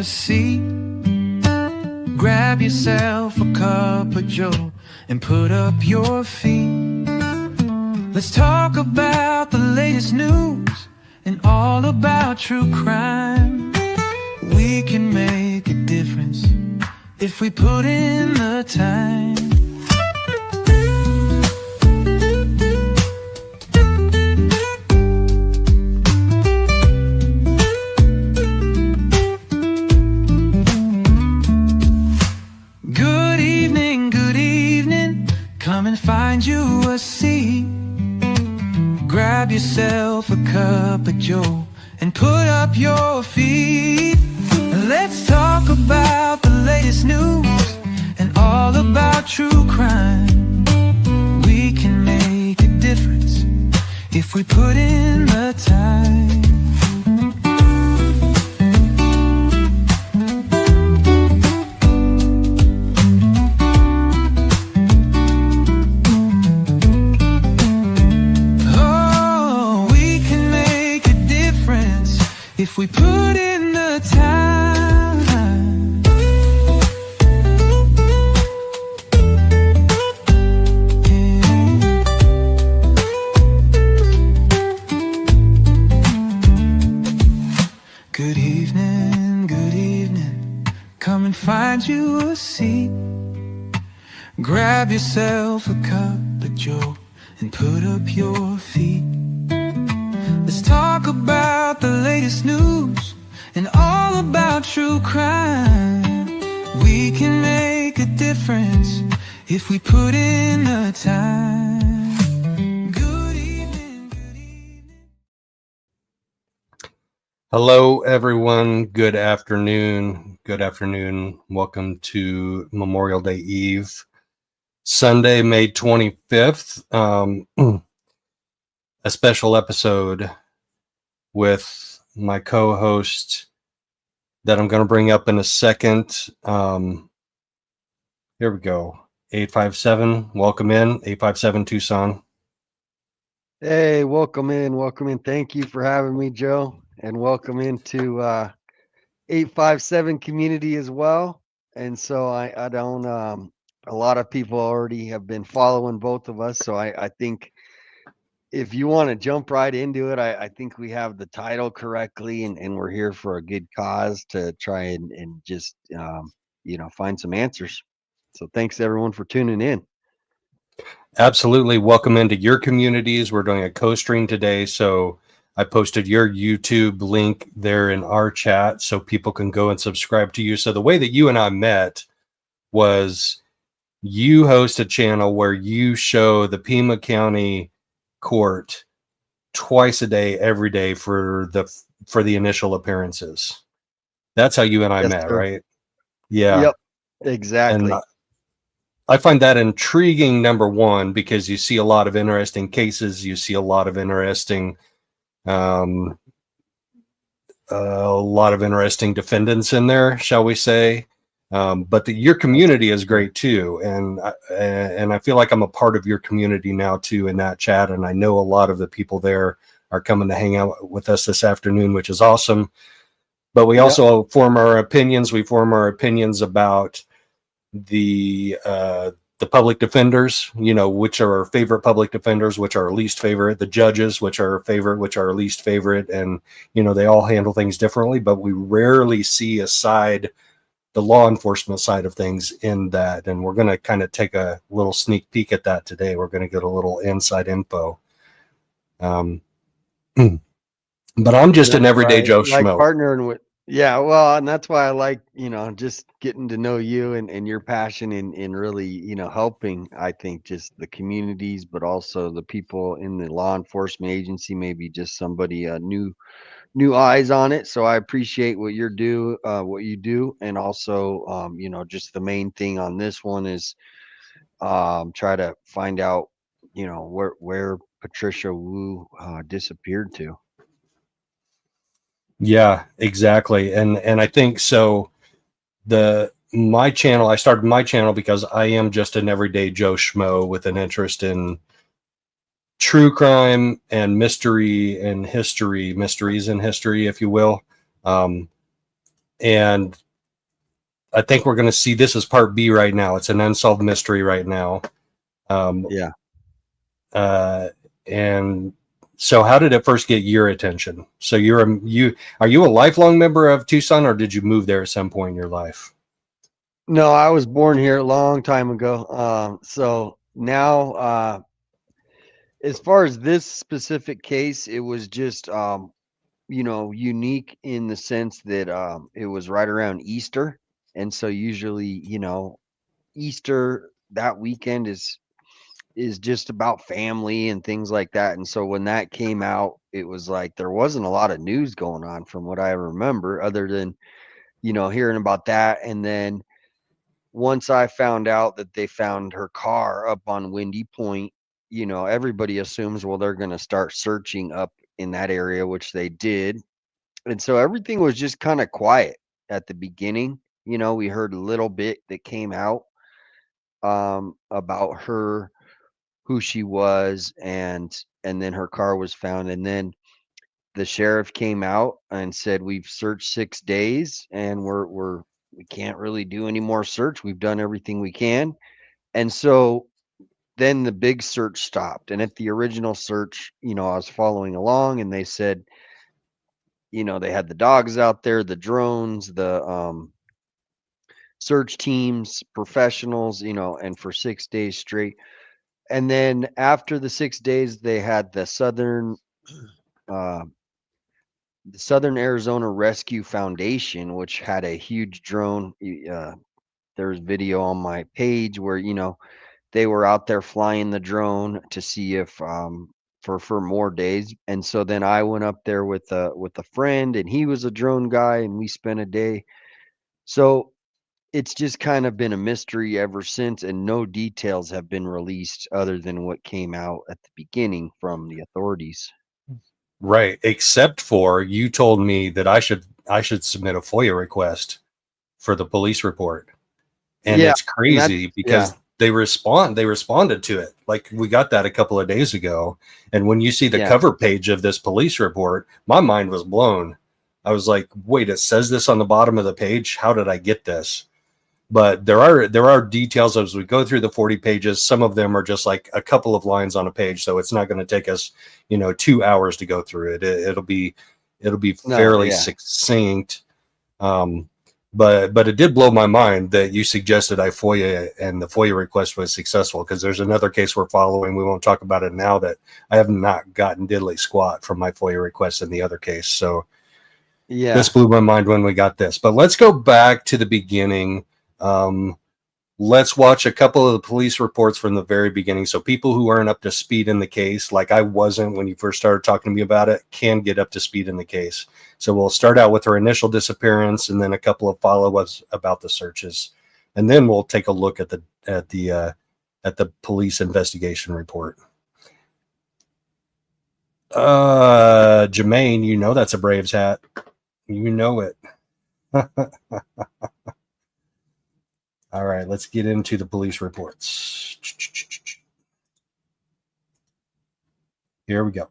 a seat. Grab yourself a cup of Joe and put up your feet. Let's talk about the latest news and all about true crime. We can make a difference if we put in the time. Good evening, come and find you a seat. Grab yourself a cup of Joe and put up your feet. Let's talk about the latest news and all about true crime. We can make a difference if we put in the time. Oh, we can make a difference if we put in the time. Good evening, come and find you a seat. Grab yourself a cup of Joe and put up your feet. Let's talk about the latest news and all about true crime. We can make a difference if we put in the time. Good evening. Hello, everyone. Good afternoon. Welcome to Memorial Day Eve, Sunday, May 25th. A special episode with my co-host that I'm going to bring up in a second. Here we go. 857, welcome in. 857 Tucson. Hey, welcome in. Thank you for having me, Joe, and welcome into 857 community as well. And so I don't a lot of people already have been following both of us, so I think if you want to jump right into it, I think we have the title correctly, and we're here for a good cause to try and just find some answers. So thanks everyone for tuning in. Absolutely. Welcome into your communities. We're doing a co-stream today, so I posted your YouTube link there in our chat so people can go and subscribe to you. So the way that you and I met was you host a channel where you show the Pima County court twice a day, every day for the initial appearances. That's how you and I met, sir. right? Yeah. Yep. Exactly. And I find that intriguing, number one, because you see a lot of interesting cases. You see a lot of interesting defendants in there, shall we say. But your community is great too, and I feel like I'm a part of your community now too in that chat, and I know a lot of the people there are coming to hang out with us this afternoon, which is awesome. But we also form our opinions. We form our opinions about the public defenders, which are our favorite public defenders, which are our least favorite, the judges, which are our favorite, which are our least favorite, and they all handle things differently, but we rarely see the law enforcement side of things in that, and we're going to kind of take a little sneak peek at that today. We're going to get a little inside info. But I'm just an everyday Joe Schmoe. Partnering with, well, and that's why I like, just getting to know you and your passion in really, helping, I think, just the communities, but also the people in the law enforcement agency, maybe just somebody new eyes on it. So I appreciate what you do, and also just the main thing on this one is try to find out where Patricia Wu disappeared to. Yeah, exactly. And I think so. My channel, I started my channel because I am just an everyday Joe Schmoe with an interest in true crime and mysteries in history, if you will. And I think we're going to see this as part B right now. It's an unsolved mystery right now. Yeah. And so how did it first get your attention? So are you a lifelong member of Tucson, or did you move there at some point in your life? No, I was born here a long time ago. So now, as far as this specific case, it was just, unique in the sense that it was right around Easter. And so usually, Easter that weekend is just about family and things like that. And so when that came out, it was like there wasn't a lot of news going on from what I remember, other than, hearing about that. And then once I found out that they found her car up on Windy Point, everybody assumes, well, they're going to start searching up in that area, which they did. And so everything was just kind of quiet at the beginning. We heard a little bit that came out about her, who she was, and then her car was found. And then the sheriff came out and said, we've searched 6 days and we can't really do any more search. We've done everything we can. And so then the big search stopped. And at the original search, I was following along, and they said, they had the dogs out there, the drones, the search teams, professionals, and for 6 days straight. And then after the 6 days, they had the Southern Arizona Rescue Foundation, which had a huge drone. There's video on my page where, they were out there flying the drone to see if for more days. And so then I went up there with a friend, and he was a drone guy, and we spent a day. So it's just kind of been a mystery ever since, and no details have been released other than what came out at the beginning from the authorities. Right. Except for you told me that I should submit a FOIA request for the police report. And Yeah, it's crazy because they responded to it. Like, we got that a couple of days ago. And when you see the cover page of this police report, my mind was blown. I was like, wait, it says this on the bottom of the page. How did I get this? But there are details as we go through the 40 pages. Some of them are just like a couple of lines on a page. So it's not going to take us, 2 hours to go through it. It'll be fairly succinct. But it did blow my mind that you suggested I FOIA and the FOIA request was successful, because there's another case we're following. We won't talk about it now, that I have not gotten diddly squat from my FOIA request in the other case. So this blew my mind when we got this. But let's go back to the beginning. Let's watch a couple of the police reports from the very beginning. So people who aren't up to speed in the case, like I wasn't when you first started talking to me about it, can get up to speed in the case. So we'll start out with her initial disappearance, and then a couple of follow-ups about the searches, and then we'll take a look at the police investigation report. Jermaine, that's a Braves hat. You know it. All right, let's get into the police reports. Here we go.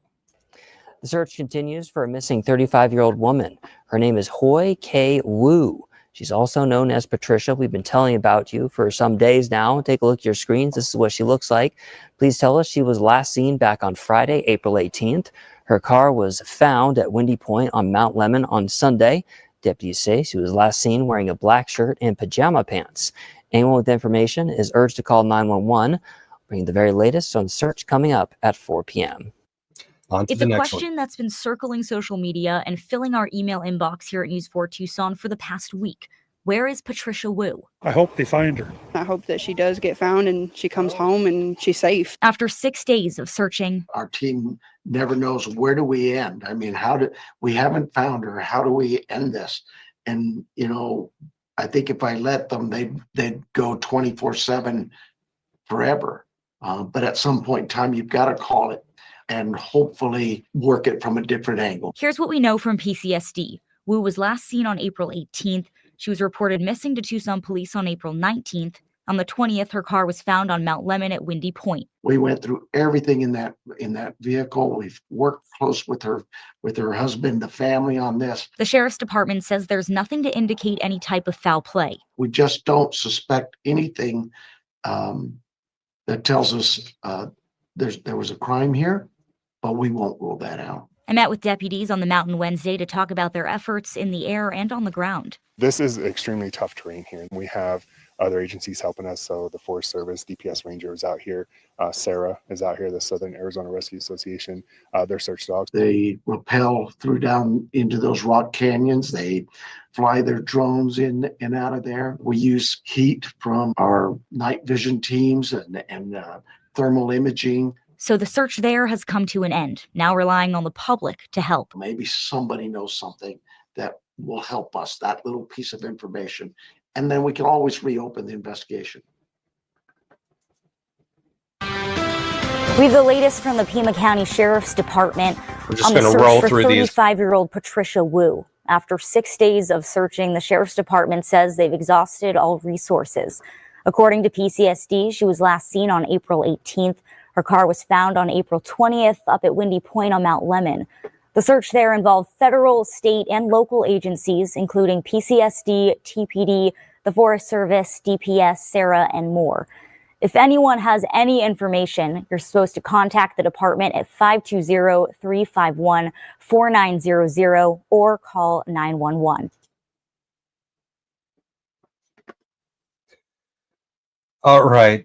The search continues for a missing 35-year-old woman. Her name is Hoi K. She's also known as Patricia. We've been telling about you for some days now. Take a look at your screens. This is what she looks like. Please tell us she was last seen back on Friday, April 18th. Her car was found at Windy Point on Mount Lemmon on Sunday. Deputies say she was last seen wearing a black shirt and pajama pants. Anyone with information is urged to call 911. Bring the very latest on the search coming up at 4 p.m. It's a question that's been circling social media and filling our email inbox here at News 4 Tucson for the past week. Where is Patricia Wu? I hope they find her. I hope that she does get found and she comes home and she's safe. After 6 days of searching, our team never knows, where do we end? I mean, we haven't found her. How do we end this? And, I think if I let them, they'd go 24/7 forever. But at some point in time, you've got to call it and hopefully work it from a different angle. Here's what we know from PCSD. Wu was last seen on April 18th. She was reported missing to Tucson police on April 19th. On the 20th, her car was found on Mount Lemmon at Windy Point. We went through everything in that vehicle. We've worked close with her husband, the family on this. The sheriff's department says there's nothing to indicate any type of foul play. We just don't suspect anything that tells us there was a crime here, but we won't rule that out. I met with deputies on the mountain Wednesday to talk about their efforts in the air and on the ground. This is extremely tough terrain here. We have other agencies helping us. So the Forest Service, DPS Ranger is out here. Sarah is out here, the Southern Arizona Rescue Association, their search dogs. They rappel through down into those rock canyons. They fly their drones in and out of there. We use heat from our night vision teams and thermal imaging. So the search there has come to an end, now relying on the public to help. Maybe somebody knows something that will help us, that little piece of information. And then we can always reopen the investigation. We have the latest from the Pima County Sheriff's Department We're just on the going to search roll for through these. 35-year-old Patricia Wu. After 6 days of searching, the Sheriff's Department says they've exhausted all resources. According to PCSD, she was last seen on April 18th. Her car was found on April 20th up at Windy Point on Mount Lemmon. The search there involved federal, state, and local agencies, including PCSD, TPD, the Forest Service, DPS, SARA, and more. If anyone has any information, you're supposed to contact the department at 520-351-4900 or call 911. All right.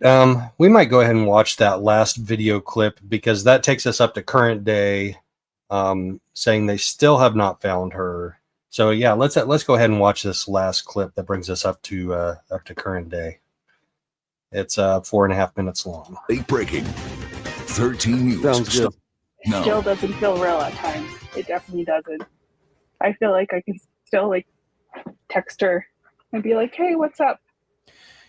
We might go ahead and watch that last video clip because that takes us up to current day, saying they still have not found her. So yeah, let's go ahead and watch this last clip that brings us up to current day. It's 4.5 minutes long. Late breaking. 13 news. Sounds good. No. Still doesn't feel real at times. It definitely doesn't. I feel like I can still text her and be like, hey, what's up?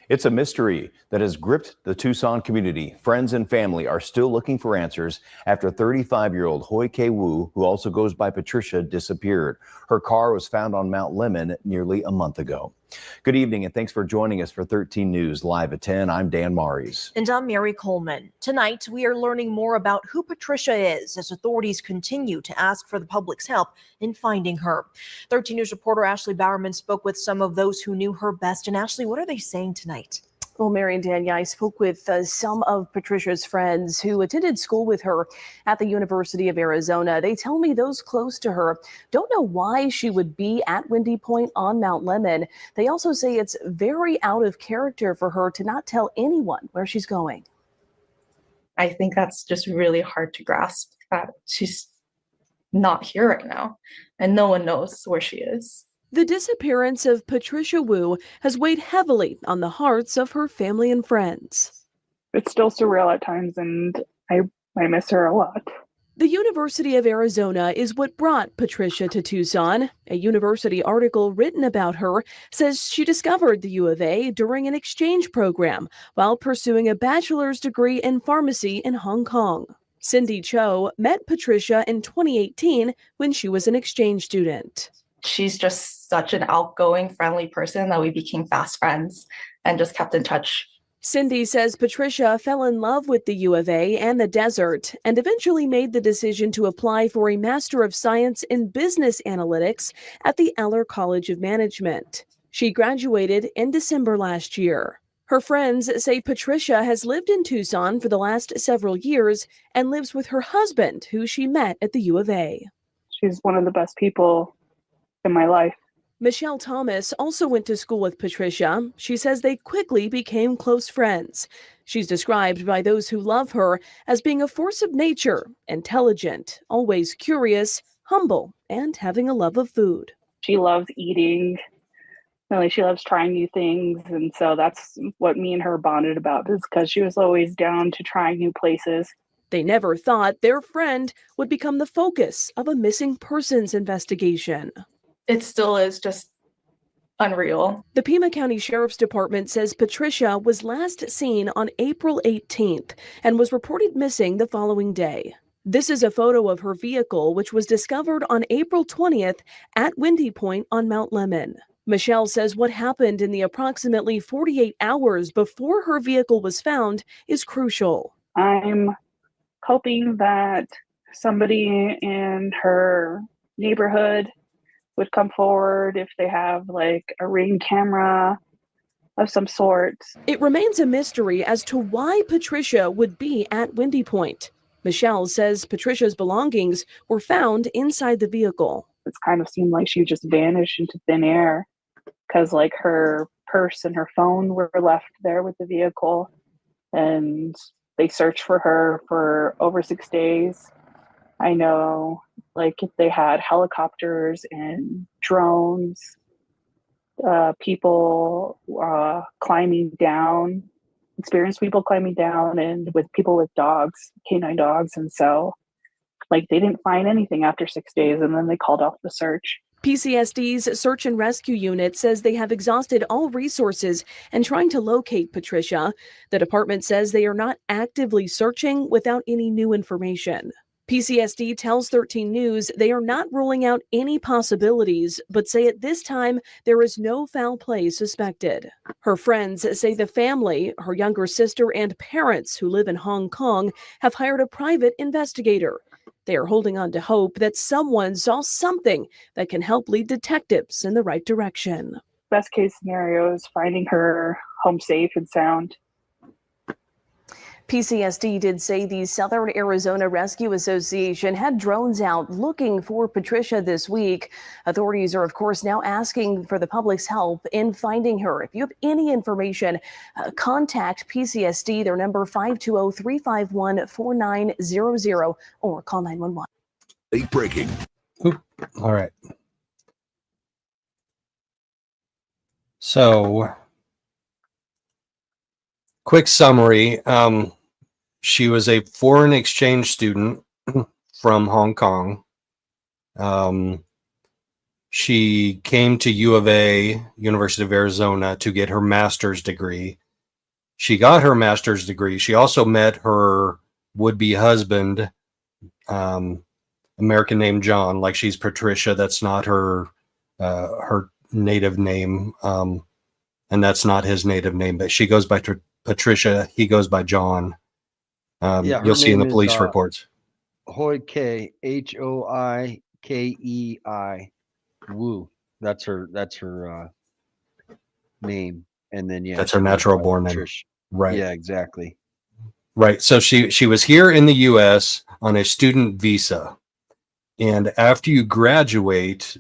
It's a mystery that has gripped the Tucson community. Friends and family are still looking for answers after 35-year-old Hoi K, who also goes by Patricia, disappeared. Her car was found on Mount Lemmon nearly a month ago. Good evening, and thanks for joining us for 13 News Live at 10. I'm Dan Maries. And I'm Mary Coleman. Tonight, we are learning more about who Patricia is as authorities continue to ask for the public's help in finding her. 13 News reporter Ashley Bowerman spoke with some of those who knew her best. And Ashley, what are they saying tonight? Well, Mary and Dan, I spoke with some of Patricia's friends who attended school with her at the University of Arizona. They tell me those close to her don't know why she would be at Windy Point on Mount Lemmon. They also say it's very out of character for her to not tell anyone where she's going. I think that's just really hard to grasp, that she's not here right now and no one knows where she is. The disappearance of Patricia Wu has weighed heavily on the hearts of her family and friends. It's still surreal at times, and I miss her a lot. The University of Arizona is what brought Patricia to Tucson. A university article written about her says she discovered the U of A during an exchange program while pursuing a bachelor's degree in pharmacy in Hong Kong. Cindy Cho met Patricia in 2018 when she was an exchange student. She's just such an outgoing, friendly person that we became fast friends and just kept in touch. Cindy says Patricia fell in love with the U of A and the desert and eventually made the decision to apply for a Master of Science in Business Analytics at the Eller College of Management. She graduated in December last year. Her friends say Patricia has lived in Tucson for the last several years and lives with her husband, who she met at the U of A. She's one of the best people in my life. Michelle Thomas also went to school with Patricia. She says they quickly became close friends. She's described by those who love her as being a force of nature, intelligent, always curious, humble, and having a love of food. She loves eating. Really, she loves trying new things. And so that's what me and her bonded about, is because she was always down to trying new places. They never thought their friend would become the focus of a missing persons investigation. It still is just unreal. The Pima County Sheriff's Department says Patricia was last seen on April 18th and was reported missing the following day. This is a photo of her vehicle, which was discovered on April 20th at Windy Point on Mount Lemmon. Michelle says what happened in the approximately 48 hours before her vehicle was found is crucial. I'm hoping that somebody in her neighborhood would come forward if they have like a Ring camera of some sort. It remains a mystery as to why Patricia would be at Windy Point. Michelle says Patricia's belongings were found inside the vehicle. It's kind of seemed like she just vanished into thin air because like her purse and her phone were left there with the vehicle, and they searched for her for over 6 days. I know like if they had helicopters and drones, people climbing down, experienced people climbing down, and with people with dogs, canine dogs. And so like they didn't find anything after 6 days, and then they called off the search. PCSD's Search and Rescue Unit says they have exhausted all resources and trying to locate Patricia. The department says they are not actively searching without any new information. PCSD tells 13 News they are not ruling out any possibilities, but say at this time there is no foul play suspected. Her friends say the family, her younger sister, and parents who live in Hong Kong have hired a private investigator. They are holding on to hope that someone saw something that can help lead detectives in the right direction. Best case scenario is finding her home safe and sound. PCSD did say the Southern Arizona Rescue Association had drones out looking for Patricia this week. Authorities are, of course, now asking for the public's help in finding her. If you have any information, contact PCSD. Their number 520-351-4900 or call 911. Late breaking. All right. So, quick summary. She was a foreign exchange student from Hong Kong. She came to U of A, University of Arizona, to get her master's degree. She got her master's degree. She also met her would-be husband, American name John, like she's Patricia. That's not her her native name, and that's not his native name. But she goes by Patricia. He goes by John. You'll see in the police reports. Hoi K, Hoikei, Wu. That's her name, and then that's her natural born name. Right. Yeah, exactly. Right. So she was here in the U.S. on a student visa, and after you graduate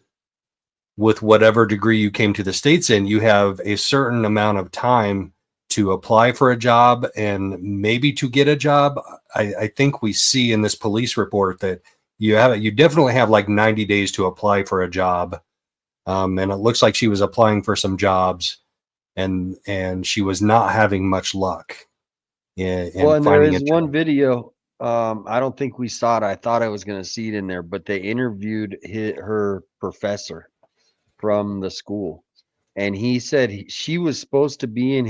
with whatever degree you came to the States in, you have a certain amount of time to apply for a job and maybe to get a job. I think we see in this police report that you definitely have like 90 days to apply for a job. And it looks like she was applying for some jobs and she was not having much luck in and there finding is a job. one video. I don't think we saw it. I thought I was going to see it in there, but they interviewed her professor from the school. And he said she was supposed to be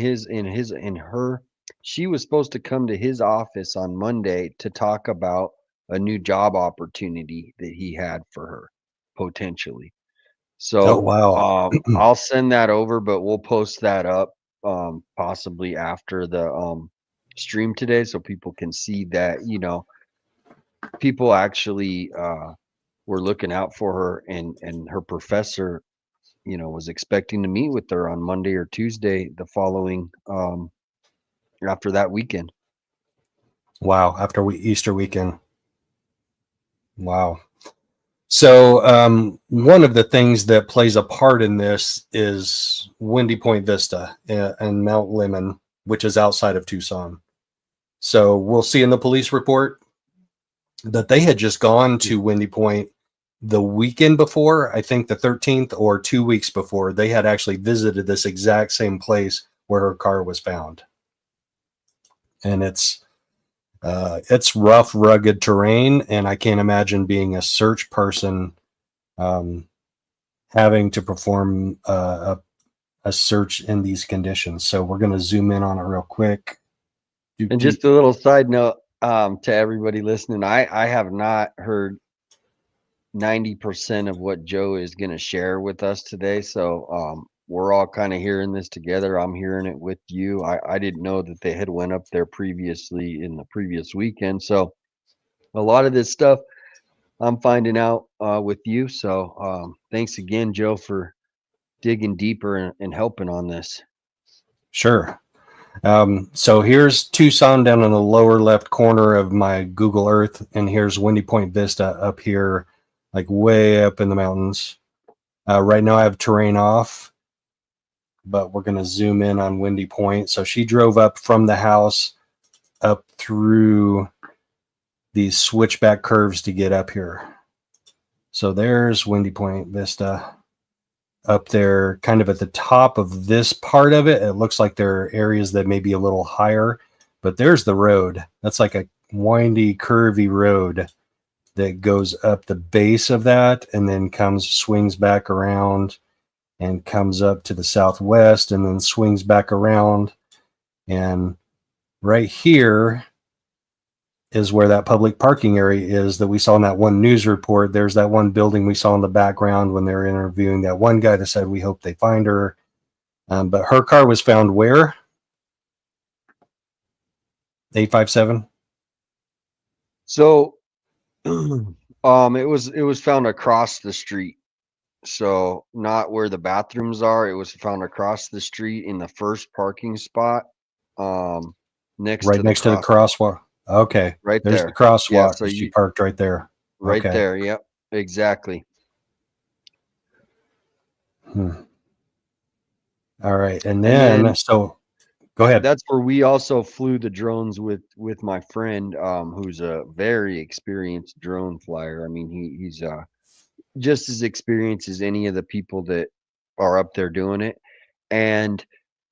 she was supposed to come to his office on Monday to talk about a new job opportunity that he had for her, potentially. So, oh, wow. I'll send that over, but we'll post that up possibly after the stream today so people can see that, people actually were looking out for her, and her professor was expecting to meet with her on Monday or Tuesday the following after that weekend. Wow. After Easter weekend. Wow. So one of the things that plays a part in this is Windy Point Vista and Mount Lemmon, which is outside of Tucson. So we'll see in the police report that they had just gone to Windy Point the weekend before, I think the 13th, or 2 weeks before. They had actually visited this exact same place where her car was found. And it's rough, rugged terrain, and I can't imagine being a search person having to perform a search in these conditions. So we're going to zoom in on it real quick. And just a little side note to everybody listening, I have not heard 90% of what Joe is going to share with us today. So we're all kind of hearing this together. I'm hearing it with you. I didn't know that they had went up there previously in the previous weekend. So a lot of this stuff I'm finding out with you. So thanks again, Joe, for digging deeper and helping on this. Sure. So here's Tucson down in the lower left corner of my Google Earth, and here's Windy Point Vista up here, like way up in the mountains. Right now I have terrain off, but we're going to zoom in on Windy Point. So she drove up from the house up through these switchback curves to get up here. So there's Windy Point Vista up there, kind of at the top of this part of it. It looks like there are areas that may be a little higher, but there's the road. That's like a windy, curvy road that goes up the base of that and then swings back around and comes up to the southwest and then swings back around. And right here is where that public parking area is that we saw in that one news report. There's that one building we saw in the background when they were interviewing that one guy that said, we hope they find her. But her car was found where? 857? So it was found across the street. So not where the bathrooms are. It was found across the street in the first parking spot. Next to the crosswalk. Okay. Right There's there. the crosswalk. Yeah, so she parked right there. Right okay. there. Yep. Exactly. All right. And then so go ahead. That's where we also flew the drones with my friend, who's a very experienced drone flyer. I mean, he's just as experienced as any of the people that are up there doing it. And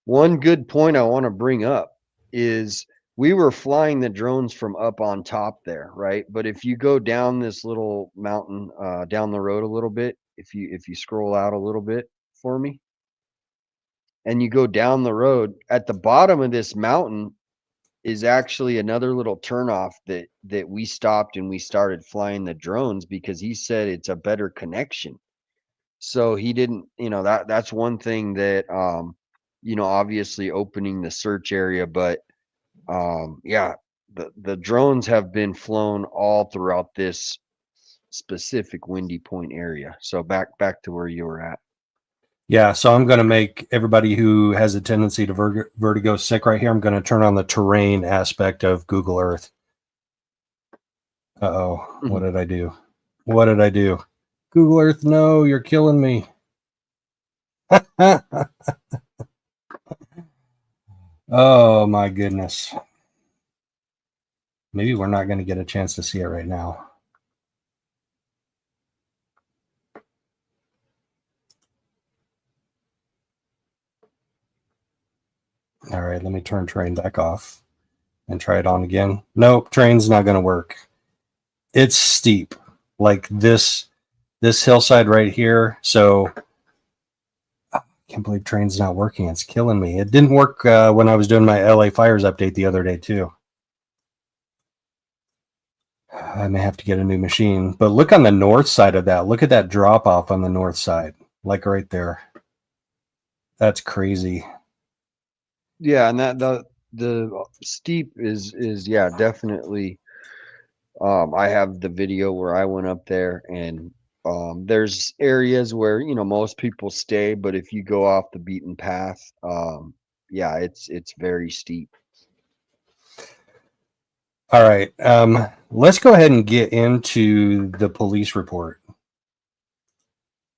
one good point I want to bring up is we were flying the drones from up on top there, right? But if you go down this little mountain, down the road a little bit, if you scroll out a little bit for me, and you go down the road, at the bottom of this mountain is actually another little turnoff that we stopped and we started flying the drones because he said it's a better connection. So he didn't, that's one thing that obviously opening the search area, but the drones have been flown all throughout this specific Windy Point area. So back to where you were at. Yeah, so I'm going to make everybody who has a tendency to vertigo sick right here. I'm going to turn on the terrain aspect of Google Earth. What did I do? What did I do? Google Earth, no, you're killing me. Oh my goodness. Maybe we're not going to get a chance to see it right now. All right, let me turn terrain back off and try it on again. Nope, terrain's not going to work. It's steep, like this hillside right here. So I can't believe terrain's not working. It's killing me. It didn't work when I was doing my LA fires update the other day too. I may have to get a new machine. But look on the north side of that. Look at that drop off on the north side, like right there. That's crazy. Yeah, and that the steep is definitely. I have the video where I went up there, and there's areas where most people stay, but if you go off the beaten path, it's very steep. All right, let's go ahead and get into the police report.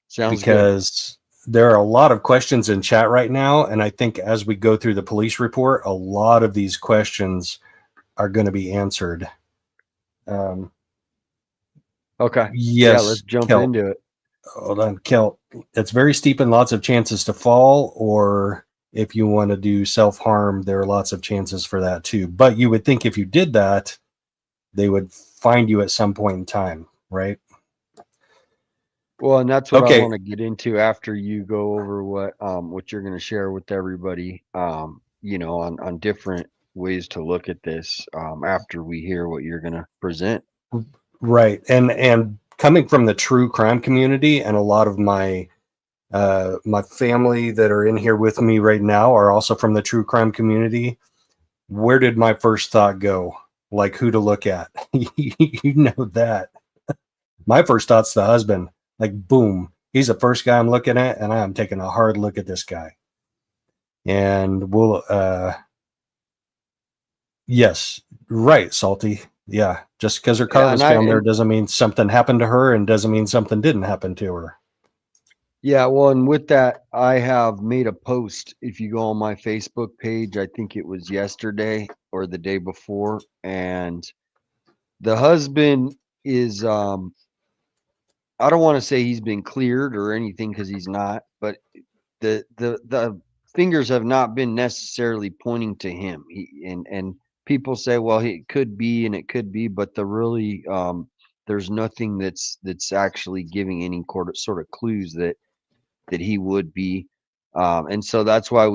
Sounds because there are a lot of questions in chat right now, and I think as we go through the police report, a lot of these questions are going to be answered. Okay. Yes. Yeah, let's jump into it. Hold on, Kelt. It's very steep and lots of chances to fall, or if you want to do self-harm, there are lots of chances for that too. But you would think if you did that, they would find you at some point in time, right? Well, and that's what I want to get into after you go over what you're going to share with everybody, on different ways to look at this after we hear what you're going to present. Right. And coming from the true crime community, and a lot of my My family that are in here with me right now are also from the true crime community. Where did my first thought go? Like who to look at? You know that. My first thought's the husband. Like, boom, he's the first guy I'm looking at, and I'm taking a hard look at this guy. And we'll, yes, right, Salty. Yeah, just because her car was found there doesn't mean something happened to her, and doesn't mean something didn't happen to her. Yeah, well, and with that, I have made a post. If you go on my Facebook page, I think it was yesterday or the day before, and the husband is I don't want to say he's been cleared or anything because he's not, but the fingers have not been necessarily pointing to him. And people say, well, it could be and it could be, but there's nothing that's actually giving any sort of clues that he would be. And so that's why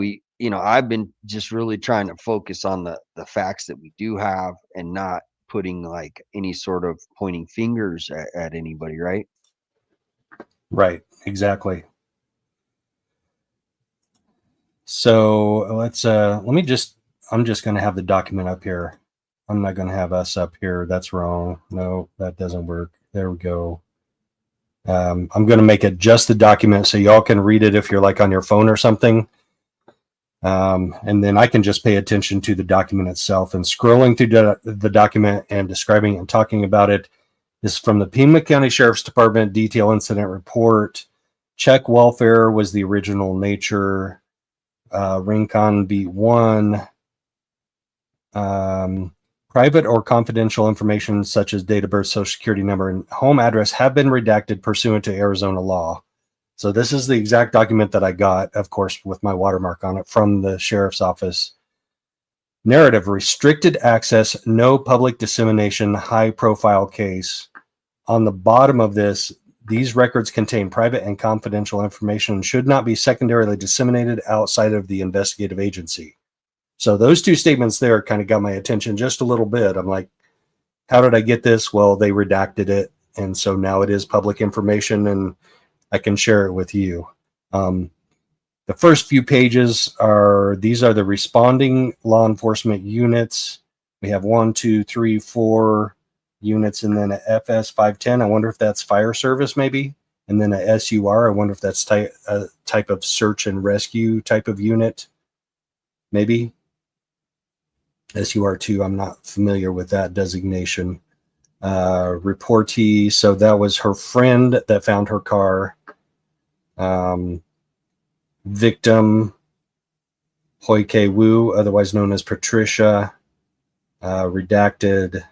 I've been just really trying to focus on the facts that we do have and not putting like any sort of pointing fingers at anybody, right? Right, exactly. So I'm just going to have the document up here. I'm not going to have us up here. That's wrong. No, that doesn't work. There we go. I'm going to make it just the document so y'all can read it if you're like on your phone or something. And then I can just pay attention to the document itself. And scrolling through the document and describing and talking about it is from the Pima County Sheriff's Department Detail Incident Report. Check welfare was the original nature. Rincon Beat 1. Private or confidential information such as date of birth, social security number, and home address have been redacted pursuant to Arizona law. So this is the exact document that I got, of course, with my watermark on it from the sheriff's office. Narrative: restricted access, no public dissemination, high profile case. On the bottom of this, these records contain private and confidential information and should not be secondarily disseminated outside of the investigative agency. So those two statements there kind of got my attention just a little bit. I'm like, how did I get this? Well, they redacted it. And so now it is public information and I can share it with you. The first few pages these are the responding law enforcement units. We have 1, 2, 3, 4 units, and then a FS 510. I wonder if that's fire service maybe. And then a SUR. I wonder if that's a type of search and rescue type of unit. Maybe. SUR2, I'm not familiar with that designation. Reportee, so that was her friend that found her car. Victim, Hoi K, otherwise known as Patricia. Redacted.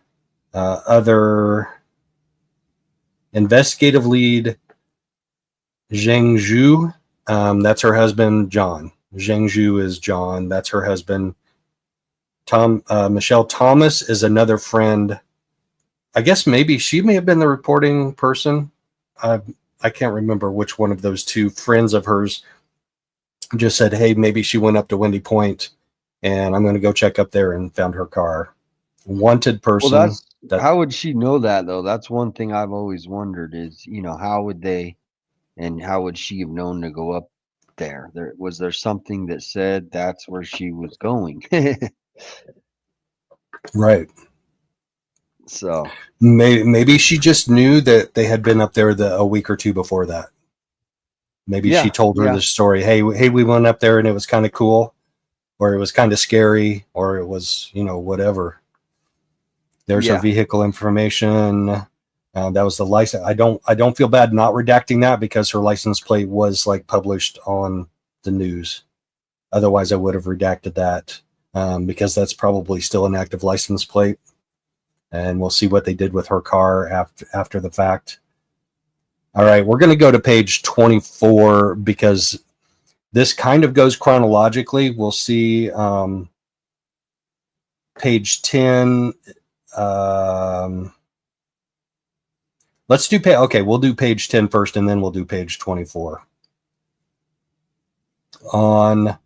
Other investigative lead, Zheng, that's her husband, John. Zheng is John, that's her husband. Michelle Thomas is another friend. I guess maybe she may have been the reporting person. I can't remember which one of those two friends of hers just said, hey, maybe she went up to Windy Point and I'm going to go check up there and found her car. Wanted person. Well, how would she know that though? That's one thing I've always wondered is, how would they and how would she have known to go up there? Was there something that said that's where she was going? Right. So maybe she just knew that they had been up there a week or two before that. Maybe she told her the story. Hey, we went up there and it was kind of cool, or it was kind of scary, or it was, whatever. There's her vehicle information. That was the license. I don't feel bad not redacting that because her license plate was like published on the news. Otherwise, I would have redacted that because that's probably still an active license plate. And we'll see what they did with her car after the fact. All right, we're going to go to page 24 because this kind of goes chronologically. We'll see page 10. Let's do we'll do page 10 first and then we'll do page 24. On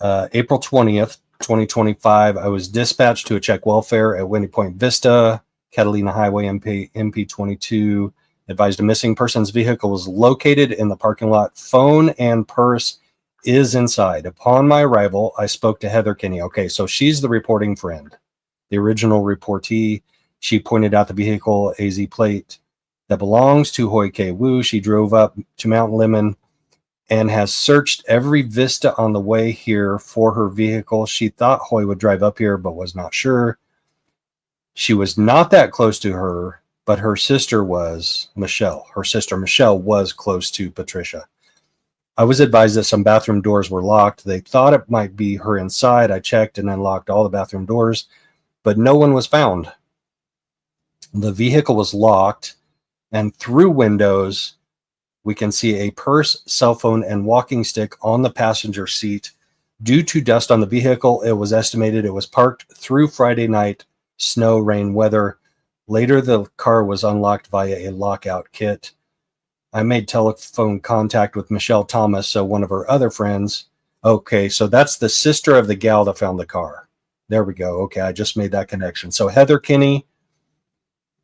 April 20th, 2025, I was dispatched to a check welfare at Windy Point Vista, Catalina Highway, MP 22, advised a missing person's vehicle was located in the parking lot. Phone and purse is inside. Upon my arrival, I spoke to Heather Kinney. Okay, so she's the reporting friend, the original reportee. She pointed out the vehicle AZ plate that belongs to Hoi K. Wu. She drove up to Mount Lemmon and has searched every vista on the way here for her vehicle. She thought Hoi would drive up here, but was not sure. She was not that close to her, but her sister was, Michelle. Her sister Michelle was close to Patricia. I was advised that some bathroom doors were locked. They thought it might be her inside. I checked and unlocked all the bathroom doors, but no one was found. The vehicle was locked, and through windows, we can see a purse, cell phone, and walking stick on the passenger seat. Due to dust on the vehicle, it was estimated it was parked through Friday night, snow, rain, weather. Later, the car was unlocked via a lockout kit. I made telephone contact with Michelle Thomas, so one of her other friends. Okay, so that's the sister of the gal that found the car. There we go. Okay, I just made that connection. So Heather Kinney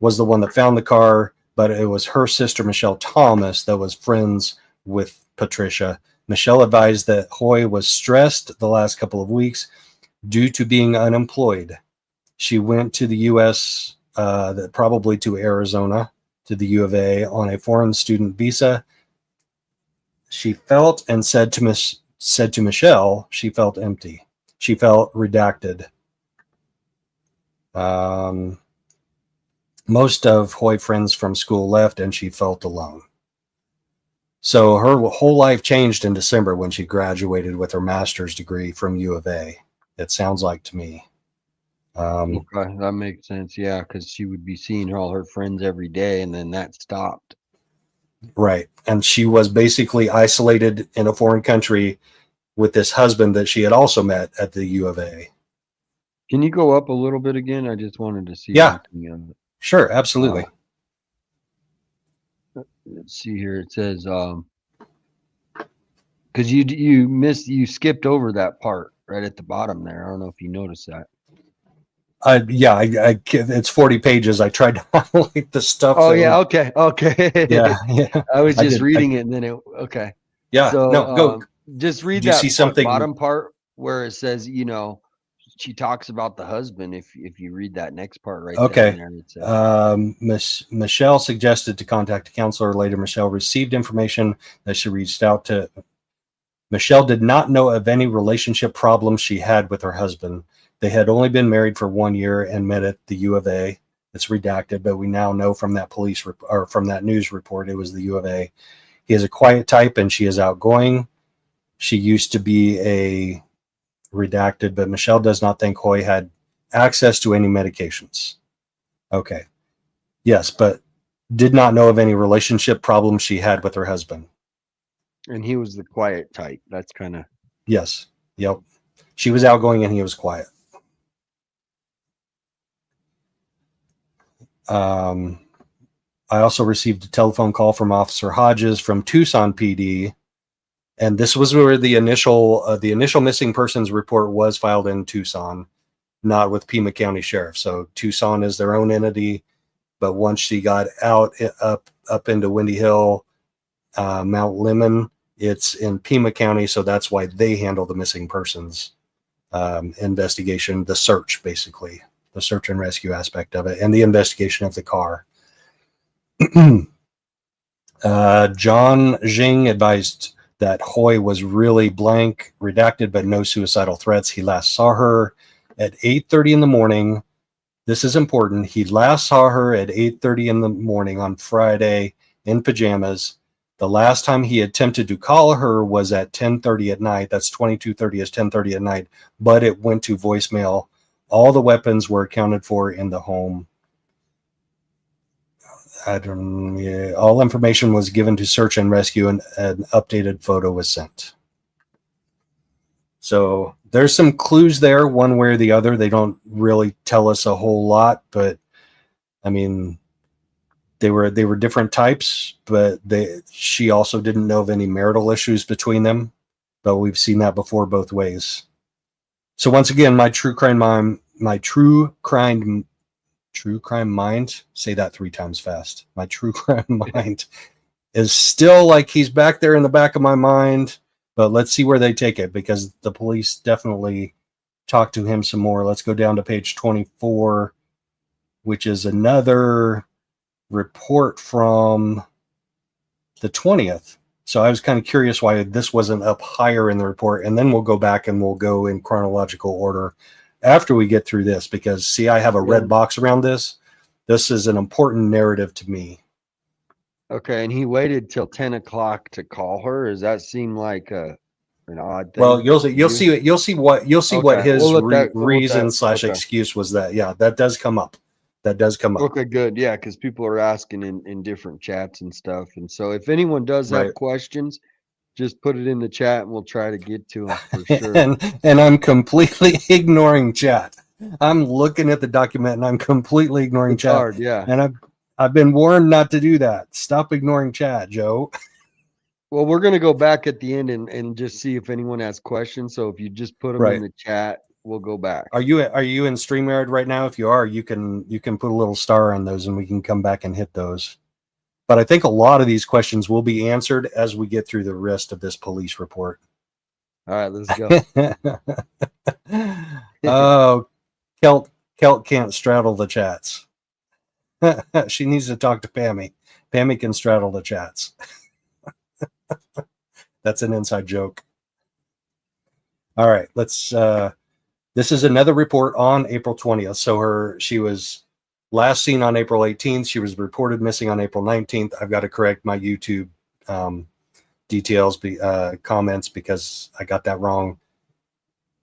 was the one that found the car, but it was her sister, Michelle Thomas, that was friends with Patricia. Michelle advised that Hoi was stressed the last couple of weeks due to being unemployed. She went to the U.S., probably to Arizona, to the U of A on a foreign student visa. She felt and said to Michelle, she felt empty. She felt redacted. Most of Hoi friends from school left, and she felt alone. So her whole life changed in December when she graduated with her master's degree from U of A. It sounds like to me. Okay, that makes sense. Yeah, because she would be seeing all her friends every day, and then that stopped. Right. And she was basically isolated in a foreign country with this husband that she had also met at the U of A. Can you go up a little bit again? I just wanted to see. Yeah, sure, absolutely. Let's see here. It says, because you skipped over that part right at the bottom there. I don't know if you noticed that. Yeah, it's 40 pages. I tried to highlight the stuff. Oh yeah, okay. Yeah. I was just reading it, and then okay. Yeah, So no, go. Just read Did you that see something? bottom part where it says, she talks about the husband. If you read that next part right Okay. there, it says, Michelle suggested to contact a counselor. Later, Michelle received information that she reached out to. Michelle did not know of any relationship problems she had with her husband. They had only been married for 1 year and met at the U of A. It's redacted, but we now know from that from that news report, it was the U of A. He is a quiet type, and she is outgoing. She used to be a redacted, but Michelle does not think Hoi had access to any medications. Okay. Yes, but did not know of any relationship problems she had with her husband. and he was the quiet type. That's kind of. Yes. Yep. She was outgoing and he was quiet. I also received a telephone call from Officer Hodges from Tucson PD, and this was where the initial missing persons report was filed in Tucson, not with Pima County Sheriff. So Tucson is their own entity, but once she got out up into Windy Hill, Mount Lemmon, it's in Pima County, so that's why they handle the missing persons investigation, the search, basically, the search and rescue aspect of it, and the investigation of the car. John Zheng advised that Hoi was really blank, redacted, but no suicidal threats. He last saw her at 8:30 in the morning. This is important. He last saw her at 8:30 in the morning on Friday in pajamas. The last time he attempted to call her was at 10:30 at night. That's 22:30 is 10:30 at night, but it went to voicemail. All the weapons were accounted for in the home. All information was given to search and rescue, and an updated photo was sent. So there's some clues there, one way or the other. They don't really tell us a whole lot, but I mean, they were different types, but she also didn't know of any marital issues between them, but we've seen that before both ways. So once again, my true crime true crime mind, say that 3 times fast. My true crime mind is still like he's back there in the back of my mind, but let's see where they take it, because the police definitely talk to him some more. Let's go down to page 24, which is another report from the 20th. So I was kind of curious why this wasn't up higher in the report, and then we'll go back and we'll go in chronological order after we get through this, because see, I have a red box around this. This is an important narrative to me. Okay, and he waited till 10 o'clock to call her. Does that seem like an odd thing? Well, you'll see what Okay, his we'll let that- reason / okay. excuse was. That that does come up. That does come up. Okay, good. Yeah, because people are asking in different chats and stuff. And so if anyone does have Right. questions, just put it in the chat and we'll try to get to them for sure. and I'm completely ignoring chat. I'm looking at the document and I'm completely ignoring It's chat. hard, yeah. And I've been warned not to do that. Stop ignoring chat, Joe. Well, we're going to go back at the end and just see if anyone has questions. So if you just put them in the chat, we'll go back. Are you in StreamYard right now? If you are, you can put a little star on those and we can come back and hit those. But I think a lot of these questions will be answered as we get through the rest of this police report. All right, let's go. Oh, Kelt can't straddle the chats. She needs to talk to Pammy. Pammy can straddle the chats. That's an inside joke. All right, let's this is another report on April 20th. So she was last seen on April 18th. She was reported missing on April 19th. I've got to correct my YouTube details, comments, because I got that wrong.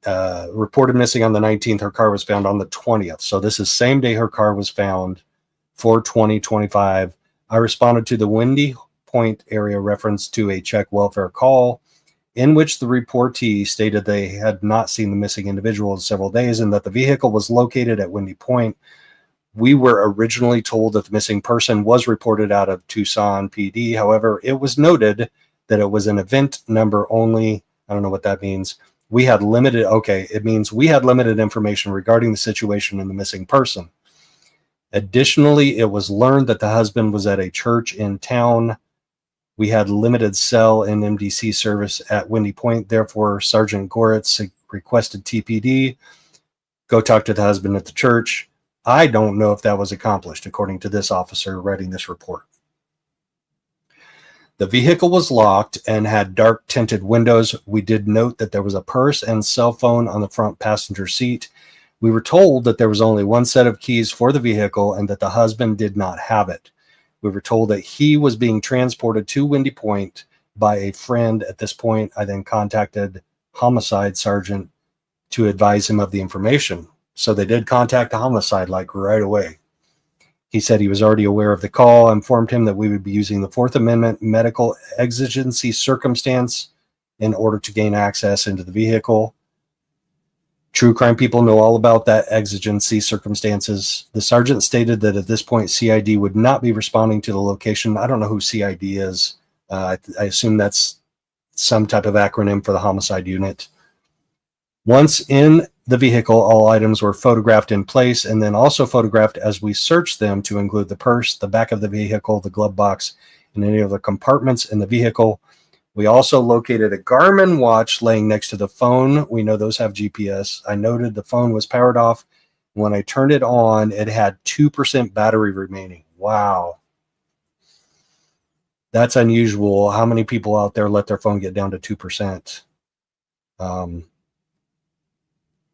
Reported missing on the 19th. Her car was found on the 20th. So this is same day her car was found, 4/20/25. I responded to the Windy Point area reference to a check welfare call in which the reportee stated they had not seen the missing individual in several days and that the vehicle was located at Windy Point. We were originally told that the missing person was reported out of Tucson PD. However, it was noted that it was an event number only. I don't know what that means. It means we had limited information regarding the situation and the missing person. Additionally, it was learned that the husband was at a church in town. We had limited cell and MDC service at Windy Point. Therefore, Sergeant Goritz requested TPD. Go talk to the husband at the church. I don't know if that was accomplished, according to this officer writing this report. The vehicle was locked and had dark tinted windows. We did note that there was a purse and cell phone on the front passenger seat. We were told that there was only one set of keys for the vehicle and that the husband did not have it. We were told that he was being transported to Windy Point by a friend. At this point, I then contacted homicide sergeant to advise him of the information. So they did contact the homicide like right away. He said he was already aware of the call. I informed him that we would be using the Fourth Amendment medical exigency circumstance in order to gain access into the vehicle. True crime people know all about that exigency circumstances. The sergeant stated that at this point, CID would not be responding to the location. I don't know who CID is. I assume that's some type of acronym for the homicide unit. Once in the vehicle, all items were photographed in place and then also photographed as we searched them to include the purse, the back of the vehicle, the glove box, and any of the compartments in the vehicle. We also located a Garmin watch laying next to the phone. We know those have GPS. I noted the phone was powered off. When I turned it on, it had 2% battery remaining. Wow. That's unusual. How many people out there let their phone get down to 2%?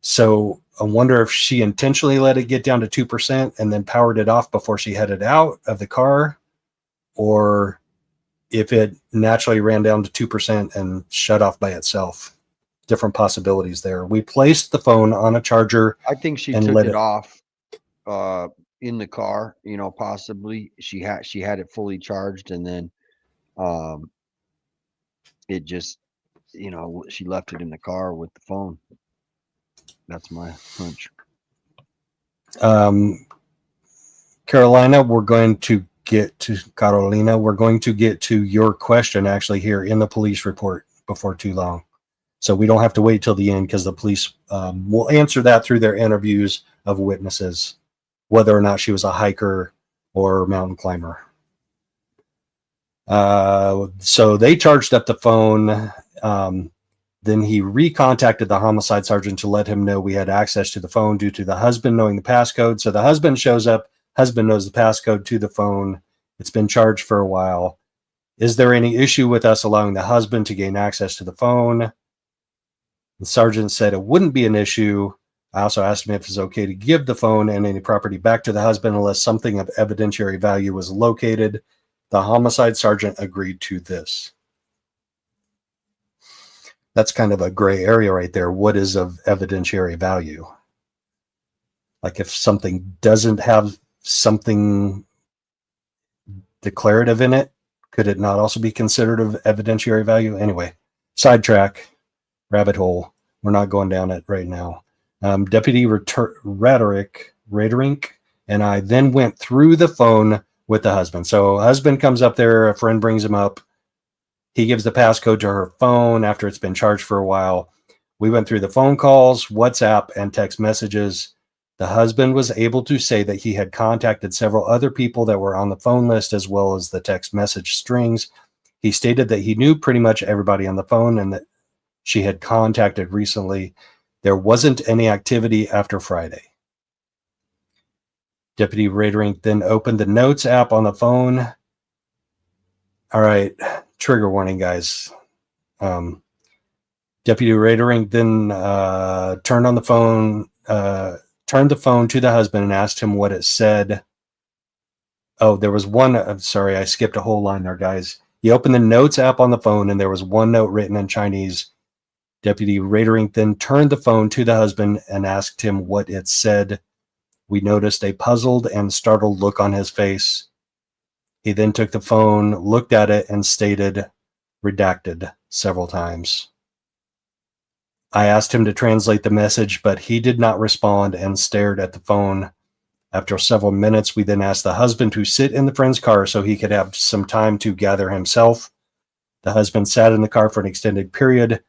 So I wonder if she intentionally let it get down to 2% and then powered it off before she headed out of the car, or if it naturally ran down to 2% and shut off by itself. Different possibilities there. We placed the phone on a charger. I think she took it off in the car, possibly. She had it fully charged and then it just, she left it in the car with the phone. That's my hunch. Carolina, we're going to get to your question actually here in the police report before too long. So we don't have to wait till the end because the police will answer that through their interviews of witnesses whether or not she was a hiker or mountain climber. So they charged up the phone. Then he recontacted the homicide sergeant to let him know we had access to the phone due to the husband knowing the passcode. So the husband shows up. Husband knows the passcode to the phone. It's been charged for a while. Is there any issue with us allowing the husband to gain access to the phone? The sergeant said it wouldn't be an issue. I also asked him if it's okay to give the phone and any property back to the husband unless something of evidentiary value was located. The homicide sergeant agreed to this. That's kind of a gray area right there. What is of evidentiary value? Like if something doesn't have something declarative in it, could it not also be considered of evidentiary value? Anyway, sidetrack, rabbit hole. We're not going down it right now. Deputy Raderink and I then went through the phone with the husband. So husband comes up there, a friend brings him up. He gives the passcode to her phone after it's been charged for a while. We went through the phone calls, WhatsApp, and text messages. The husband was able to say that he had contacted several other people that were on the phone list as well as the text message strings. He stated that he knew pretty much everybody on the phone and that she had contacted recently. There wasn't any activity after Friday. Deputy Raderink then opened the Notes app on the phone. All right, trigger warning, guys. Deputy Raderink then turned the phone to the husband and asked him what it said. Oh, there was one. I'm sorry, I skipped a whole line there, guys. He opened the Notes app on the phone and there was one note written in Chinese. Deputy Raderink then turned the phone to the husband and asked him what it said. We noticed a puzzled and startled look on his face. He then took the phone, looked at it, and stated, redacted, several times. I asked him to translate the message, but he did not respond and stared at the phone. After several minutes, we then asked the husband to sit in the friend's car so he could have some time to gather himself. The husband sat in the car for an extended period.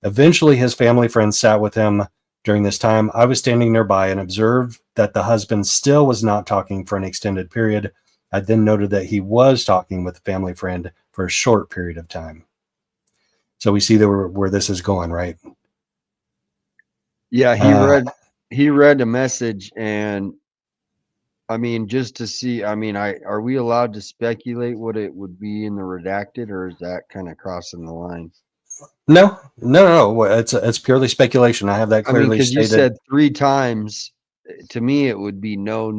Eventually, his family friend sat with him. During this time, I was standing nearby and observed that the husband still was not talking for an extended period. I then noted that he was talking with the family friend for a short period of time. So we see where this is going, right? Yeah, he read the message, and I mean, just to see, I mean, are we allowed to speculate what it would be in the redacted, or is that kind of crossing the line? No. It's purely speculation. I have that clearly because stated. you said 3 times. To me, it would be no.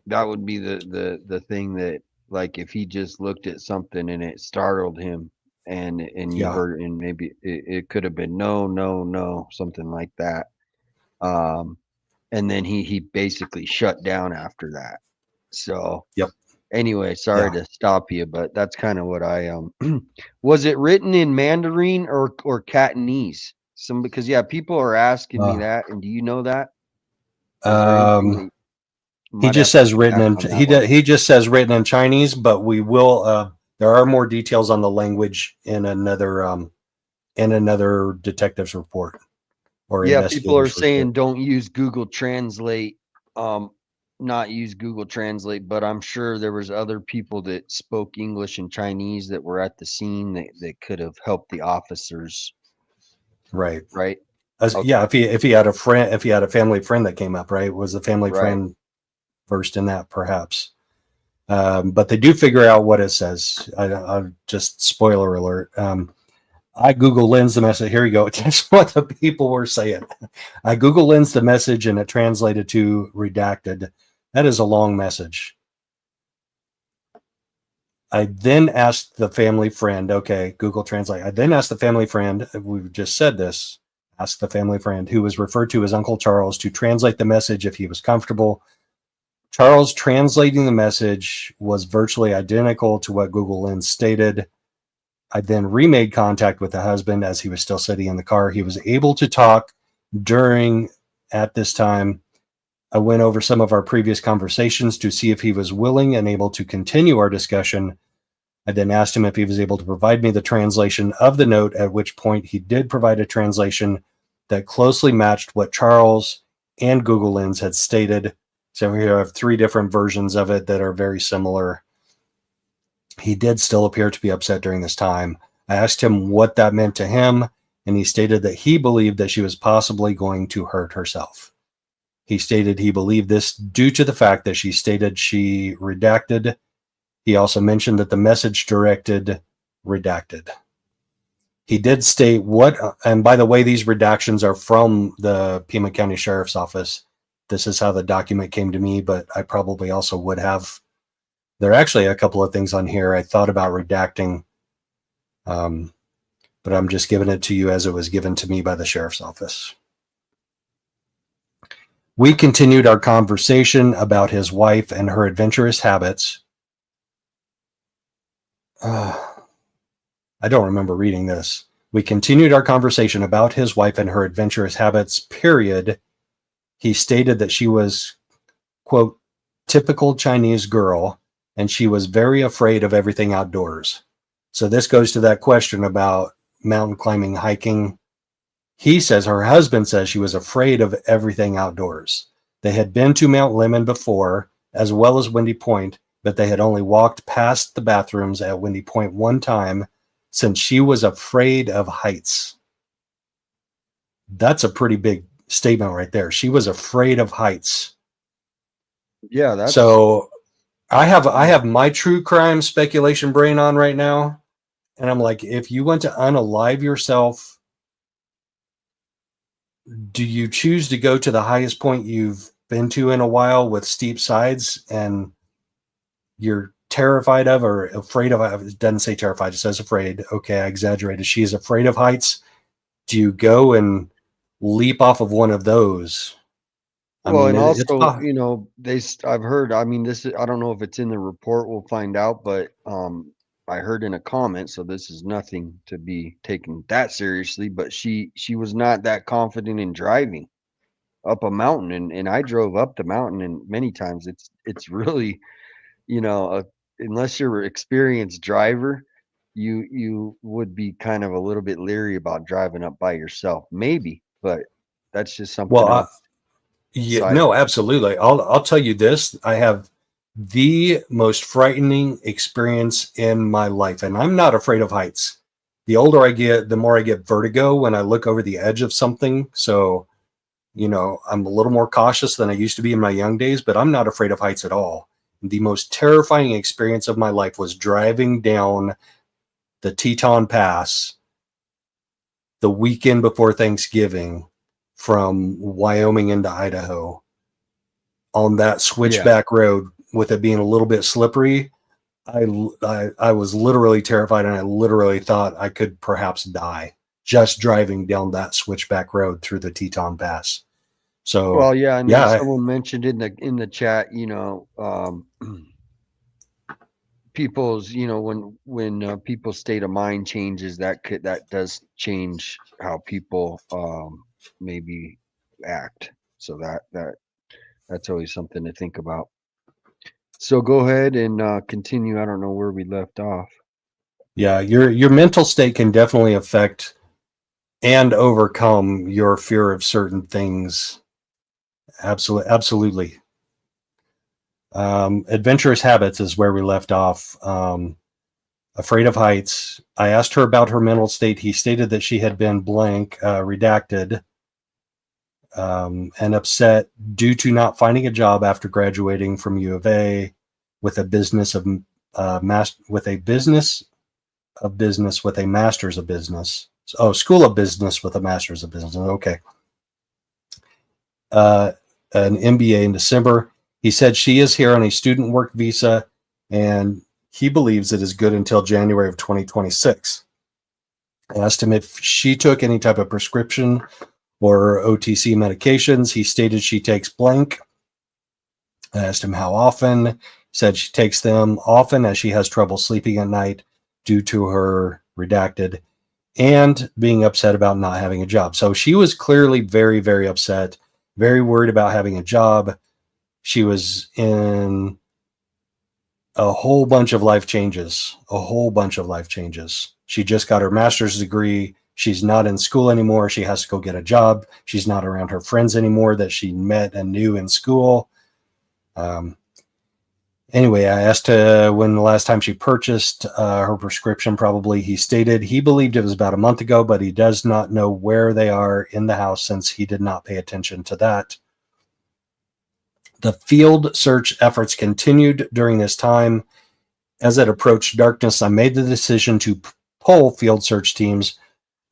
That would be the thing that, like, if he just looked at something and it startled him, and you heard, and maybe it could have been no, something like that. And then he basically shut down after that. So yep. Anyway, sorry to stop you, but that's kind of what I was it written in Mandarin or Cantonese? Because people are asking me that, and do you know that? He just says written in he just says written in Chinese, but we will there are more details on the language in another detective's report. Or people are saying don't use Google Translate. Not use Google Translate, but I'm sure there was other people that spoke English and Chinese that were at the scene that could have helped the officers. Right. Okay. Yeah, if he had a family friend that came up, right? Was the family friend versed in that, perhaps? But they do figure out what it says. I'll just spoiler alert. I Google Lens the message. Here you go. Just what the people were saying. I Google Lens the message and it translated to redacted. That is a long message. I then asked the family friend, okay, Google Translate. I then asked the family friend, we've just said this, asked the family friend who was referred to as Uncle Charles to translate the message if he was comfortable. Charles translating the message was virtually identical to what Google Lens stated. I then remade contact with the husband as he was still sitting in the car. He was able to talk at this time. I went over some of our previous conversations to see if he was willing and able to continue our discussion. I then asked him if he was able to provide me the translation of the note, at which point he did provide a translation. that closely matched what Charles and Google Lens had stated. So we have 3 different versions of it that are very similar. He did still appear to be upset during this time. I asked him what that meant to him, and he stated that he believed that she was possibly going to hurt herself. He stated he believed this due to the fact that she stated she redacted. He also mentioned that the message directed redacted. He did state what, and by the way, these redactions are from the Pima County Sheriff's Office. This is how the document came to me, but I probably also would have. There are actually a couple of things on here I thought about redacting, but I'm just giving it to you as it was given to me by the Sheriff's Office. We continued our conversation about his wife and her adventurous habits. I don't remember reading this. We continued our conversation about his wife and her adventurous habits, period. He stated that she was, quote, typical Chinese girl, and she was very afraid of everything outdoors. So this goes to that question about mountain climbing, hiking. He says her husband says she was afraid of everything outdoors. They had been to Mount Lemmon before, as well as Windy Point, but they had only walked past the bathrooms at Windy Point one time since she was afraid of heights. That's a pretty big statement right there. She was afraid of heights. Yeah, that's so I have my true crime speculation brain on right now. And I'm like, if you want to unalive yourself, do you choose to go to the highest point you've been to in a while with steep sides and you're terrified of or afraid of? It doesn't say terrified, it says afraid. Okay, I exaggerated. She is afraid of heights. Do you go and leap off of one of those? well, and also, you know, I've heard, I mean, this is, I don't know if it's in the report, we'll find out, but I heard in a comment, so this is nothing to be taken that seriously, but she was not that confident in driving up a mountain, and I drove up the mountain, and many times it's really, you know, unless you're an experienced driver, you would be kind of a little bit leery about driving up by yourself, maybe, but that's just something else. Yeah, no, absolutely. I'll tell you this. I have the most frightening experience in my life, and I'm not afraid of heights. The older I get, the more I get vertigo when I look over the edge of something. So, you know, I'm a little more cautious than I used to be in my young days, but I'm not afraid of heights at all. The most terrifying experience of my life was driving down the Teton Pass the weekend before Thanksgiving from Wyoming into Idaho on that switchback road, with it being a little bit slippery. I was literally terrified, and I literally thought I could perhaps die just driving down that switchback road through the Teton Pass. So, well, yeah, and then someone mentioned in the chat, you know, people's, you know, when people's state of mind changes, that does change how people maybe act. So that's always something to think about. So go ahead and continue. I don't know where we left off. Yeah, your mental state can definitely affect and overcome your fear of certain things. Absolutely. Adventurous habits is where we left off. Afraid of heights. I asked her about her mental state. He stated that she had been blank, redacted, and upset due to not finding a job after graduating from U of A with a business of with a business of business with a master's of business. Oh, school of business with a master's of business. Okay. An MBA in December. He said she is here on a student work visa, and he believes it is good until January of 2026. I asked him if she took any type of prescription or OTC medications. He stated she takes blank. I asked him how often. He said she takes them often as she has trouble sleeping at night due to her redacted and being upset about not having a job. So she was clearly very, very upset, very worried about having a job. She was in a whole bunch of life changes, She just got her master's degree. She's not in school anymore. She has to go get a job. She's not around her friends anymore that she met and knew in school. Anyway, I asked when the last time she purchased her prescription. Probably, he stated he believed it was about a month ago, but he does not know where they are in the house since he did not pay attention to that. The field search efforts continued during this time. As it approached darkness, I made the decision to pull field search teams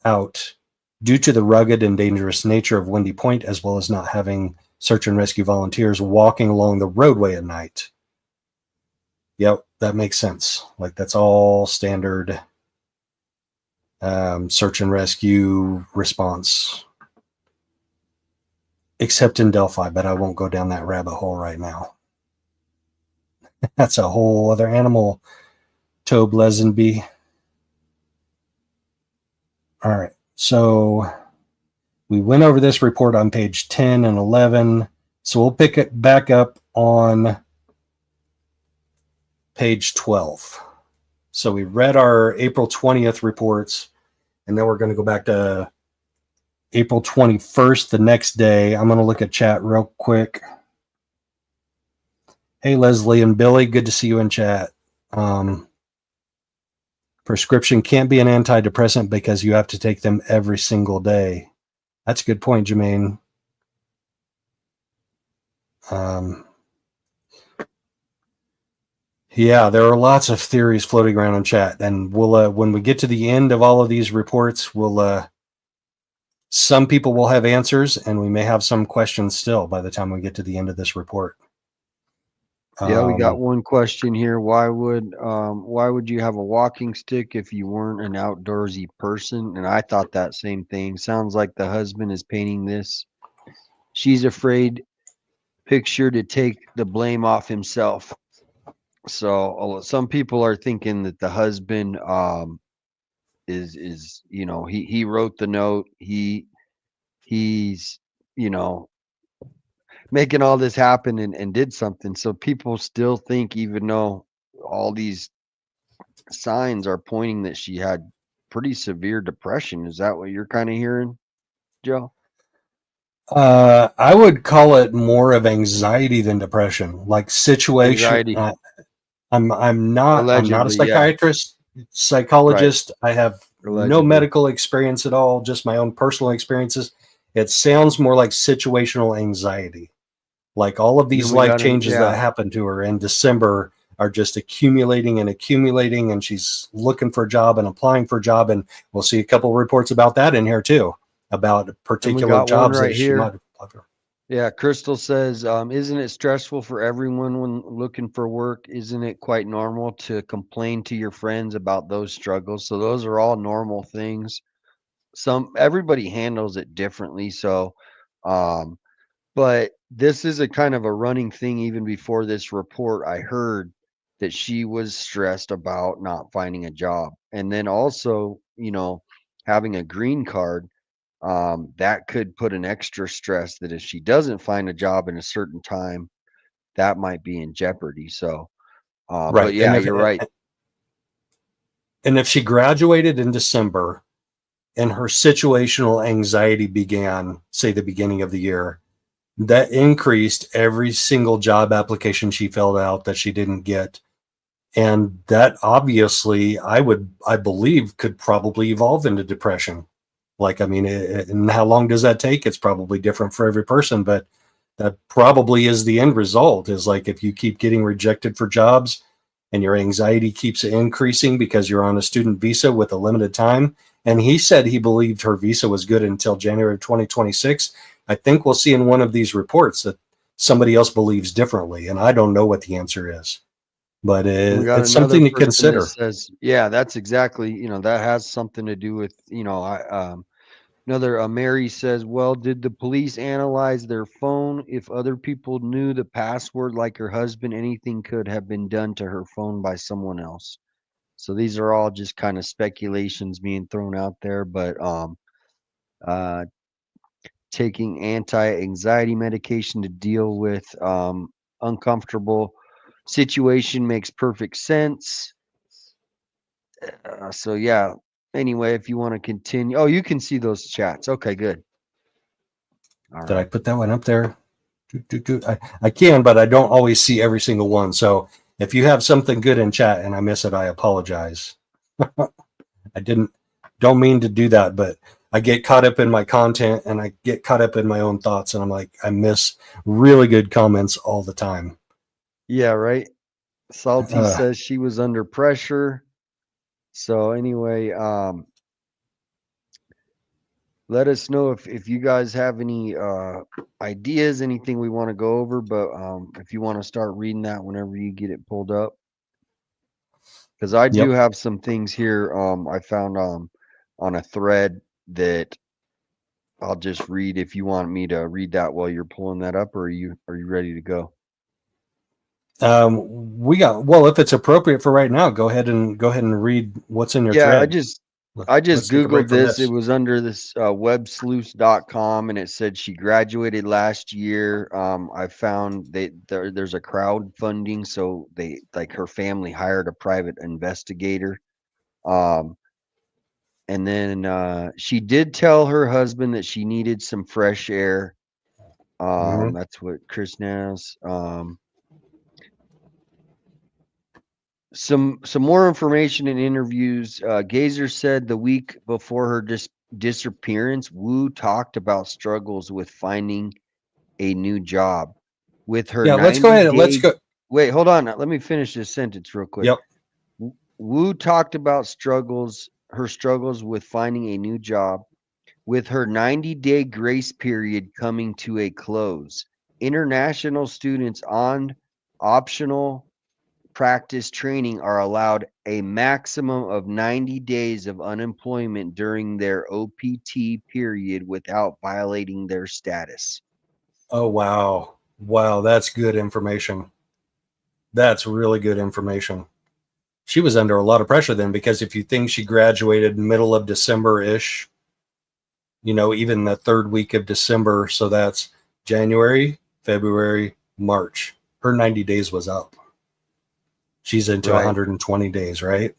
out due to the rugged and dangerous nature of Windy Point, as well as not having search and rescue volunteers walking along the roadway at night. Yep, that makes sense. Like, that's all standard search and rescue response, except in Delphi, but I won't go down that rabbit hole right now. That's a whole other animal, Tobe Lesenby. All right, so we went over this report on page 10 and 11. So we'll pick it back up on page 12. So we read our April 20th reports, and then we're going to go back to April 21st, the next day. I'm going to look at chat real quick. Hey, Leslie and Billy, good to see you in chat. Prescription can't be an antidepressant because you have to take them every single day. That's a good point, Jermaine. Yeah, there are lots of theories floating around in chat, and we'll when we get to the end of all of these reports, we'll some people will have answers, and we may have some questions still by the time we get to the end of this report. Yeah, we got one question here. Why would you have a walking stick if you weren't an outdoorsy person? And I thought that same thing. Sounds like the husband is painting this. She's afraid picture to take the blame off himself. So some people are thinking that the husband is he wrote the note. He's making all this happen and did something. So people still think, even though all these signs are pointing that she had pretty severe depression. Is that what you're kind of hearing, Joe? I would call it more of anxiety than depression, like situation. Anxiety. I'm not a psychiatrist, psychologist. Right. I have no medical experience at all, just my own personal experiences. It sounds more like situational anxiety. Like all of these life changes that happened to her in December are just accumulating, and she's looking for a job and applying for a job. And we'll see a couple of reports about that in here too, about particular jobs that she might apply for. Yeah, Crystal says, isn't it stressful for everyone when looking for work? Isn't it quite normal to complain to your friends about those struggles? So those are all normal things. Everybody handles it differently. So, but this is a kind of a running thing. Even before this report, I heard that she was stressed about not finding a job. And then also, having a green card, that could put an extra stress that if she doesn't find a job in a certain time, that might be in jeopardy. So, right. But yeah, you're right. And if she graduated in December and her situational anxiety began, say, the beginning of the year, that increased every single job application she filled out that she didn't get. And that obviously, I believe, could probably evolve into depression. Like, I mean, and how long does that take? It's probably different for every person, but that probably is the end result, is like, if you keep getting rejected for jobs and your anxiety keeps increasing because you're on a student visa with a limited time. And he said he believed her visa was good until January of 2026. I think we'll see in one of these reports that somebody else believes differently, and I don't know what the answer is, but it's something to consider. Says, yeah, that's exactly, that has something to do with, Mary says, well, did the police analyze their phone? If other people knew the password, like her husband, anything could have been done to her phone by someone else. So these are all just kind of speculations being thrown out there, but taking anti-anxiety medication to deal with uncomfortable situation makes perfect sense. So yeah, anyway, if you want to continue, oh, you can see those chats. Okay, good. All Did I right. put that one up there? I can, but I don't always see every single one. So if you have something good in chat and I miss it, I apologize. Don't mean to do that, but I get caught up in my content and I get caught up in my own thoughts, and I'm like, I miss really good comments all the time. Yeah, right. Salty says she was under pressure. So anyway, let us know if you guys have any ideas, anything we want to go over. But if you want to start reading that whenever you get it pulled up, because I do have some things here I found on a thread that I'll just read if you want me to read that while you're pulling that up, or are you ready to go? Well, if it's appropriate for right now, go ahead and read what's in your Yeah, thread. I just Let's take a break Googled from this. It was under this websleuth.com, and it said she graduated last year. I found there's a crowdfunding, so they, like, her family hired a private investigator. And then she did tell her husband that she needed some fresh air. That's what Chris knows. Some more information and interviews. Gazer said the week before her disappearance, Wu talked about struggles with finding a new job. With her let's go ahead and let's go. Wait, hold on. Let me finish this sentence real quick. Yep. Wu talked about her struggles with finding a new job. With her 90-day grace period coming to a close, international students on optional practice training are allowed a maximum of 90 days of unemployment during their OPT period without violating their status. Oh, wow. Wow, that's good information. That's really good information. She was under a lot of pressure then, because if you think she graduated middle of December-ish, even the third week of December, so that's January, February, March. Her 90 days was up. She's into 120 days, right?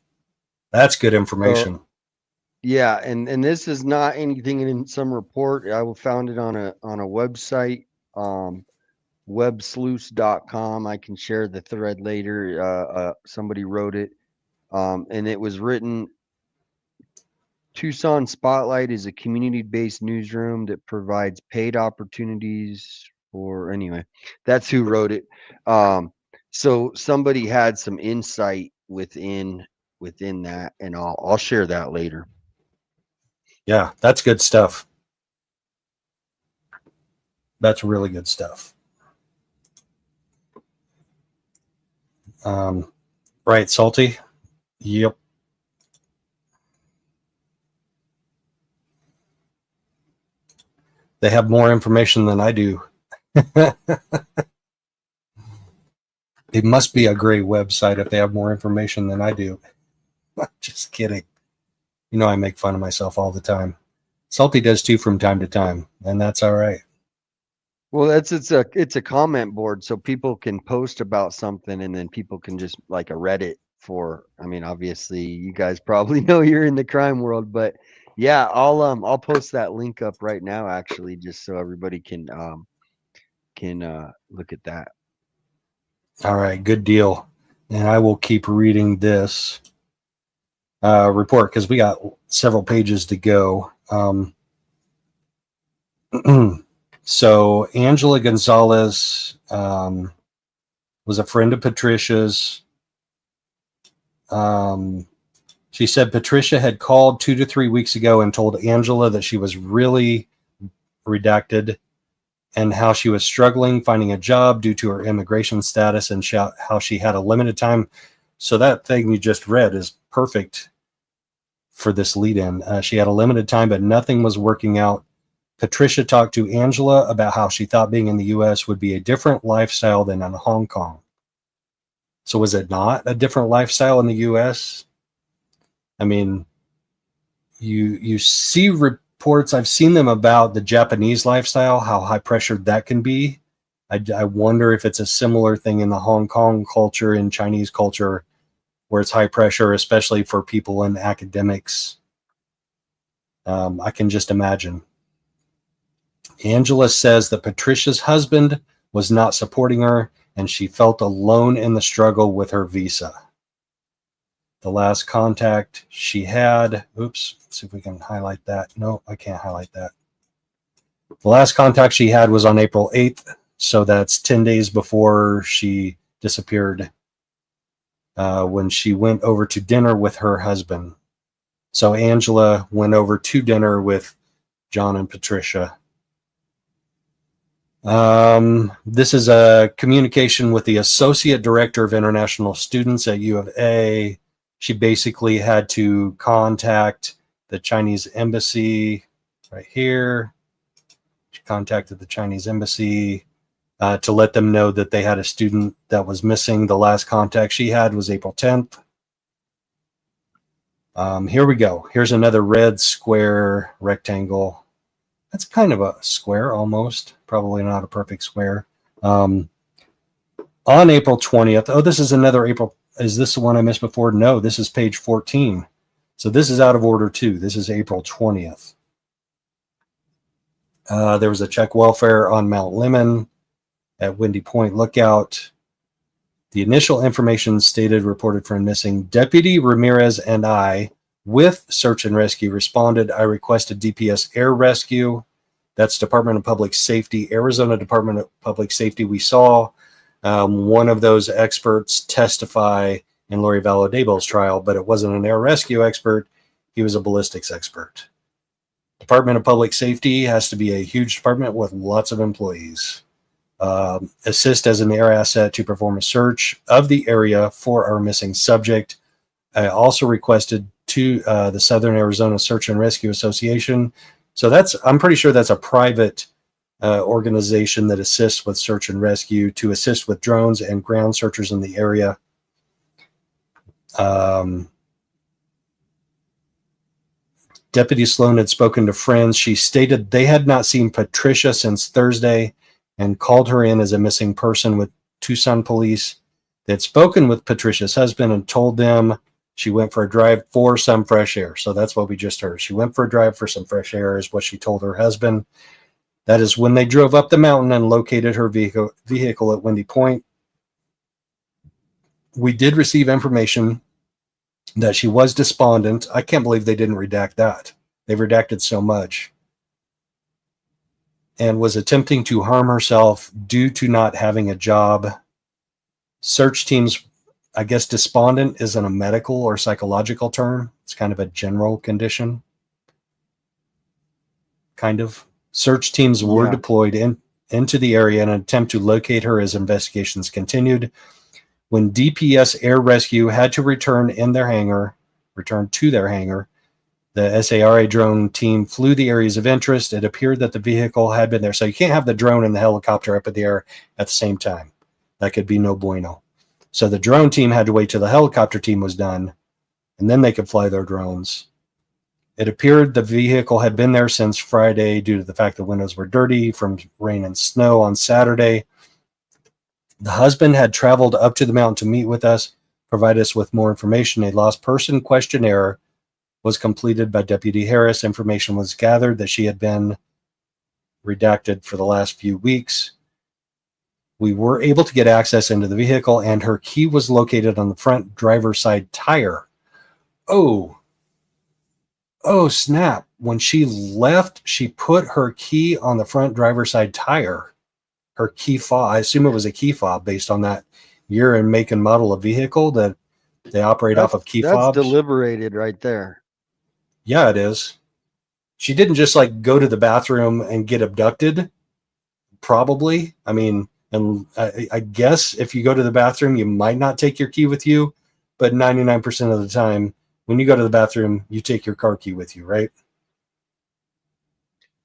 That's good information. Yeah, and this is not anything in some report. I found it on a website, websleuth.com. I can share the thread later. Somebody wrote it, and it was written. Tucson Spotlight is a community-based newsroom that provides paid opportunities for, anyway, that's who wrote it. So somebody had some insight within that, and I'll share that later. Yeah, that's good stuff. That's really good stuff. Right, Salty? Yep. They have more information than I do. It must be a great website if they have more information than I do. Just kidding. I make fun of myself all the time. Salty does too from time to time, and that's all right. Well, it's a comment board, so people can post about something, and then people can just, like a Reddit for. I mean, obviously, you guys probably know you're in the crime world, but yeah, I'll post that link up right now, actually, just so everybody can look at that. All right, good deal. And I will keep reading this report because we got several pages to go. So Angela Gonzalez was a friend of Patricia's. She said Patricia had called 2 to 3 weeks ago and told Angela that she was really redacted and how she was struggling finding a job due to her immigration status, and how she had a limited time. So that thing you just read is perfect for this lead-in. She had a limited time, but nothing was working out. Patricia talked to Angela about how she thought being in the U.S. would be a different lifestyle than in Hong Kong. So was it not a different lifestyle in the U.S.? I mean, you see reports, I've seen them about the Japanese lifestyle, how high pressured that can be. I wonder if it's a similar thing in the Hong Kong culture, in Chinese culture, where it's high pressure, especially for people in academics. I can just imagine. Angela says that Patricia's husband was not supporting her, and she felt alone in the struggle with her visa. The last contact she had, oops, let's see if we can highlight that. No, I can't highlight that. The last contact she had was on April 8th, so that's 10 days before she disappeared, when she went over to dinner with her husband. So Angela went over to dinner with John and Patricia. This is a communication with the Associate Director of International Students at U of A. She basically had to contact the Chinese embassy right here. She contacted the Chinese embassy to let them know that they had a student that was missing. The last contact she had was April 10th. Here we go. Here's another red square rectangle. That's kind of a square almost. Probably not a perfect square. On April 20th. Oh, this is another April. Is this the one I missed before? No, this is page 14. So this is out of order too. This is April 20th. There was a check welfare on Mount Lemmon at Windy Point Lookout. The initial information stated reported friend missing. Deputy Ramirez and I, with search and rescue, responded. I requested DPS air rescue. That's Department of Public Safety, Arizona Department of Public Safety. We saw one of those experts testify in Lori Valadable's trial, but it wasn't an air rescue expert. He was a ballistics expert. Department of Public Safety has to be a huge department with lots of employees. Assist as an air asset to perform a search of the area for our missing subject. I also requested to the Southern Arizona Search and Rescue Association. So I'm pretty sure that's a private organization that assists with search and rescue, to assist with drones and ground searchers in the area. Deputy Sloan had spoken to friends. She stated they had not seen Patricia since Thursday and called her in as a missing person with Tucson police. They had spoken with Patricia's husband and told them she went for a drive for some fresh air. So that's what we just heard. She went for a drive for some fresh air is what she told her husband. That is when they drove up the mountain and located her vehicle at Windy Point. We did receive information that she was despondent. I can't believe they didn't redact that. They've redacted so much. And was attempting to harm herself due to not having a job. Search teams, I guess despondent isn't a medical or psychological term. It's kind of a general condition. Kind of. Search teams were deployed into the area in an attempt to locate her as investigations continued. When DPS Air Rescue had to return to their hangar, the SARA drone team flew the areas of interest. It appeared that the vehicle had been there. So you can't have the drone and the helicopter up in the air at the same time. That could be no bueno. So the drone team had to wait till the helicopter team was done, and then they could fly their drones. It appeared the vehicle had been there since Friday due to the fact the windows were dirty from rain and snow on Saturday. The husband had traveled up to the mountain to meet with us, provide us with more information. A lost person questionnaire was completed by Deputy Harris. Information was gathered that she had been redacted for the last few weeks. We were able to get access into the vehicle, and her key was located on the front driver's side tire. Oh, snap. When she left, she put her key on the front driver's side tire. Her key fob, I assume it was a key fob based on that year and make and model of vehicle that they operate off of key fobs. That's deliberated right there. Yeah, it is. She didn't just like go to the bathroom and get abducted. Probably. I mean, and I guess if you go to the bathroom, you might not take your key with you, but 99% of the time, when you go to the bathroom, you take your car key with you, right?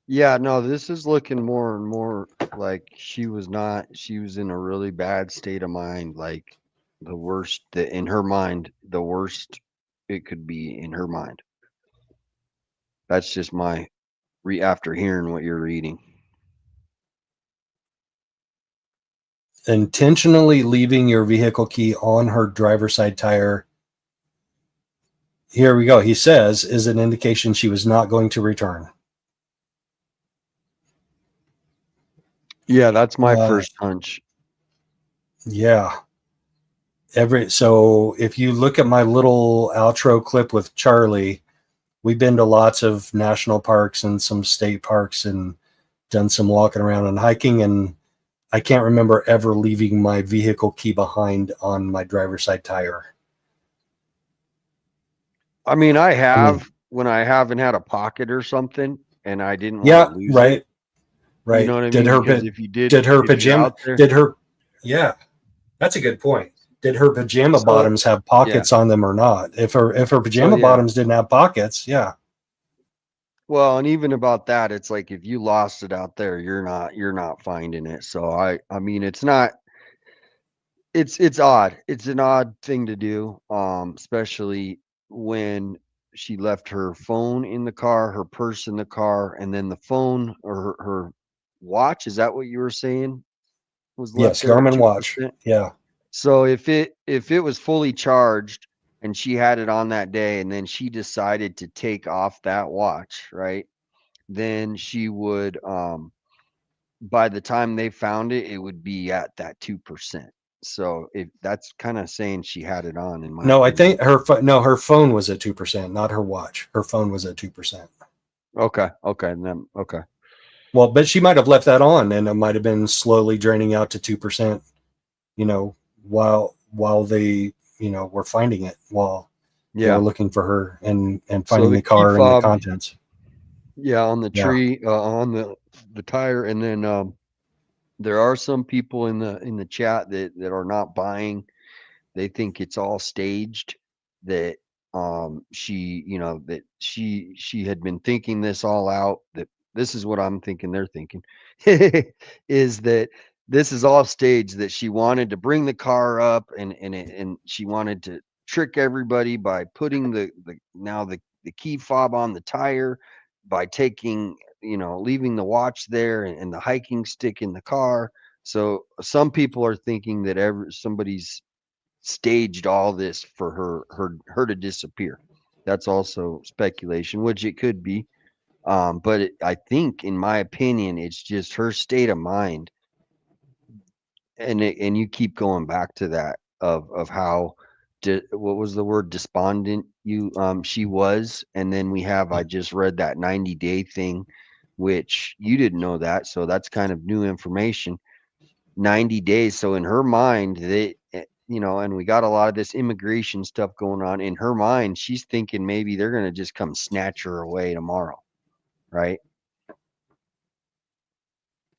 Yeah, no, this is looking more and more like she was in a really bad state of mind, like the worst that in her mind, the worst it could be in her mind. That's just my after hearing what you're reading. Intentionally leaving your vehicle key on her driver's side tire here we go. He says, is an indication she was not going to return. Yeah, that's my first hunch. Yeah. So if you look at my little outro clip with Charlie, we've been to lots of national parks and some state parks and done some walking around and hiking, and I can't remember ever leaving my vehicle key behind on my driver's side tire. I mean, I have when I haven't had a pocket or something and I didn't want Yeah, to lose right. it. Right. You know what I Did mean? her Because if you did her if you're pajama out there, did her yeah, that's a good point. Did her pajama So, bottoms have pockets on them or not? If her pajama yeah. bottoms didn't have pockets, yeah. Well, and even about that, it's like if you lost it out there, you're not finding it. So I mean, it's not. It's odd. It's an odd thing to do, especially when she left her phone in the car, her purse in the car, and then the phone or her watch. Is that what you were saying? Was left Yes, there at Garmin watch. 2%. Yeah. So if it was fully charged and she had it on that day, and then she decided to take off that watch, right? Then she would by the time they found it, it would be at that 2%. So if that's kind of saying she had it on, in my No, I opinion. think her phone was at 2%, not her watch. Her phone was at 2%. Okay. And then okay. Well, but she might have left that on, and it might have been slowly draining out to 2%. While they were finding it, while they were looking for her and finding the the key car and the fob, contents. yeah, on the Yeah. tree, on the tire, and then there are some people in the chat that are not buying. They think it's all staged. That she had been thinking this all out. That this is what I'm thinking. They're thinking is that this is all staged. That she wanted to bring the car up and she wanted to trick everybody by putting the key fob on the tire, by taking leaving the watch there and the hiking stick in the car. So some people are thinking that somebody's staged all this for her to disappear. That's also speculation, which it could be. But I think, in my opinion, it's just her state of mind, and you keep going back to that of how what was the word, despondent she was, and then I just read that 90-day thing, which you didn't know that, so that's kind of new information. 90 days. So in her mind, and we got a lot of this immigration stuff going on. In her mind, she's thinking maybe they're going to just come snatch her away tomorrow. Right.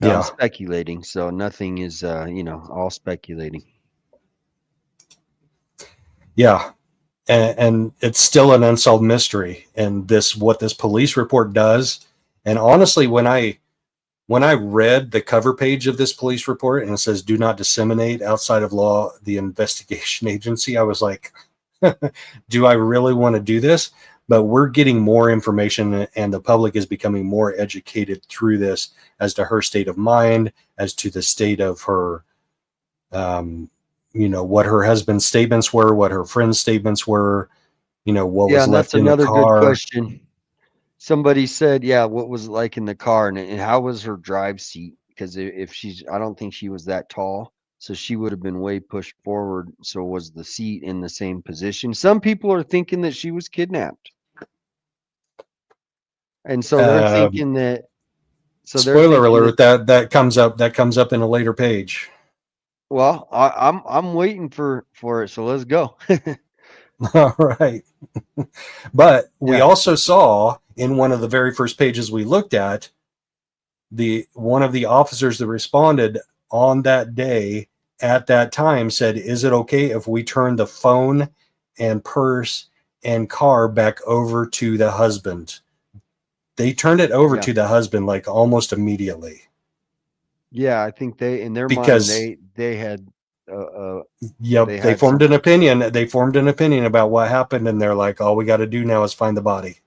Yeah. I'm speculating. So nothing is, all speculating. Yeah. And it's still an unsolved mystery. And what this police report does. And honestly, when I read the cover page of this police report and it says, do not disseminate outside of law, the investigation agency, I was like, do I really want to do this? But we're getting more information and the public is becoming more educated through this as to her state of mind, as to the state of her, what her husband's statements were, what her friend's statements were, what was left in the car. That's another good question. Somebody said, yeah, what was it like in the car, and how was her drive seat? Because I don't think she was that tall, so she would have been way pushed forward. So was the seat in the same position? Some people are thinking that she was kidnapped, and so they're thinking that. So spoiler alert, that comes up in a later page. Well, I'm waiting for it, so let's go. All right. But we also saw in one of the very first pages we looked at, one of the officers that responded on that day at that time said, is it okay if we turn the phone and purse and car back over to the husband? They turned it over to the husband like almost immediately. Yeah, I think in their mind they had they formed an opinion. They formed an opinion about what happened, and they're like, all we got to do now is find the body.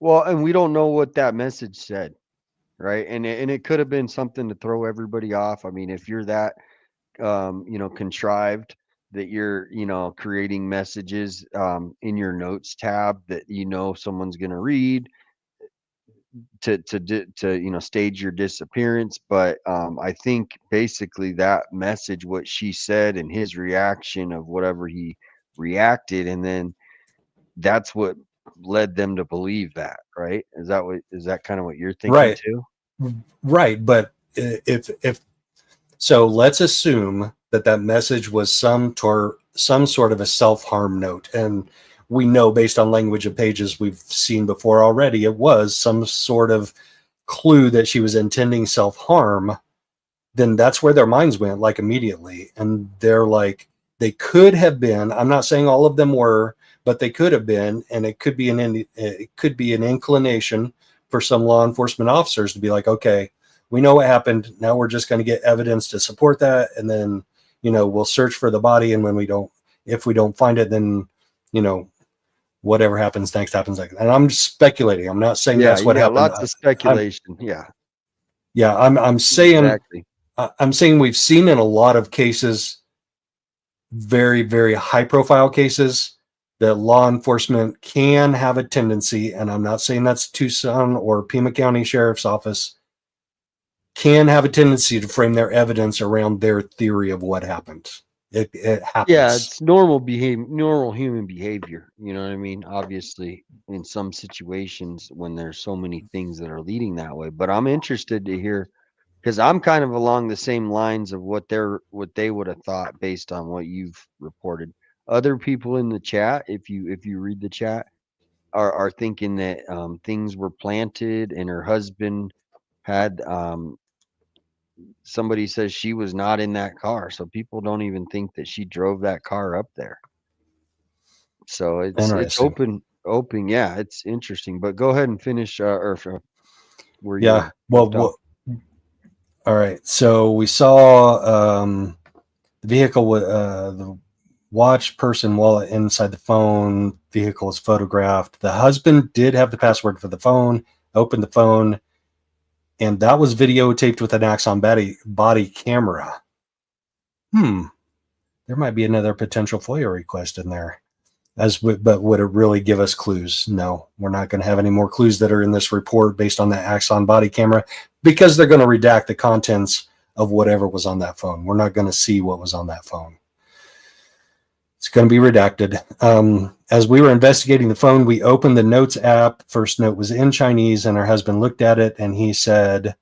Well, and we don't know what that message said, right? And it could have been something to throw everybody off. I mean, if you're that contrived, that you're, creating messages in your notes tab that someone's going to read to stage your disappearance. But I think basically that message, what she said, and his reaction of whatever he reacted, and then that's what led them to believe that, right? Is that kind of what you're thinking Right. too? Right. But if so, let's assume that message was some sort of a self-harm note. And we know, based on language of pages we've seen before already, it was some sort of clue that she was intending self-harm. Then that's where their minds went, like, immediately. And they're like, they could have been, I'm not saying all of them were, but they could have been, and it could be an inclination for some law enforcement officers to be like, okay, we know what happened. Now we're just going to get evidence to support that. And then, we'll search for the body. And if we don't find it, then, whatever happens next happens. And I'm just speculating. I'm not saying that's what happened. Lots of speculation. I'm saying, exactly. I'm saying we've seen in a lot of cases, very, very high profile cases, that law enforcement can have a tendency, and I'm not saying that's Tucson or Pima County Sheriff's Office, can have a tendency to frame their evidence around their theory of what happened. It happens. Yeah, it's normal human behavior. You know what I mean? Obviously, in some situations when there's so many things that are leading that way. But I'm interested to hear, because I'm kind of along the same lines of what they would have thought based on what you've reported. Other people in the chat, if you read the chat, are thinking that things were planted, and her husband had somebody says she was not in that car, so people don't even think that she drove that car up there. So it's open. Yeah, it's interesting. But go ahead and finish. Where you well, all right. So we saw the vehicle with the watch, person, wallet inside the phone. Vehicle is photographed. The husband did have the password for the phone. Opened the phone, and that was videotaped with an Axon body camera. There might be another potential FOIA request in there. But would it really give us clues? No, we're not going to have any more clues that are in this report based on that Axon body camera, because they're going to redact the contents of whatever was on that phone. We're not going to see what was on that phone. It's going to be redacted. As we were investigating the phone, we opened the notes app. First note was in Chinese, and her husband looked at it, and he said,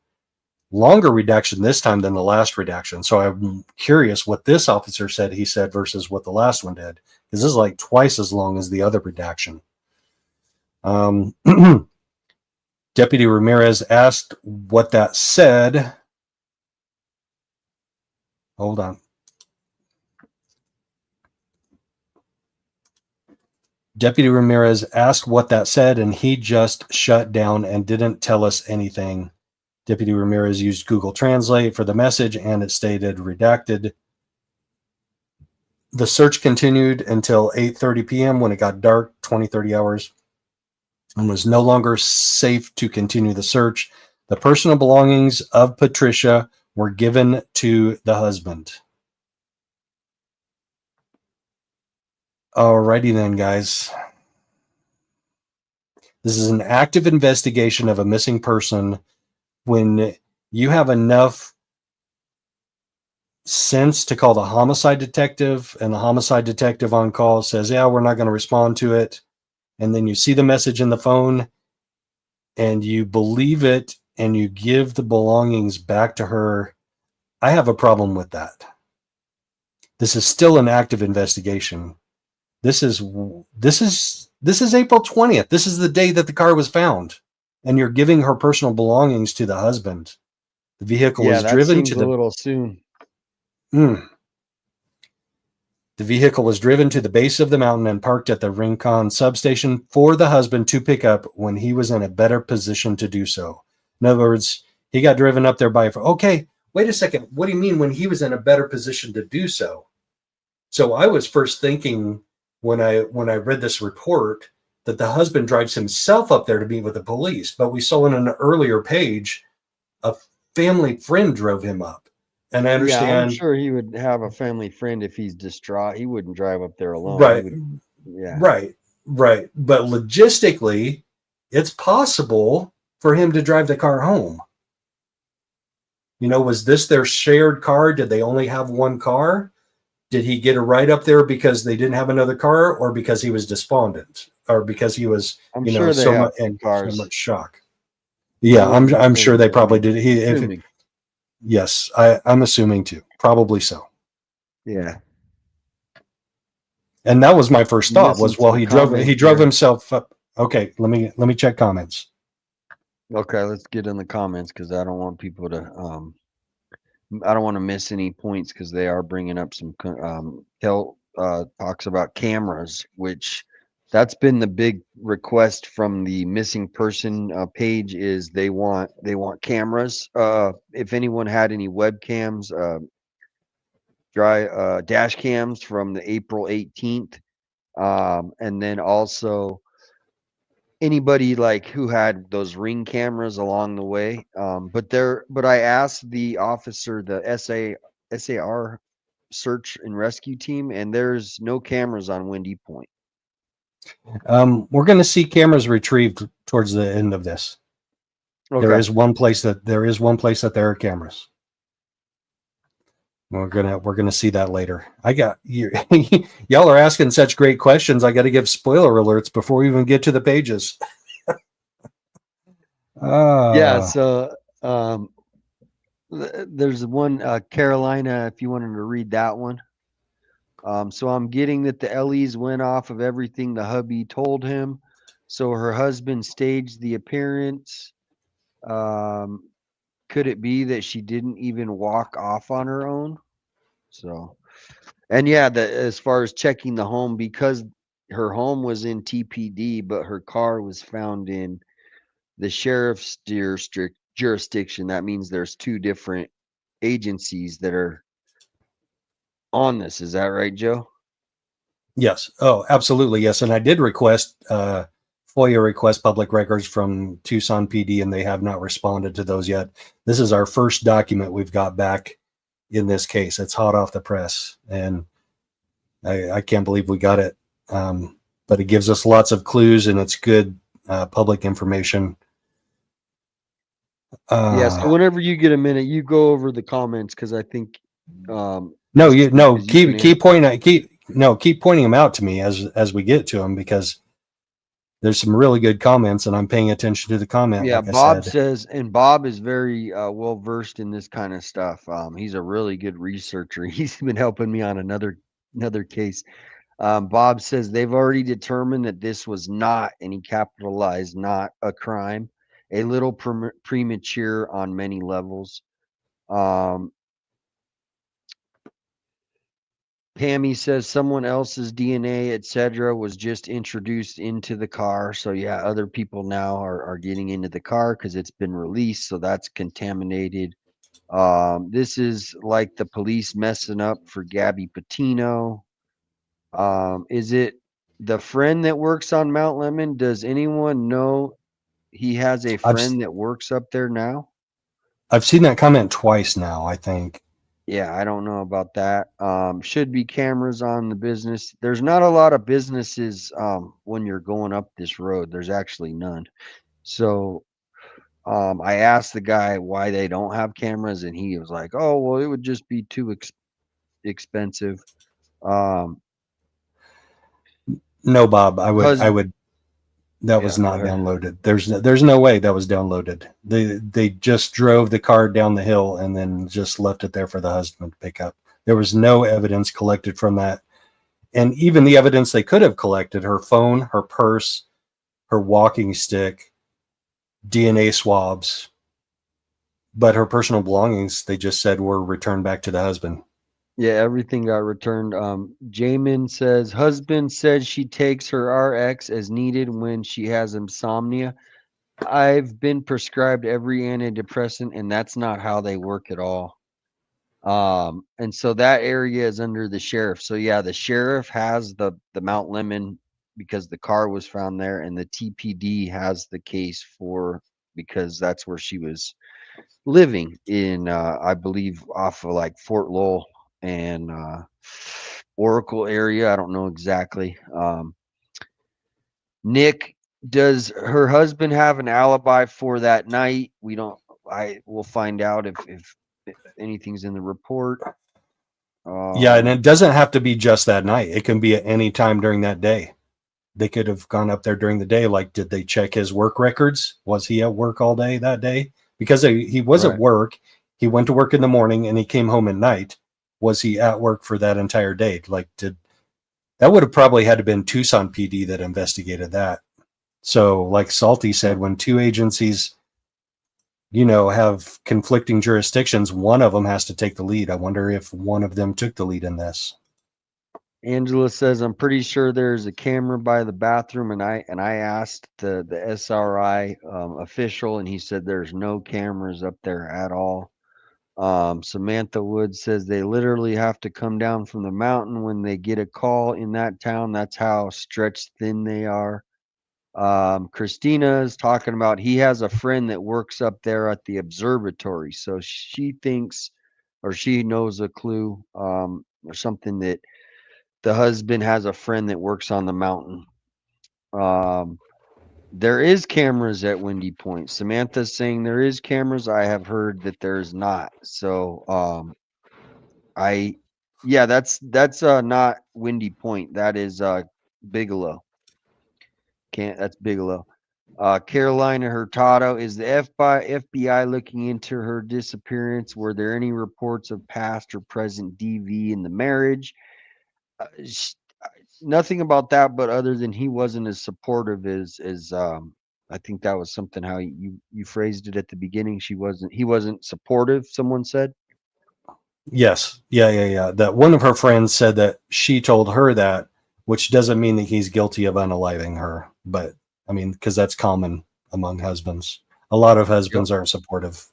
longer redaction this time than the last redaction. So I'm curious what this officer said he said versus what the last one did, because this is like twice as long as the other redaction. Deputy Ramirez asked what that said. Hold on. Deputy Ramirez asked what that said, and he just shut down and didn't tell us anything. Deputy Ramirez used Google Translate for the message, and it stated redacted. The search continued until 8:30 p.m. when it got dark, 20-30 hours, and was no longer safe to continue the search. The personal belongings of Patricia were given to the husband. Alrighty then, guys. This is an active investigation of a missing person. When you have enough sense to call the homicide detective, and the homicide detective on call says, yeah, we're not going to respond to it, and then you see the message in the phone and you believe it and you give the belongings back to her, I have a problem with that. This is still an active investigation. This is April 20th. This is the day that the car was found, and you're giving her personal belongings to the husband. The vehicle was driven to a little soon. The vehicle was driven to the base of the mountain and parked at the Rincon substation for the husband to pick up when he was in a better position to do so. In other words, he got driven up there by. Okay, wait a second. What do you mean when he was in a better position to do so? So I was first thinking, when I read this report, that the husband drives himself up there to meet with the police. But we saw in an earlier page, a family friend drove him up. And I Yeah, I'm understand, sure he would have a family friend if he's distraught. He wouldn't drive up there alone. He right, would, yeah. right. But logistically, it's possible for him to drive the car home. You know, was this their shared car? Did they only have one car? Did he get a ride up there because they didn't have another car, or because he was despondent, or because he was, I'm you know, sure they so have much two in so cars. much shock? Yeah, I wouldn't I'm think, sure they I probably mean, did. He, if, assuming. yes, I'm assuming too. Probably so. Yeah. And that was my first thought Listen was, to well, the he comments drove here. himself up. Okay, let me check comments. Okay, let's get in the comments because I don't want people to I don't want to miss any points because they are bringing up some talks about cameras, which that's been the big request from the missing person page is they want cameras. If anyone had any webcams, dash cams from the April 18th, and then also anybody like who had those ring cameras along the way. But I asked the officer, the SAR search and rescue team, and there's no cameras on Windy Point. We're going to see cameras retrieved towards the end of this. Okay. There is one place that there are cameras. We're gonna see that later. I got you. Y'all are asking such great questions. I got to give spoiler alerts before we even get to the pages. Yeah. So there's one Carolina. If you wanted to read that one. So I'm getting that the LEs went off of everything the hubby told him. So her husband staged the appearance. Could it be that she didn't even walk off on her own? So, and yeah, as far as checking the home, because her home was in TPD, but her car was found in the sheriff's jurisdiction. That means there's two different agencies that are on this. Is that right, Joe? Yes. Oh, absolutely. Yes. And I did request FOIA request public records from Tucson PD, and they have not responded to those yet. This is our first document we've got back in this case. It's hot off the press, and I can't believe we got it. But it gives us lots of clues, and it's good public information. Yeah. So whenever you get a minute, you go over the comments because I think. Keep pointing them out to me as we get to them, because there's some really good comments and I'm paying attention to the comment. Yeah, like Bob I said. says, and Bob is very well versed in this kind of stuff. He's a really good researcher. He's been helping me on another case. Bob says they've already determined that this was not, and he capitalized, not a crime, a little premature on many levels. Pammy says someone else's DNA, etc., was just introduced into the car. So yeah, other people now are getting into the car because it's been released. So that's contaminated. This is like the police messing up for Gabby Patino. Is it the friend that works on Mount Lemmon? Does anyone know he has a friend that works up there now? I've seen that comment twice now, I think. Yeah, I don't know about that. Should be cameras on the business. There's not a lot of businesses when you're going up this road. There's actually none. So I asked the guy why they don't have cameras, and he was like, "Oh, well, it would just be too expensive." No, Bob, I would. That was not downloaded. There's no way that was downloaded. They just drove the car down the hill and then just left it there for the husband to pick up. There was no evidence collected from that. And even the evidence they could have collected, her phone, her purse, her walking stick, DNA swabs, but her personal belongings, they just said were returned back to the husband. Yeah, everything got returned. Jamin says husband said she takes her RX as needed when she has insomnia. I've been prescribed every antidepressant, and that's not how they work at all. And so that area is under the sheriff. So yeah, the sheriff has the Mount Lemmon because the car was found there, and the TPD has the case because that's where she was living in, I believe, off of like Fort Lowell and Oracle area. I don't know exactly. Nick, does her husband have an alibi for that night? We don't. I will find out if anything's in the report. Yeah, and it doesn't have to be just that night. It can be at any time during that day. They could have gone up there during the day. Like, did they check his work records? Was he at work all day that day? Because he was at work. He went to work in the morning and he came home at night. Was he at work for that entire day? Like, that would have probably had to been Tucson PD that investigated that. So, like Salty said, when two agencies, have conflicting jurisdictions, one of them has to take the lead. I wonder if one of them took the lead in this. Angela says, I'm pretty sure there's a camera by the bathroom, and I asked the SRI official, and he said there's no cameras up there at all. Samantha Woods says they literally have to come down from the mountain when they get a call in that town. That's how stretched thin they are. Christina is talking about he has a friend that works up there at the observatory. So she thinks, or she knows a clue, or something, that the husband has a friend that works on the mountain. There is cameras at Windy Point. Samantha's saying there is cameras. I have heard that there's not. So, that's not Windy Point. That is Bigelow. That's Bigelow. Carolina Hurtado, is the FBI looking into her disappearance? Were there any reports of past or present DV in the marriage? Nothing about that, but other than he wasn't as supportive as I think that was something how you phrased it at the beginning. He wasn't supportive, someone said. Yes. Yeah. That one of her friends said that she told her that, which doesn't mean that he's guilty of unaliving her. But I mean, because that's common among husbands. A lot of husbands aren't supportive.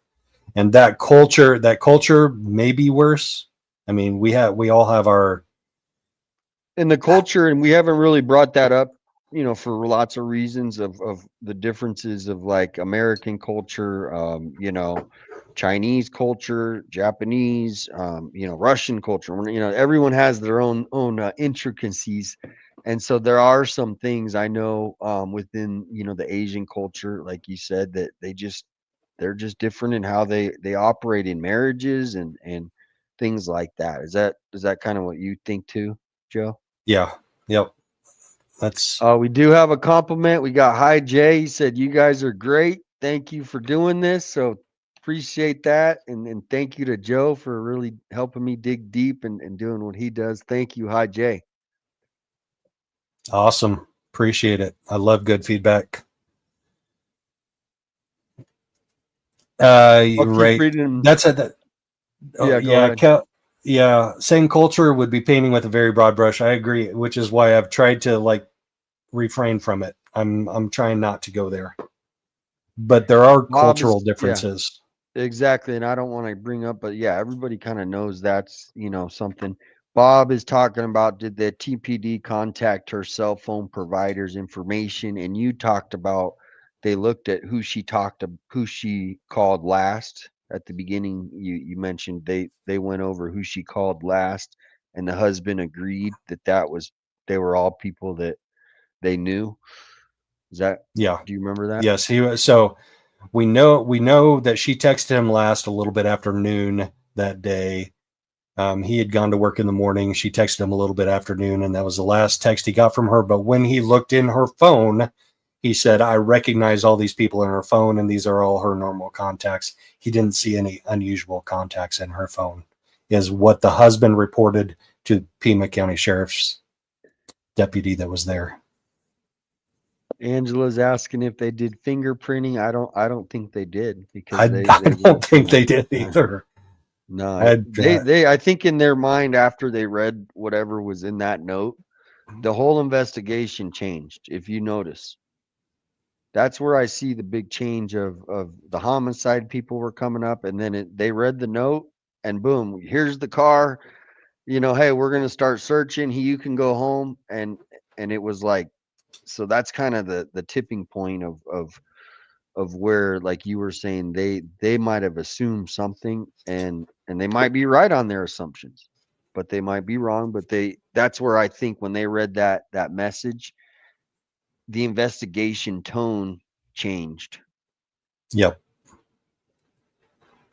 And that culture may be worse. I mean, we all have our in the culture, and we haven't really brought that up, for lots of reasons of the differences of like American culture, Chinese culture, Japanese, Russian culture. Everyone has their own intricacies, and so there are some things I know within the Asian culture, like you said, that they're just different in how they operate in marriages and things like that. Is that kind of what you think too, Joe? Yeah. Yep. That's we do have a compliment. We got Hi Jay. He said, you guys are great. Thank you for doing this. So appreciate that. And thank you to Joe for really helping me dig deep and doing what he does. Thank you, Hi Jay. Awesome. Appreciate it. I love good feedback. Right. That's it. Saying culture would be painting with a very broad brush. I agree, which is why I've tried to refrain from it. I'm trying not to go there. But there are cultural differences. Yeah, exactly. And I don't want to bring up, but yeah, everybody kind of knows that's, something. Bob is talking about, did the TPD contact her cell phone provider's information? And you talked about they looked at who she called last. At the beginning, you mentioned they went over who she called last, and the husband agreed that they were all people that they knew. Is that? Yeah. Do you remember that? Yes, he was. So we know that she texted him last a little bit after noon that day. He had gone to work in the morning. She texted him a little bit after noon, and that was the last text he got from her. But when he looked in her phone, he said, I recognize all these people in her phone, and these are all her normal contacts. He didn't see any unusual contacts in her phone, is what the husband reported to Pima County Sheriff's deputy that was there. Angela's asking if they did fingerprinting. I don't think they did, because I don't think they did either. No, I think in their mind, after they read whatever was in that note, the whole investigation changed. If you notice, that's where I see the big change of the homicide people were coming up, and then they read the note, and boom, here's the car. Hey, we're gonna start searching. You can go home, and it was like, so that's kind of the tipping point of of where, like you were saying, they might have assumed something, and they might be right on their assumptions, but they might be wrong. But that's where I think when they read that message, the investigation tone changed. Yep.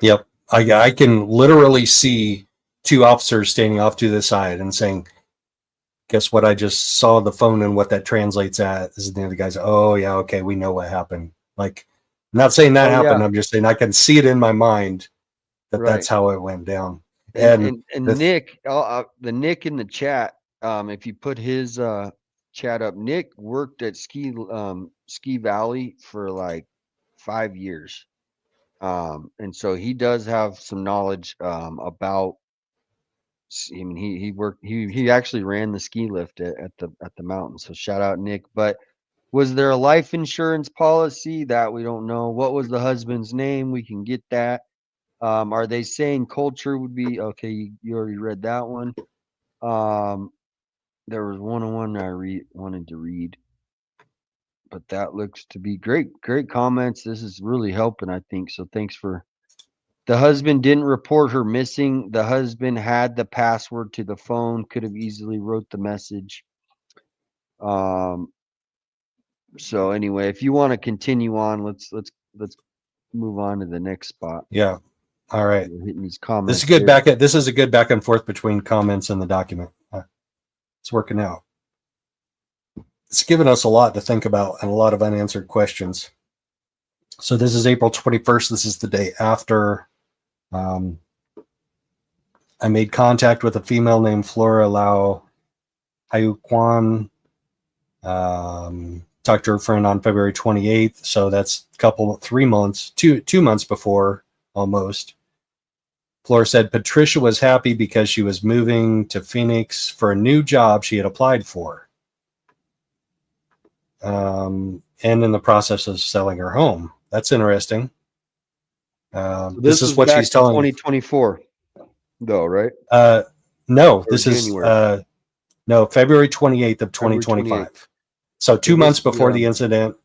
Yep. I can literally see two officers standing off to the side and saying, guess what? I just saw the phone, and what that translates at is the other guy's, oh yeah, okay, we know what happened. Like, I'm not saying that happened. Yeah. I'm just saying I can see it in my mind that Right. that's how it went down. And Nick, the Nick in the chat, if you put his chat up, Nick worked at Ski Valley for like 5 years. And so he does have some knowledge about, I mean, he actually ran the ski lift at the mountain. So shout out Nick. But was there a life insurance policy? That we don't know. What was the husband's name? We can get that. Are they saying culture would be okay? You already read that one. There was one I wanted to read, but that looks to be great. Great comments. This is really helping, I think. So thanks for. The husband didn't report her missing. The husband had the password to the phone. Could have easily wrote the message. So anyway, if you want to continue on, let's move on to the next spot. Yeah. All right. We're hitting these comments. This is a good back and forth between comments and the document. It's working out. It's given us a lot to think about and a lot of unanswered questions. So this is April 21st. This is the day after I made contact with a female named Flora Lau Hayuquan. Talked to her friend on February 28th. So that's 2 months before almost. Flora said Patricia was happy because she was moving to Phoenix for a new job she had applied for. And in the process of selling her home. That's interesting. This is what she's telling 2024, though, right? No, Or this January? is no, February 28th of 2025. February 28th. So 2 So months this- before yeah. the incident.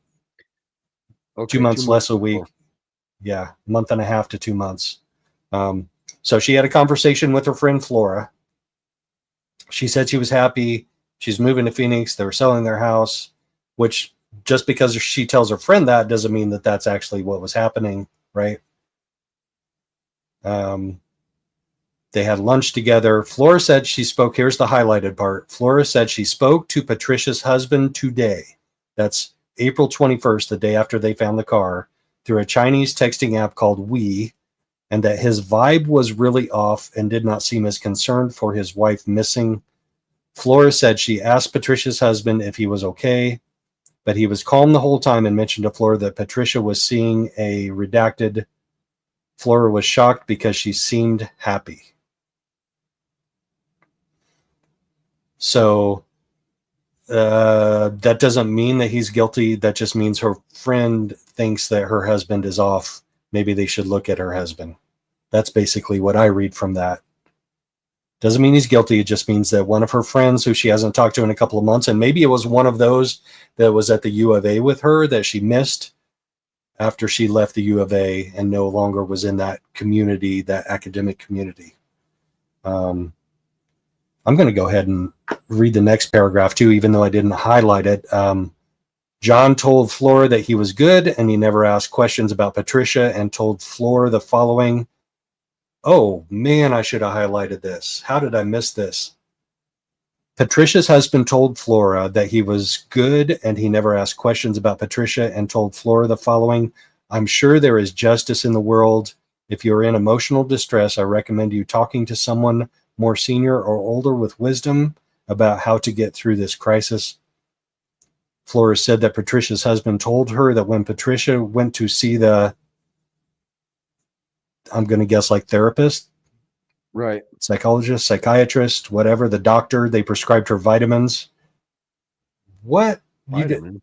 Okay, 2 months less a before. week. Yeah, month and a half to 2 months. So she had a conversation with her friend Flora. She said she was happy. She's moving to Phoenix. They were selling their house, which just because she tells her friend that doesn't mean that that's actually what was happening, right? They had lunch together. Flora said she spoke. Here's the highlighted part. Flora said she spoke to Patricia's husband today. That's April 21st, the day after they found the car, through a Chinese texting app called We, and that his vibe was really off and did not seem as concerned for his wife missing. Flora said she asked Patricia's husband if he was okay, but he was calm the whole time and mentioned to Flora that Patricia was seeing a redacted. Flora was shocked because she seemed happy. So that doesn't mean that he's guilty. That just means her friend thinks that her husband is off. Maybe they should look at her husband. That's basically what I read from that. Doesn't mean he's guilty. It just means that one of her friends who she hasn't talked to in a couple of months, and maybe it was one of those that was at the U of A with her that she missed after she left the U of A and no longer was in that community, that academic community. I'm going to go ahead and read the next paragraph too, even though I didn't highlight it. John told Flora that he was good and he never asked questions about Patricia, and told Flora the following. Oh man, I should have highlighted this. How did I miss this? Patricia's husband told Flora that he was good and he never asked questions about Patricia, and told Flora the following. I'm sure there is justice in the world. If you're in emotional distress, I recommend you talking to someone more senior or older with wisdom about how to get through this crisis. Flora said that Patricia's husband told her that when Patricia went to see the, I'm going to guess like therapist, Right. psychologist, psychiatrist, whatever, the doctor, they prescribed her vitamins. What? Vitamins.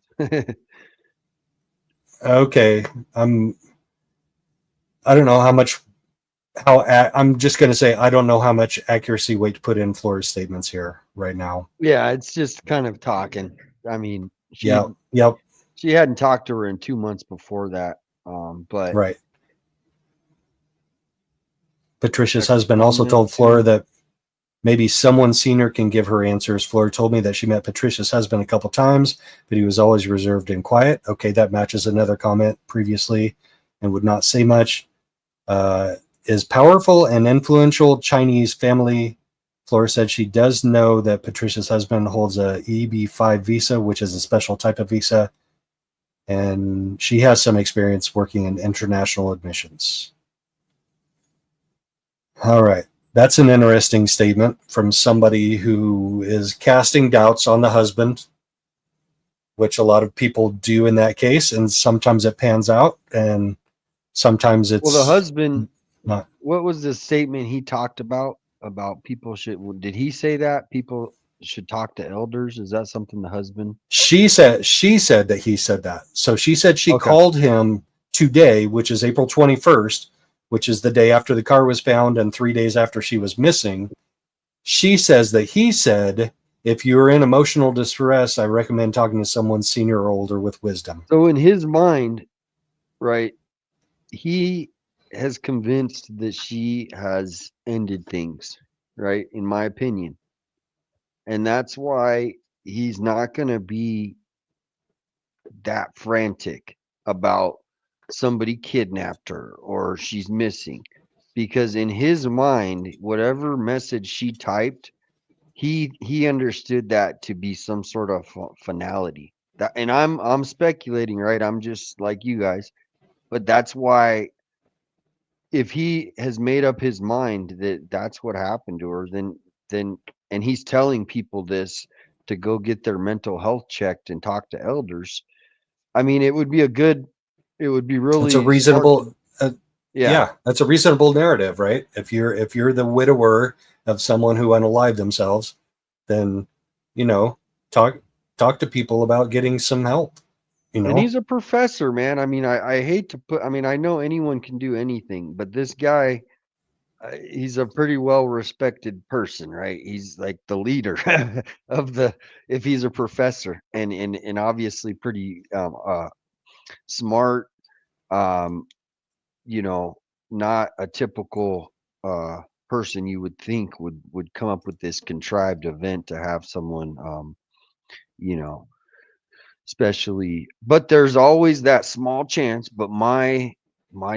Okay. I don't know how much, I'm just going to say, I don't know how much accuracy weight to put in Flora's statements here right now. Yeah, it's just kind of talking. I mean, she Yep. hadn't talked to her in 2 months before that. But Right. Patricia's Next husband also comment, told Flora too. that maybe someone senior can give her answers. Flora told me that she met Patricia's husband a couple times, but he was always reserved and quiet. Okay, that matches another comment previously and would not say much. Is powerful and influential Chinese family. Flora said she does know that Patricia's husband holds a EB-5 visa, which is a special type of visa, and she has some experience working in international admissions. All right. That's an interesting statement from somebody who is casting doubts on the husband, which a lot of people do in that case. And sometimes it pans out and sometimes it's well, the husband, not. what was the statement he talked about people should, did he say that people should talk to elders? Is that something the husband? She said that he said that. So she said she Okay. called him today, which is April 21st, which is the day after the car was found and 3 days after she was missing. She says that he said, if you're in emotional distress, I recommend talking to someone senior or older with wisdom. So in his mind, right, he has convinced that she has ended things, right, in my opinion. And that's why he's not going to be that frantic about somebody kidnapped her or she's missing, because in his mind, whatever message she typed, he understood that to be some sort of finality. That, and I'm speculating, right? I'm just like you guys, but that's why if he has made up his mind that that's what happened to her, then and he's telling people this to go get their mental health checked and talk to elders. I mean, it would be It's a really smart. reasonable, Yeah. that's a reasonable narrative, right? If you're the widower of someone who unalived themselves, then, talk to people about getting some help, And he's a professor, man. I mean, I hate to put, I mean, I know anyone can do anything, but this guy, he's a pretty well respected person, right? He's like the leader of the, if he's a professor, and obviously pretty smart, um, not a typical person you would think would come up with this contrived event to have someone, you know, especially, but there's always that small chance. But my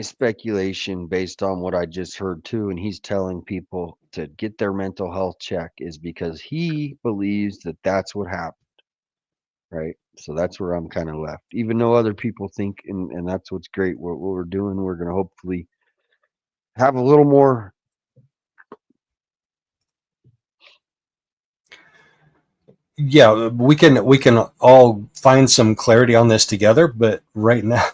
speculation based on what I just heard too, and he's telling people to get their mental health check, is because he believes that that's what happened, right? So that's where I'm kind of left, even though other people think, and that's what's great. What we're doing, we're going to hopefully have a little more. Yeah, we can all find some clarity on this together, but right now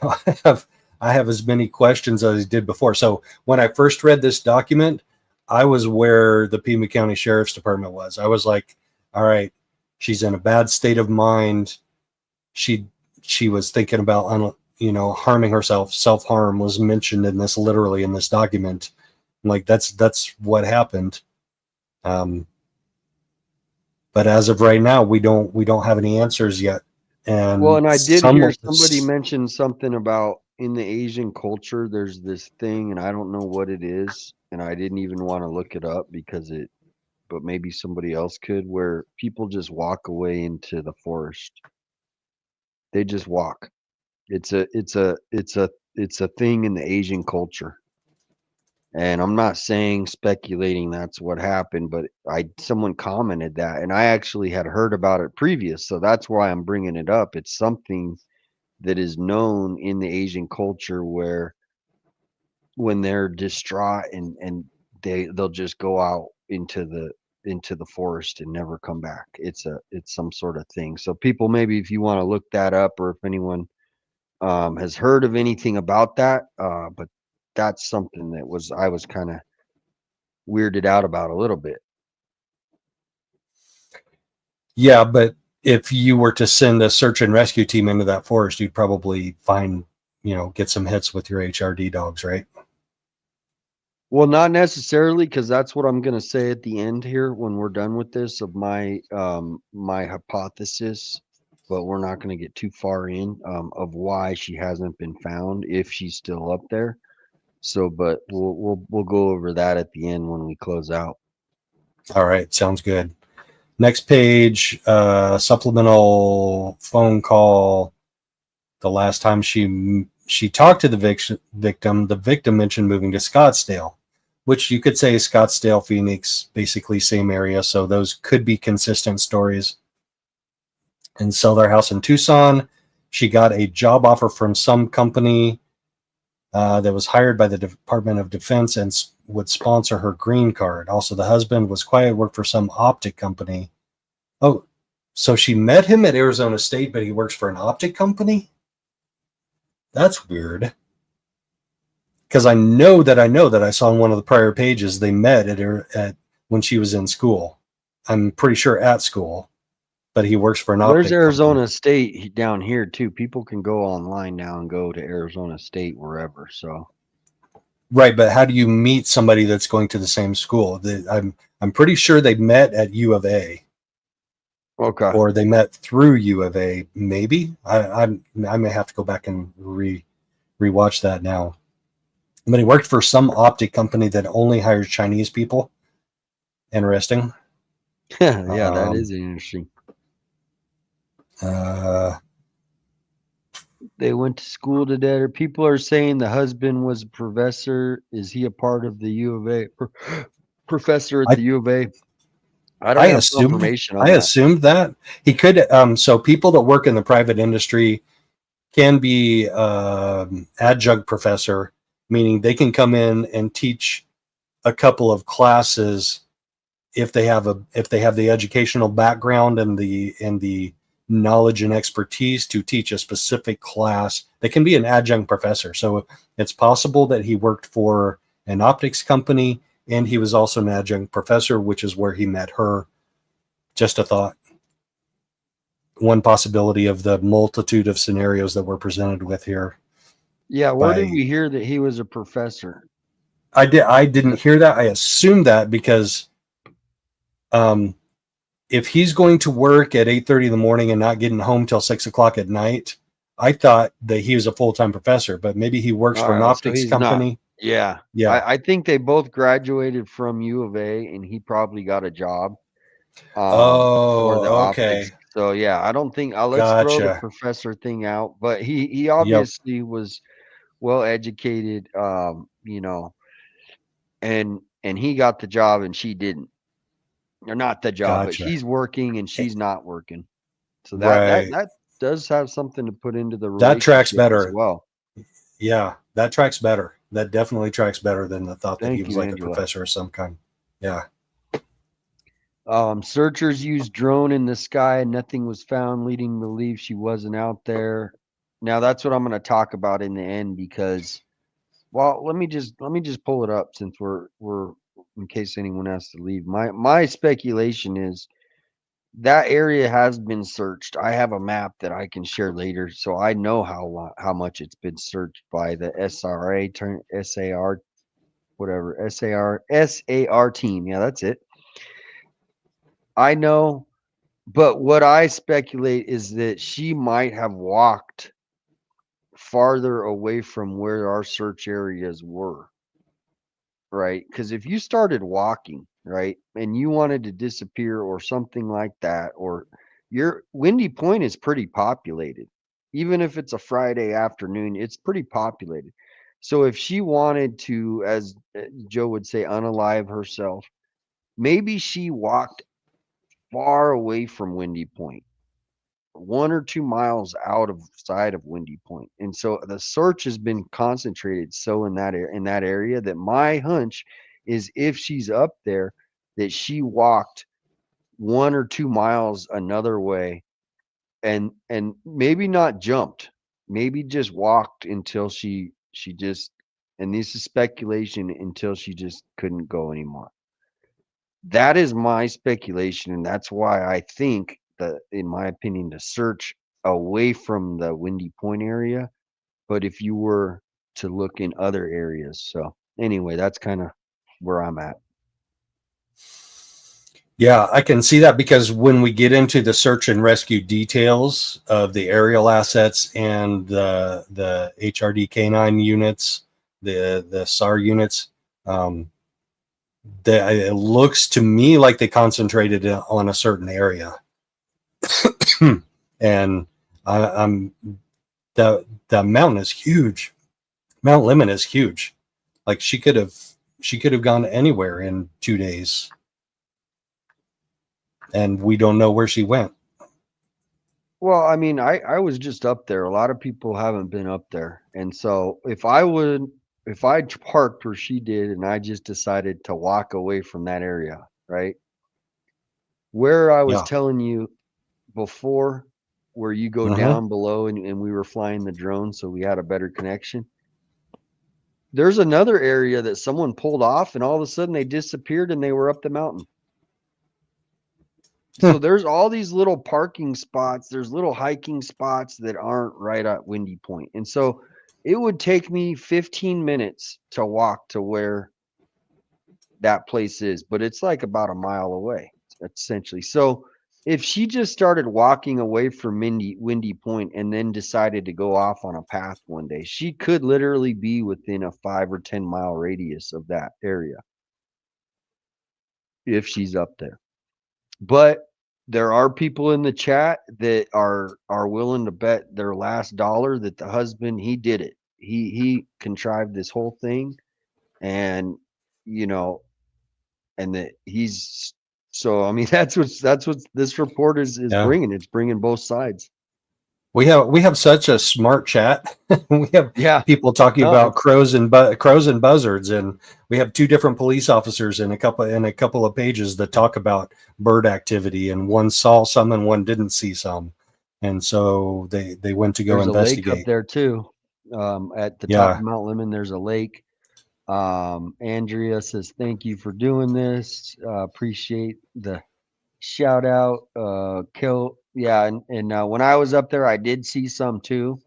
I have as many questions as I did before. So when I first read this document, I was where the Pima County Sheriff's Department was. I was like, all right, she's in a bad state of mind. She was thinking about harming herself. Self-harm was mentioned in this, literally in this document. Like that's what happened. But as of right now, we don't have any answers yet. And Well, and I did hear somebody mention something about in the Asian culture, there's this thing, and I don't know what it is, and I didn't even want to look it up but maybe somebody else could, where people just walk away into the forest. They just walk. It's a thing in the Asian culture. And I'm not saying speculating that's what happened, but someone commented that, and I actually had heard about it previous, so that's why I'm bringing it up. It's something that is known in the Asian culture, where when they're distraught and they'll just go out into the forest and never come back. It's some sort of thing. So people, maybe if you want to look that up, or if anyone has heard of anything about that, but that's something that I was kind of weirded out about a little bit. Yeah, but if you were to send a search and rescue team into that forest, you'd probably get some hits with your HRD dogs, right? Well, not necessarily, because that's what I'm going to say at the end here when we're done with this, of my my hypothesis, but we're not going to get too far in of why she hasn't been found if she's still up there. So, but we'll go over that at the end when we close out. All right, sounds good. Next page, supplemental phone call. The last time she talked to the victim, the victim mentioned moving to Scottsdale, which you could say is Scottsdale, Phoenix, basically same area. So those could be consistent stories. And sell their house in Tucson. She got a job offer from some company that was hired by the Department of Defense and would sponsor her green card. Also, the husband was quiet, worked for some optic company. Oh, so she met him at Arizona State, but he works for an optic company? That's weird. Because I know that I saw in one of the prior pages they met at when she was in school. I'm pretty sure at school, but he works for an optic There's Arizona company. State down here too. People can go online now and go to Arizona State wherever. So Right, but how do you meet somebody that's going to the same school? I'm pretty sure they met at U of A. Okay. Or they met through U of A, maybe. I may have to go back and rewatch that now. But he worked for some optic company that only hires Chinese people. Interesting. Yeah, that is interesting. They went to school together. People are saying the husband was a professor. Is he a part of the U of A? Professor at the U of A? I don't have confirmation on I that. assumed that he could. So people that work in the private industry can be adjunct professor, meaning they can come in and teach a couple of classes if they have the educational background and the knowledge and expertise to teach a specific class. They can be an adjunct professor. So it's possible that he worked for an optics company and he was also an adjunct professor, which is where he met her. Just a thought. One possibility of the multitude of scenarios that we're presented with here. Yeah, where did we hear that he was a professor? I didn't hear that. I assumed that because if he's going to work at 8:30 in the morning and not getting home till 6 o'clock at night, I thought that he was a full-time professor, but maybe he works for an optics company. Yeah. Yeah. I think they both graduated from U of A and he probably got a job for the okay. optics. So yeah, I don't think let's throw the professor thing out, but he obviously was well educated, and he got the job and she didn't. Or not the job, but he's working and she's not working. So that does have something to put into the relationship. That tracks better as well. Yeah, that tracks better. That definitely tracks better than the thought that he Thank was you, like Angela. a professor of some kind. Yeah. Searchers used drone in the sky and nothing was found, leading to believe she wasn't out there. Now that's what I'm going to talk about in the end because, well, let me just pull it up since we're in case anyone has to leave. My speculation is that area has been searched. I have a map that I can share later, so I know how much it's been searched by the SAR, whatever SAR team. Yeah, that's it. I know, but what I speculate is that she might have walked farther away from where our search areas were. Right? Because if you started walking, right, and you wanted to disappear or something like that, or your Windy Point is pretty populated. Even if it's a Friday afternoon, it's pretty populated. So if she wanted to, as Joe would say, unalive herself, maybe she walked far away from Windy Point, 1 or 2 miles outside of Windy Point. And so the search has been concentrated so in that area that my hunch is if she's up there that she walked 1 or 2 miles another way and maybe not jumped, maybe just walked until she just, and this is speculation, until she just couldn't go anymore. That is my speculation, and that's why I think that, in my opinion, the search away from the Windy Point area, but if you were to look in other areas. So anyway, that's kind of where I'm at. Yeah, I can see that because when we get into the search and rescue details of the aerial assets and the HRD K9 units, the SAR units, it looks to me like they concentrated on a certain area. And I'm the mountain is huge. Mount Lemmon is huge. Like she could have gone anywhere in 2 days. And we don't know where she went. Well, I mean, I was just up there. A lot of people haven't been up there. And so if I parked where she did and I just decided to walk away from that area, right? Where I was Yeah. telling you before, where you go down below and we were flying the drone, so we had a better connection. There's another area that someone pulled off and all of a sudden they disappeared and they were up the mountain. So there's all these little parking spots, there's little hiking spots that aren't right at Windy Point. And so it would take me 15 minutes to walk to where that place is, but it's like about a mile away, essentially. So if she just started walking away from Windy Point and then decided to go off on a path one day, she could literally be within a 5 or 10 mile radius of that area if she's up there. But there are people in the chat that are willing to bet their last dollar that the husband, he did it. He contrived this whole thing, and and that he's so. I mean, that's what this report is bringing. It's bringing both sides. We have such a smart chat. We have people talking about crows and buzzards, and we have 2 different police officers in a couple of pages that talk about bird activity, and one saw some and one didn't see some, and so they went to go There's investigate. a lake up there too. At the top of Mount Lemmon, there's a lake. Andrea says, "Thank you for doing this. Appreciate the shout out." Kill. Yeah, and when I was up there, I did see some too.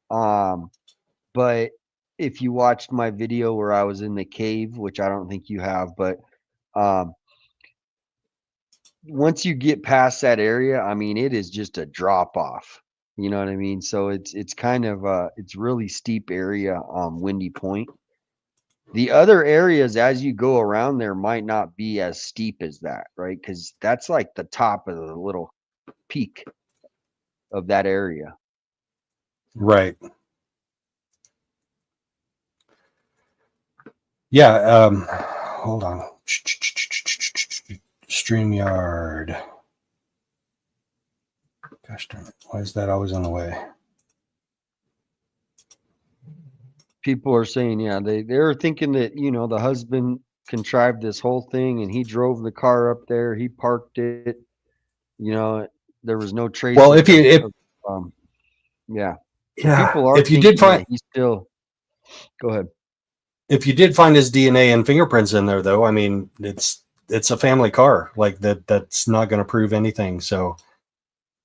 But if you watched my video where I was in the cave, which I don't think you have, but once you get past that area, I mean, it is just a drop off. You know what I mean? So it's kind of it's really steep area, Windy Point. The other areas as you go around there might not be as steep as that, right? Because that's like the top of the little peak of that area. Right. Yeah. Hold on. StreamYard. Gosh darn it. Why is that always on the way? People are saying, yeah, they're thinking that, the husband contrived this whole thing and he drove the car up there. He parked it. There was no trace. Well, yeah. Yeah. People are if you did find, he's still, go ahead. If you did find his DNA and fingerprints in there, though, I mean, it's a family car. Like that's not going to prove anything. So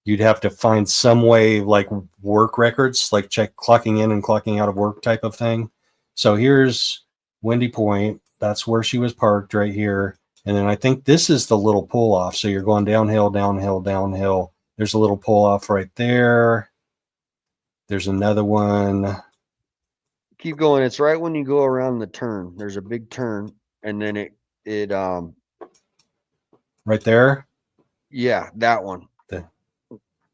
you'd have to find some way, like work records, like check clocking in and clocking out of work type of thing. So here's Windy Point. That's where she was parked right here. And then I think this is the little pull off. So you're going downhill, downhill, downhill. There's a little pull off right there. There's another one. Keep going. It's right when you go around the turn. There's a big turn, and then it right there. Yeah, that one.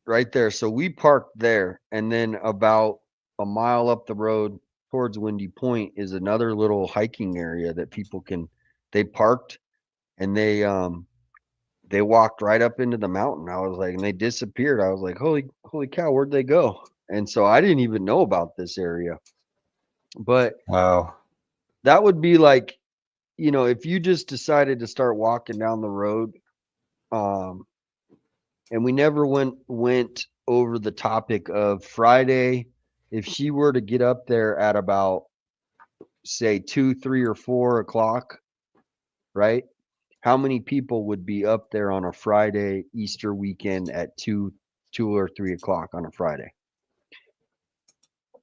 Right there. So we parked there, and then about a mile up the road towards Windy Point is another little hiking area that people they parked and they walked right up into the mountain. I was like, and they disappeared. I was like, holy cow, where'd they go? And so I didn't even know about this area. But wow, that would be like, if you just decided to start walking down the road, and we never went over the topic of Friday. If she were to get up there at about, say, 2, 3, or 4 o'clock, right? How many people would be up there on a Friday Easter weekend at 2 or 3 o'clock on a Friday?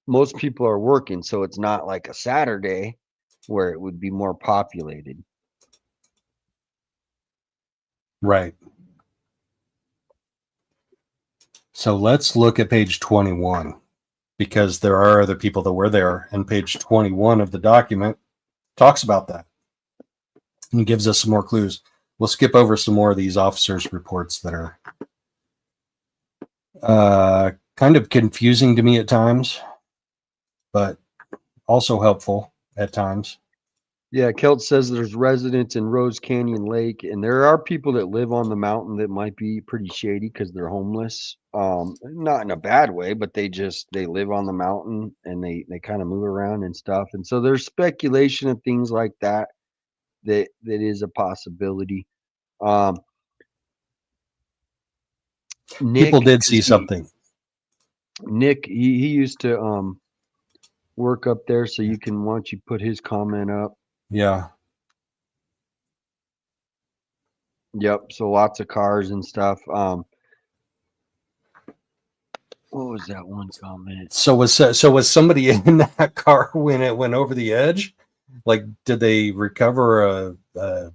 Most people are working, so it's not like a Saturday where it would be more populated. Right. So let's look at page 21, because there are other people that were there, and page 21 of the document talks about that and gives us some more clues. We'll skip over some more of these officers' reports that are kind of confusing to me at times, but also helpful at times. Yeah, Kelt says there's residents in Rose Canyon Lake, and there are people that live on the mountain that might be pretty shady because they're homeless. Not in a bad way, but they live on the mountain and they kind of move around and stuff. And so there's speculation of things like that is a possibility. Nick, People did see something. Nick, he used to work up there, so you can, why don't you put his comment up? Yeah. Yep. So lots of cars and stuff. What was that one comment? So was somebody in that car when it went over the edge? Like, did they recover a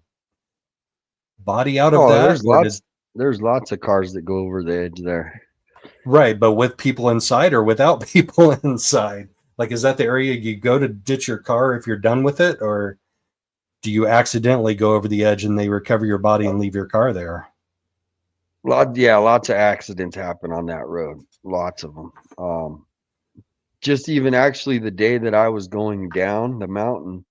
body out of that? There's lots of cars that go over the edge there. Right, but with people inside or without people inside? Like, is that the area you go to ditch your car if you're done with it, or do you accidentally go over the edge and they recover your body and leave your car there? Lots of accidents happen on that road. Lots of them. Just even actually the day that I was going down the mountain,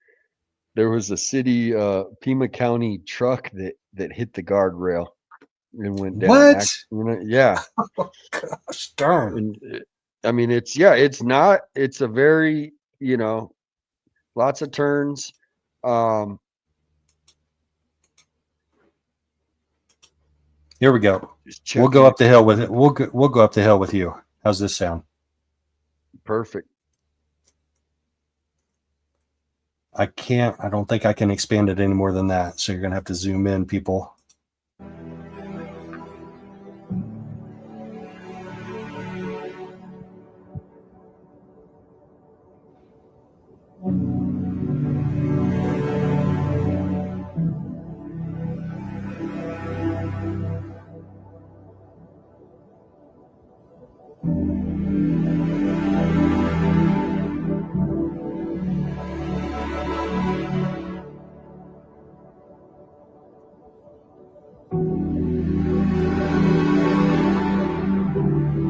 there was a city Pima County truck that hit the guardrail and went down. What? Yeah. Oh, gosh darn. And, I mean, it's a very, lots of turns. Here we go. We'll go up the hill with it. We'll go up the hill with you. How's this sound? Perfect. I don't think I can expand it any more than that. So you're going to have to zoom in, people.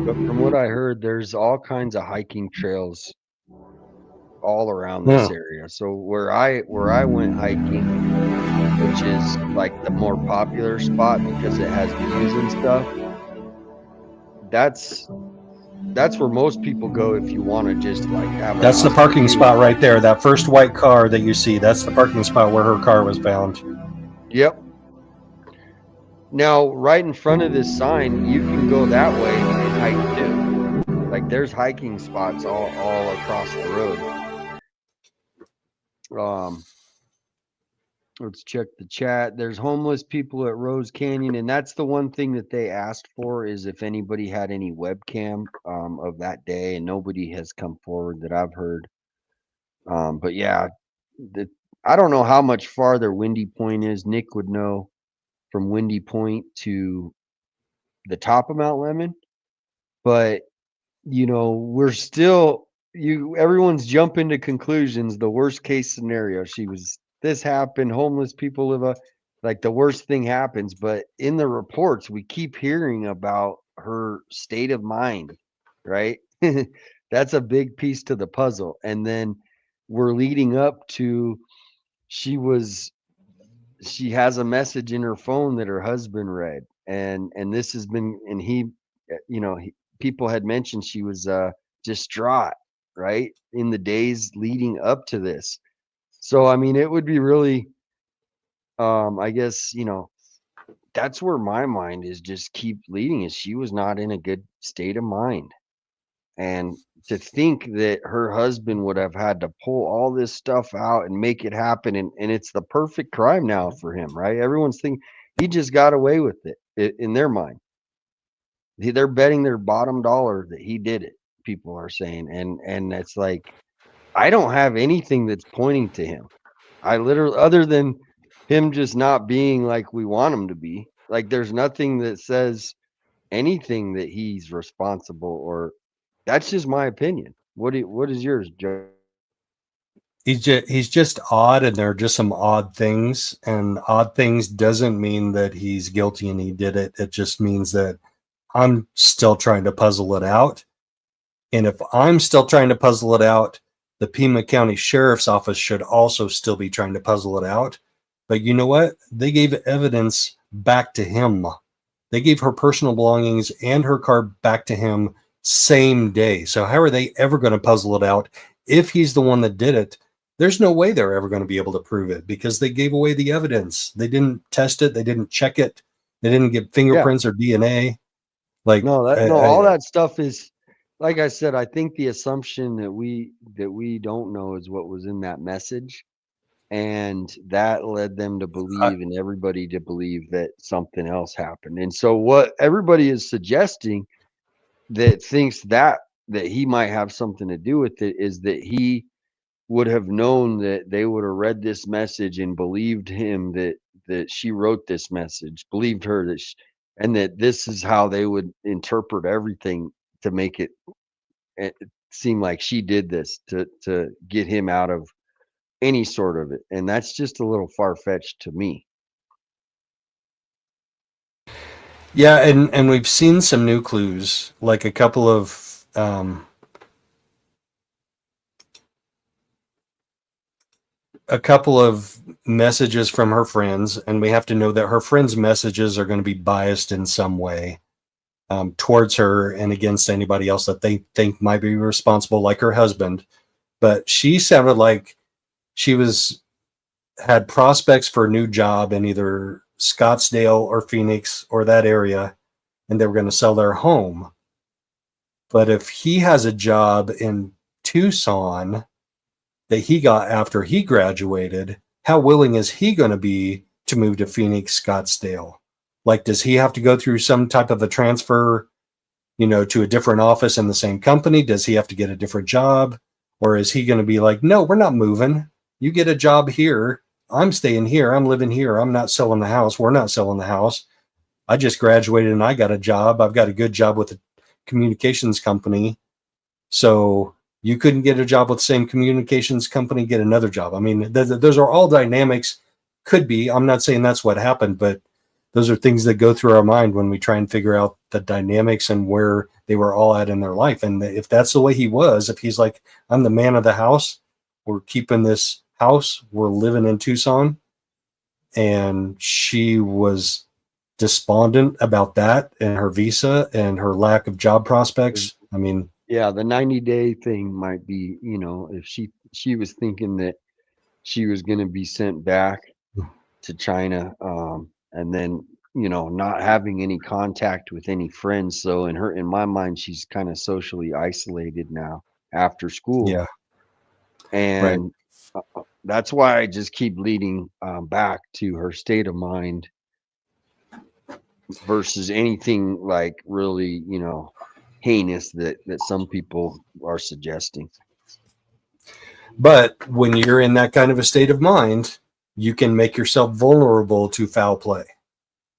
But from what I heard, there's all kinds of hiking trails all around this area. So where I went hiking, which is like the more popular spot because it has views and stuff, that's where most people go if you want to just like have. That's the parking spot right there. That first white car that you see, that's the parking spot where her car was found. Yep. Now, right in front of this sign, you can go that way and hike too. Like there's hiking spots all across the road. Let's check the chat. There's homeless people at Rose Canyon, and that's the one thing that they asked for is if anybody had any webcam of that day, and nobody has come forward that I've heard. But yeah, I don't know how much farther Windy Point is. Nick would know. From Windy Point to the top of Mount Lemmon, but we're still everyone's jumping to conclusions. The worst case scenario, this happened, homeless people live like the worst thing happens, but in the reports we keep hearing about her state of mind, right? That's a big piece to the puzzle. And then we're leading up to she has a message in her phone that her husband read, and this has been, and people had mentioned she was distraught, right, in the days leading up to this. So I mean, it would be really I guess that's where my mind is just keep leading, is she was not in a good state of mind. And to think that her husband would have had to pull all this stuff out and make it happen. And it's the perfect crime now for him, right? Everyone's thinking he just got away with it in their mind. They're betting their bottom dollar that he did it, people are saying. And it's like, I don't have anything that's pointing to him. I literally, other than him just not being like we want him to be, Like there's nothing that says anything that he's responsible, or that's just my opinion. What is yours, Joe? He's just odd, and there are just some odd things, and odd things doesn't mean that he's guilty and he did it. It just means that I'm still trying to puzzle it out. And if I'm still trying to puzzle it out, the Pima County Sheriff's Office should also still be trying to puzzle it out. But you know what? They gave evidence back to him. They gave her personal belongings and her car back to him same day. So how are they ever going to puzzle it out if he's the one that did it? There's no way they're ever going to be able to prove it because they gave away the evidence. They didn't test it. They didn't check it. They didn't get fingerprints or DNA. Like all that stuff is, like I said, I think the assumption that we don't know is what was in that message, and that led them to believe and everybody to believe that something else happened. And so what everybody is suggesting that thinks that he might have something to do with it is that he would have known that they would have read this message and believed him that she wrote this message, believed her and that this is how they would interpret everything to make it seem like she did this to get him out of any sort of it. And that's just a little far-fetched to me. Yeah, and we've seen some new clues, like a couple of messages from her friends, and we have to know that her friends' messages are going to be biased in some way towards her and against anybody else that they think might be responsible, like her husband. But she sounded like she had prospects for a new job in either Scottsdale or Phoenix or that area, and they were going to sell their home. But if he has a job in Tucson that he got after he graduated, how willing is he going to be to move to Phoenix, Scottsdale? Like, does he have to go through some type of a transfer, to a different office in the same company? Does he have to get a different job? Or is he going to be like, no, we're not moving. You get a job here. I'm staying here. I'm living here. I'm not selling the house. We're not selling the house. I just graduated and I got a job. I've got a good job with a communications company. So you couldn't get a job with the same communications company, get another job. I mean, those are all dynamics. Could be. I'm not saying that's what happened, but those are things that go through our mind when we try and figure out the dynamics and where they were all at in their life. And if that's the way he was, if he's like, I'm the man of the house, we're keeping this house, we're living in Tucson, and she was despondent about that and her visa and her lack of job prospects. I mean, yeah, the 90-day thing might be, if she was thinking that she was going to be sent back to China, and then, not having any contact with any friends. So in my mind, she's kind of socially isolated now after school. Yeah. And that's why I just keep leading back to her state of mind versus anything like really, heinous that some people are suggesting. But when you're in that kind of a state of mind, you can make yourself vulnerable to foul play.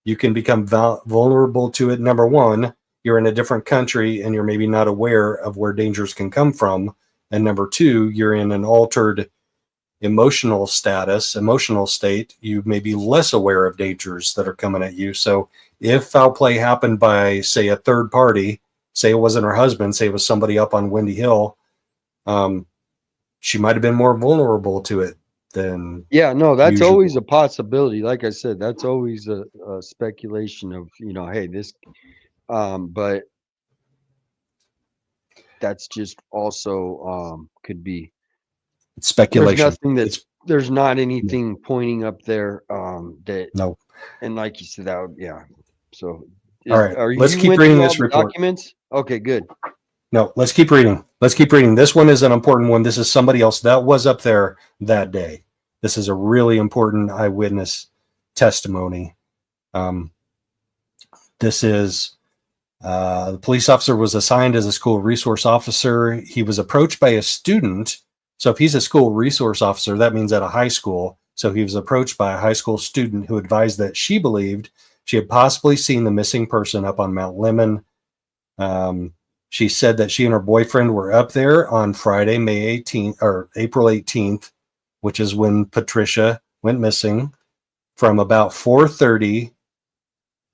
You can become vulnerable to it. Number one, you're in a different country and you're maybe not aware of where dangers can come from. And number two, you're in an altered emotional state. You may be less aware of dangers that are coming at you. So if foul play happened by, say, a third party, say it wasn't her husband, say it was somebody up on Windy Hill, she might have been more vulnerable to it than. Yeah, no, that's usual. always a possibility. Like I said, that's always a speculation of, hey, this, but that's just also could be speculation. There's not anything pointing up there that no. And like you said, that would, yeah. So all right, let's keep reading this report. Documents? Okay, good. No, let's keep reading. This one is an important one. This is somebody else that was up there that day. This is a really important eyewitness testimony. This is the police officer was assigned as a school resource officer. He was approached by a student. So if he's a school resource officer, that means at a high school. So he was approached by a high school student who advised that she believed She had possibly seen the missing person up on Mount Lemmon. She said that she and her boyfriend were up there on Friday, May 18th or April 18th, which is when Patricia went missing, from about 4:30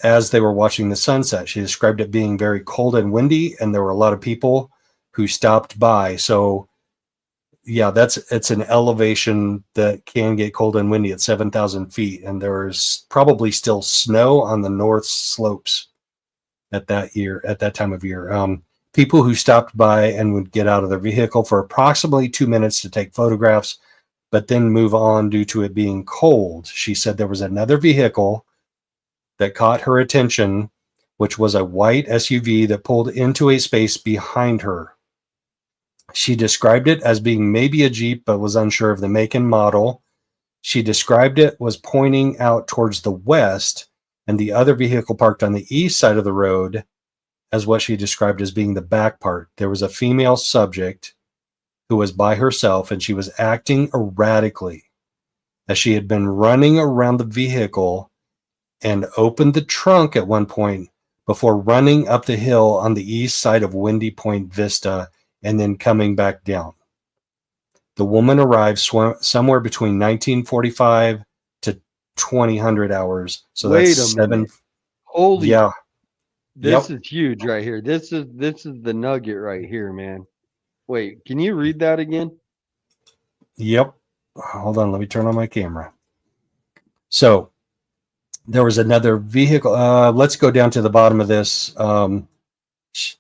as they were watching the sunset. She described it being very cold and windy, and there were a lot of people who stopped by. So yeah, it's an elevation that can get cold and windy at 7,000 feet. And there's probably still snow on the north slopes at that time of year. People who stopped by and would get out of their vehicle for approximately 2 minutes to take photographs, but then move on due to it being cold. She said there was another vehicle that caught her attention, which was a white SUV that pulled into a space behind her. She described it as being maybe a Jeep, but was unsure of the make and model. She described it was pointing out towards the west, and the other vehicle parked on the east side of the road as what she described as being the back part. There was a female subject who was by herself, and she was acting erratically as she had been running around the vehicle and opened the trunk at one point before running up the hill on the east side of Windy Point Vista and then coming back down. The woman arrived somewhere between 1945 to 2000 hours. So Wait that's a 7. minute. Holy, Yeah. this is huge right here. This is the nugget right here, man. Wait, can you read that again? Yep. Hold on. Let me turn on my camera. So there was another vehicle. Let's go down to the bottom of this.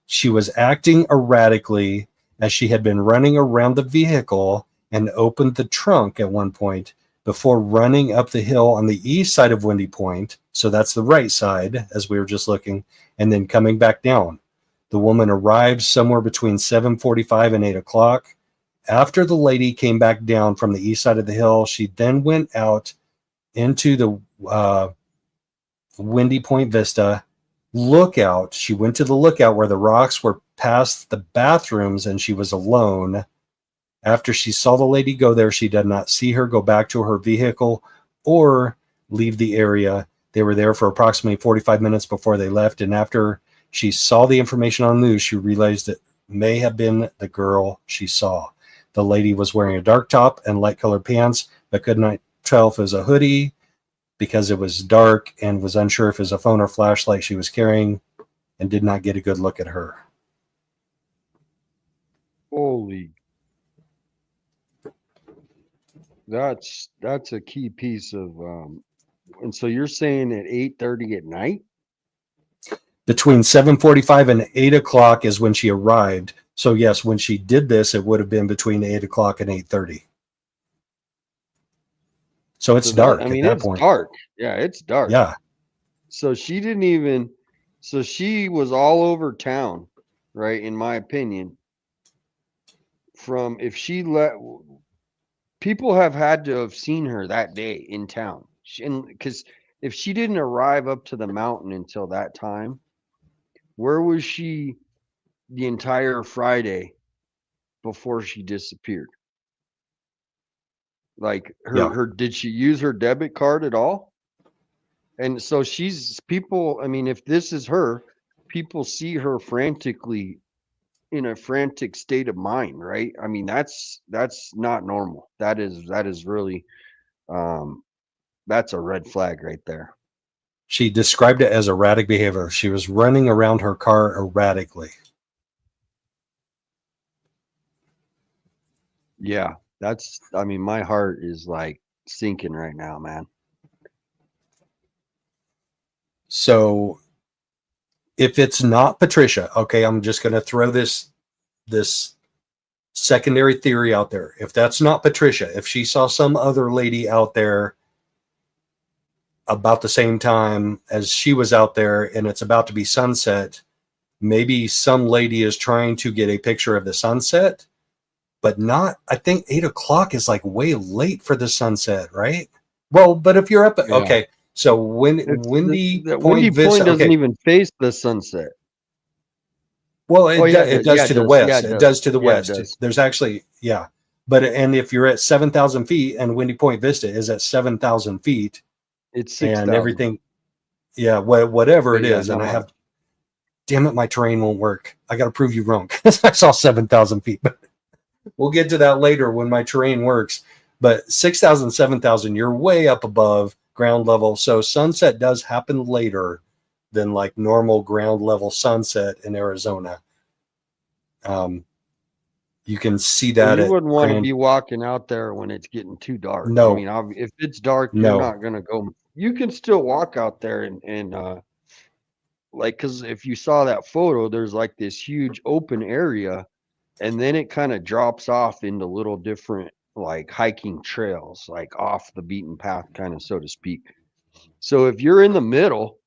She was acting erratically as she had been running around the vehicle and opened the trunk at one point before running up the hill on the east side of Windy Point. So that's the right side, as we were just looking, and then coming back down. The woman arrived somewhere between 7:45 and 8 o'clock. After the lady came back down from the east side of the hill, she then went out into the Windy Point Vista lookout. She went to the lookout where the rocks were past the bathrooms, and she was alone. After she saw the lady go there, she did not see her go back to her vehicle or leave the area. They were there for approximately 45 minutes before they left, and after she saw the information on the news, she realized it may have been the girl she saw. The lady was wearing a dark top and light colored pants, but could not tell if it was a hoodie because it was dark, and was unsure if it was a phone or flashlight she was carrying, and did not get a good look at her. Holy. That's a key piece of and so you're saying at 8:30 at night? Between 7:45 and 8 o'clock is when she arrived. So yes, when she did this, it would have been between 8 o'clock and 8:30. So it's dark at that point. It's dark. Yeah, it's dark. Yeah. So she didn't even, so she was all over town, right? In my opinion, from if she let, people have had to have seen her that day in town. Because if she didn't arrive up to the mountain until that time, where was she the entire Friday before she disappeared? Like her did she use her debit card at all? And so people, I mean, if this is her, people see her frantically in a frantic state of mind, right? I mean, that's not normal. That is really that's a red flag right there. She described it as erratic behavior. She was running around her car erratically. Yeah, I mean, my heart is like sinking right now, man. So if it's not Patricia, okay, I'm just going to throw this secondary theory out there. If that's not Patricia, if she saw some other lady out there about the same time as she was out there and it's about to be sunset, maybe some lady is trying to get a picture of the sunset, but not, I think 8 o'clock is like way late for the sunset, right? Well, but if you're up, okay. So Windy Point Vista doesn't even face the sunset. Well, it does to the west. It does to the west. There's actually, but and if you're at 7,000 feet and Windy Point Vista is at 7,000 feet, it's 6,000. and everything, Yeah, whatever But it yeah, is. And I no, have, damn it, my terrain won't work. I got to prove you wrong because I saw 7,000 feet. But we'll get to that later when my terrain works. But 6,000, 7,000, you're way up above ground level. So sunset does happen later than like normal ground level sunset in Arizona. You can see well, that you at wouldn't want to Grand. be walking out there when it's getting too dark. I No, mean, if it's dark, you're no. not gonna go. You can still walk out there and like, because if you saw that photo, there's like this huge open area, and then it kind of drops off into little different like hiking trails, like off the beaten path, kind of, so to speak. So if you're in the middle,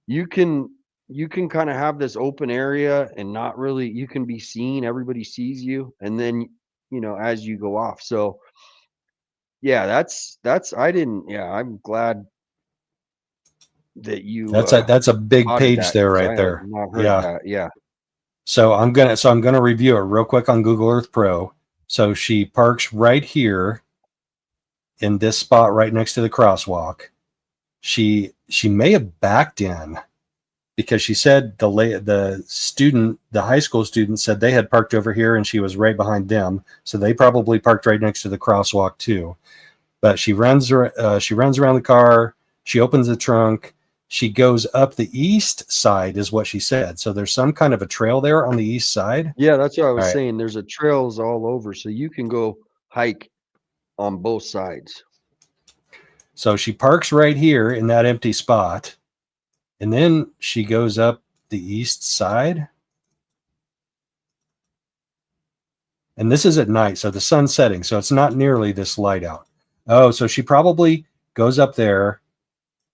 you can kind of have this open area and not really, you can be seen, everybody sees you, and then as you go off. So yeah, that's I didn't yeah, I'm glad that you That's a big spotted page that, there because right I had there. not heard Yeah. that. Yeah. So I'm gonna review it real quick on Google Earth Pro. So she parks right here in this spot right next to the crosswalk. She may have backed in because she said the high school student said they had parked over here and she was right behind them. So they probably parked right next to the crosswalk too. But she runs around the car. She opens the trunk. She goes up the east side is what she said. So there's some kind of a trail there on the east side. Yeah, that's what I All was right. saying. There's a trails all over, so you can go hike on both sides. So she parks right here in that empty spot. And then she goes up the east side. And this is at night, so the sun's setting, so it's not nearly this light out. Oh, so she probably goes up there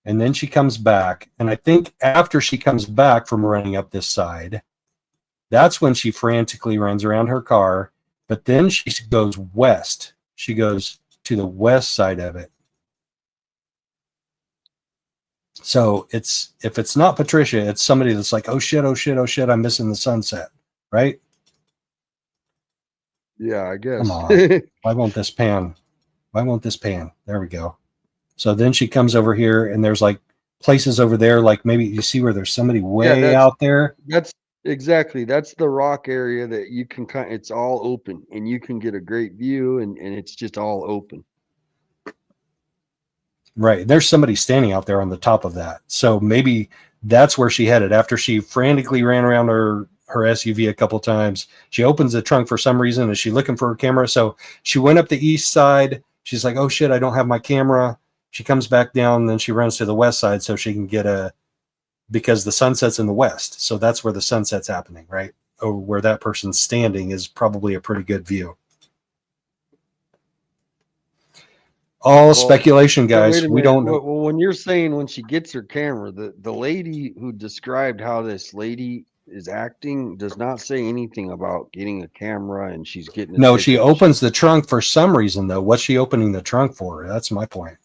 and then she comes back. And I think after she comes back from running up this side, that's when she frantically runs around her car. But then she goes west. She goes to the west side of it. So if it's not Patricia, it's somebody that's like, oh shit, I'm missing the sunset, right? Yeah, I guess. Come on. Why won't this pan? There we go. So then she comes over here and there's like places over there, like maybe you see where there's somebody way out there. That's exactly. That's the rock area that you can it's all open and you can get a great view, and it's just all open. Right. There's somebody standing out there on the top of that. So maybe that's where she headed after she frantically ran around her SUV a couple times. She opens the trunk for some reason. Is she looking for her camera? So she went up the east side. She's like, oh shit, I don't have my camera. She comes back down, then she runs to the west side so she can get because the sunset's in the west. So that's where the sunset's happening, right? Or where that person's standing is probably a pretty good view. All speculation, guys. We don't know. Well, when you're saying when she gets her camera, the lady who described how this lady is acting does not say anything about getting a camera and she's getting. No, she opens the trunk for some reason, though. What's she opening the trunk for? That's my point.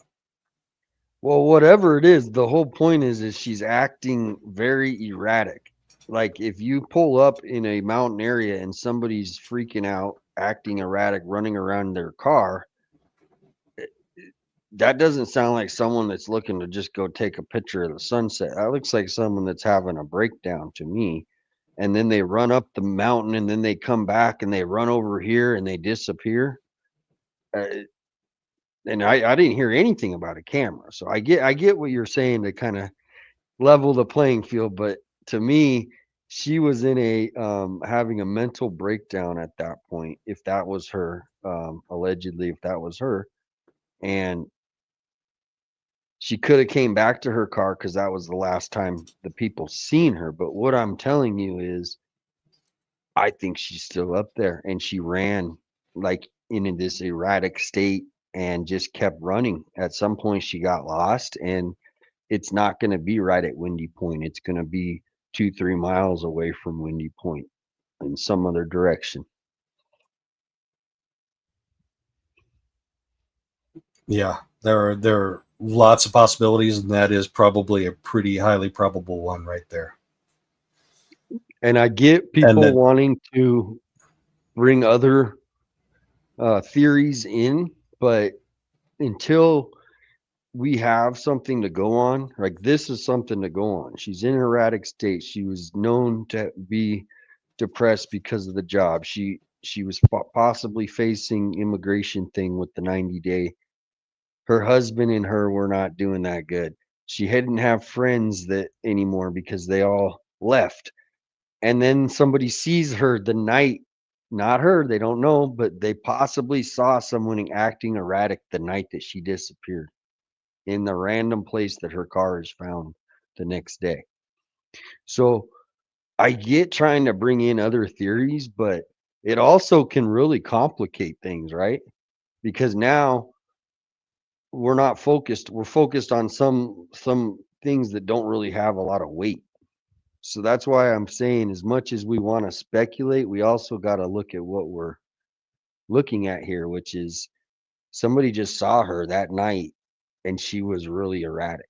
Well, whatever it is, the whole point is she's acting very erratic. Like if you pull up in a mountain area and somebody's freaking out, acting erratic, running around their car, that doesn't sound like someone that's looking to just go take a picture of the sunset. That looks like someone that's having a breakdown to me. And then they run up the mountain and then they come back and they run over here and they disappear. And I didn't hear anything about a camera. So I get what you're saying to kind of level the playing field. But to me, she was in a having a mental breakdown at that point, if that was her, allegedly, if that was her. And she could have came back to her car because that was the last time the people seen her. But what I'm telling you is I think she's still up there, and she ran like in this erratic state and just kept running. At some point she got lost, and it's not going to be right at Windy Point. It's going to be 2-3 miles away from Windy Point in some other direction. Yeah, there are lots of possibilities, and that is probably a pretty highly probable one right there. And I get people wanting to bring other theories in, but until we have something to go on. Like this is something to go on. She's in an erratic state. She was known to be depressed because of the job. She was possibly facing immigration thing with the 90-day. Her husband and her were not doing that good. She didn't have friends that anymore because they all left. And then somebody sees her the night, not her, they don't know, but they possibly saw someone acting erratic the night that she disappeared in the random place that her car is found the next day. So I get trying to bring in other theories, but it also can really complicate things, right? Because now we're not focused. We're focused on some things that don't really have a lot of weight. So that's why I'm saying as much as we want to speculate, we also got to look at what we're looking at here, which is somebody just saw her that night and she was really erratic.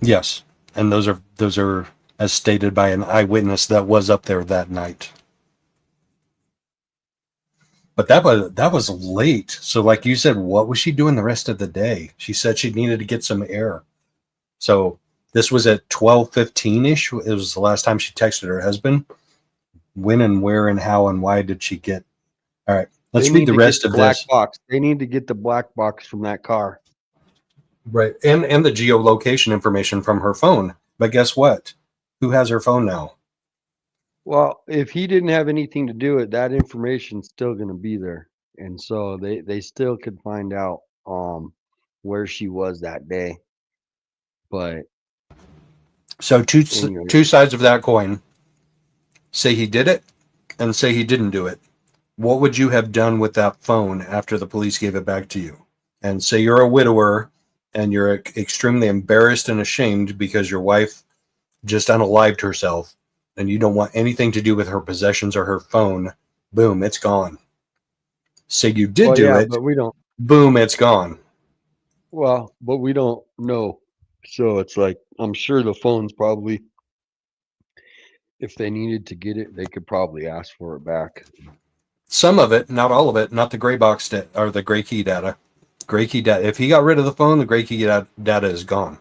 Yes, and those are as stated by an eyewitness that was up there that night. But that was late. So like you said, what was she doing the rest of the day? She said she needed to get some air. So this was at 12:15-ish. It was the last time she texted her husband. When and where and how and why did she get? All right, let's read the rest of black this. box. They need to get the black box from that car. Right. And the geolocation information from her phone. But guess what? Who has her phone now? Well, if he didn't have anything to do with it, that information's still going to be there. And so they still could find out where she was that day. But So anyway. two sides of that coin. Say he did it and say he didn't do it. What would you have done with that phone after the police gave it back to you? And say you're a widower and you're extremely embarrassed and ashamed because your wife just unalived herself and you don't want anything to do with her possessions or her phone. Boom, it's gone. Say you did do it, but we don't. Boom, it's gone. Well, but we don't know. So it's like, I'm sure the phone's probably, if they needed to get it, they could probably ask for it back. Some of it, not all of it, not the gray box or the gray key data. Gray key data. If he got rid of the phone, the gray key data is gone.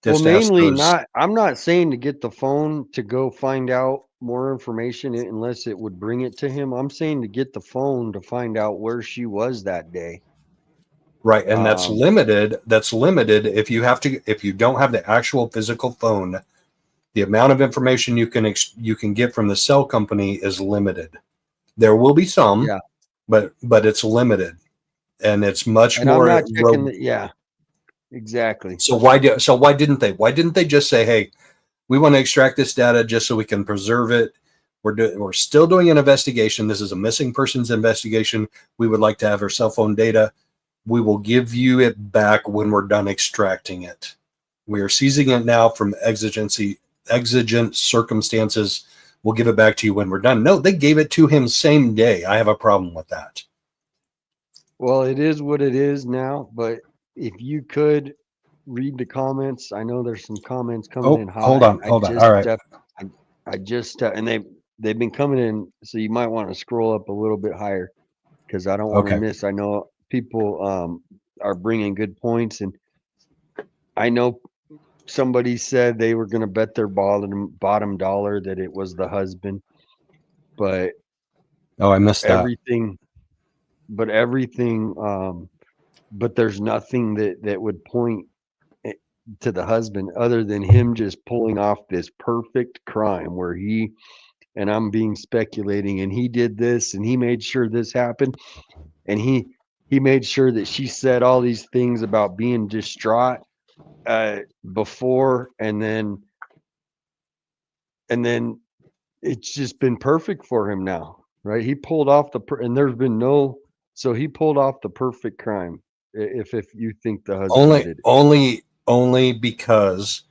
Well, mainly not. I'm not saying to get the phone to go find out more information unless it would bring it to him. I'm saying to get the phone to find out where she was that day. Right, and that's limited. That's limited if you don't have the actual physical phone. The amount of information you can get from the cell company is limited. There will be some, yeah, but it's limited, and it's much and more. I'm not checking yeah, exactly. So why didn't they? Why didn't they just say, "Hey, we want to extract this data just so we can preserve it. We're still doing an investigation. This is a missing persons investigation. We would like to have her cell phone data. We will give you it back when we're done extracting it. We are seizing it now from exigent circumstances. We'll give it back to you when we're done." No, they gave it to him same day. I have a problem with that. Well, it is what it is now, but if you could read the comments, I know there's some comments coming in hot. Hold on. All right. I just and they've been coming in, so you might want to scroll up a little bit higher because I don't want to miss. I know people are bringing good points, and I know somebody said they were going to bet their bottom dollar that it was the husband, but I missed that. But there's nothing that would point to the husband other than him just pulling off this perfect crime where and I'm being speculating, and he did this and he made sure this happened, and he made sure that she said all these things about being distraught before, and then it's just been perfect for him now, right? He pulled off and there's been so he pulled off the perfect crime. If you think the husband did it. Only because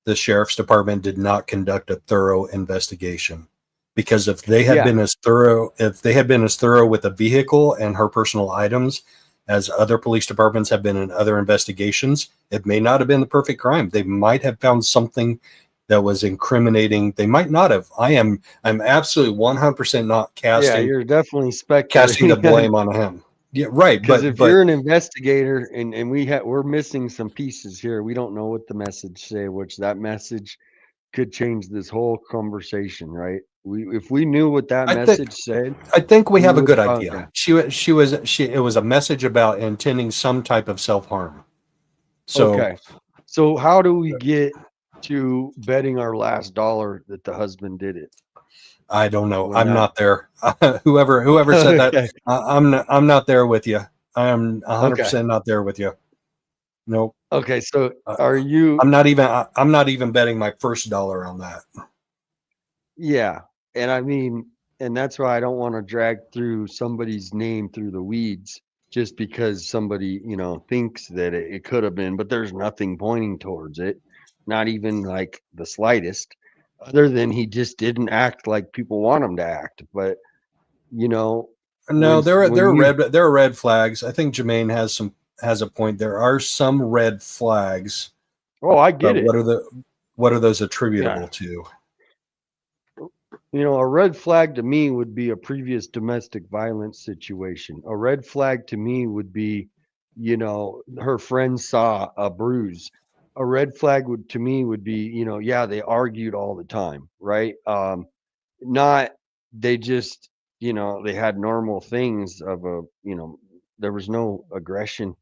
the sheriff's department did not conduct a thorough investigation. Because if they had been as thorough with the vehicle and her personal items as other police departments have been in other investigations, it may not have been the perfect crime. They might have found something that was incriminating. They might not have. I'm absolutely 100% not Yeah, casting you're definitely casting the speculating. blame on him. Yeah, right. Because But if you're an investigator and we're missing some pieces here, we don't know what the message say, which that message could change this whole conversation, right? If we knew what that I think message said, I think we have a would good probably- idea. It was a message about intending some type of self-harm. So okay. So how do we get to betting our last dollar that the husband did it? I don't know. When I'm that- not there. whoever said Okay. that, I'm not there with you. I'm 100% not there with you. Nope. Okay, so are you? I'm not even betting my first dollar on that. Yeah, and I mean, and that's why I don't want to drag through somebody's name through the weeds just because somebody, thinks that it could have been, but there's nothing pointing towards it, not even like the slightest, other than he just didn't act like people want him to act. But No, when- there when are you- there are red flags. I think Jermaine has a point. There are some red flags. Oh, I But get it. what are those attributable to? A red flag to me would be a previous domestic violence situation. A red flag to me would be, her friend saw a bruise. A red flag to me would be, yeah, they argued all the time, right? Not they just, they had normal things of there was no aggression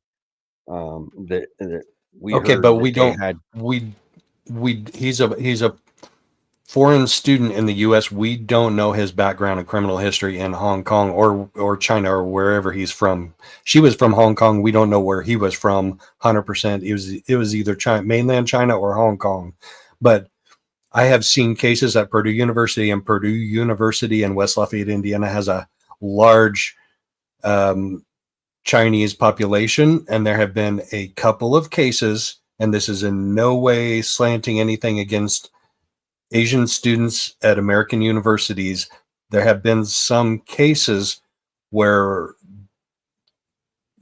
that we Okay, heard but that we they don't. had. He's a foreign student in the U.S. We don't know his background and criminal history in Hong Kong or China or wherever he's from. She was from Hong Kong. We don't know where he was from. 100%. It was either China, mainland China or Hong Kong. But I have seen cases at Purdue University, and Purdue University in West Lafayette, Indiana, has a large Chinese population, and there have been a couple of cases, and this is in no way slanting anything against Asian students at American universities. There have been some cases where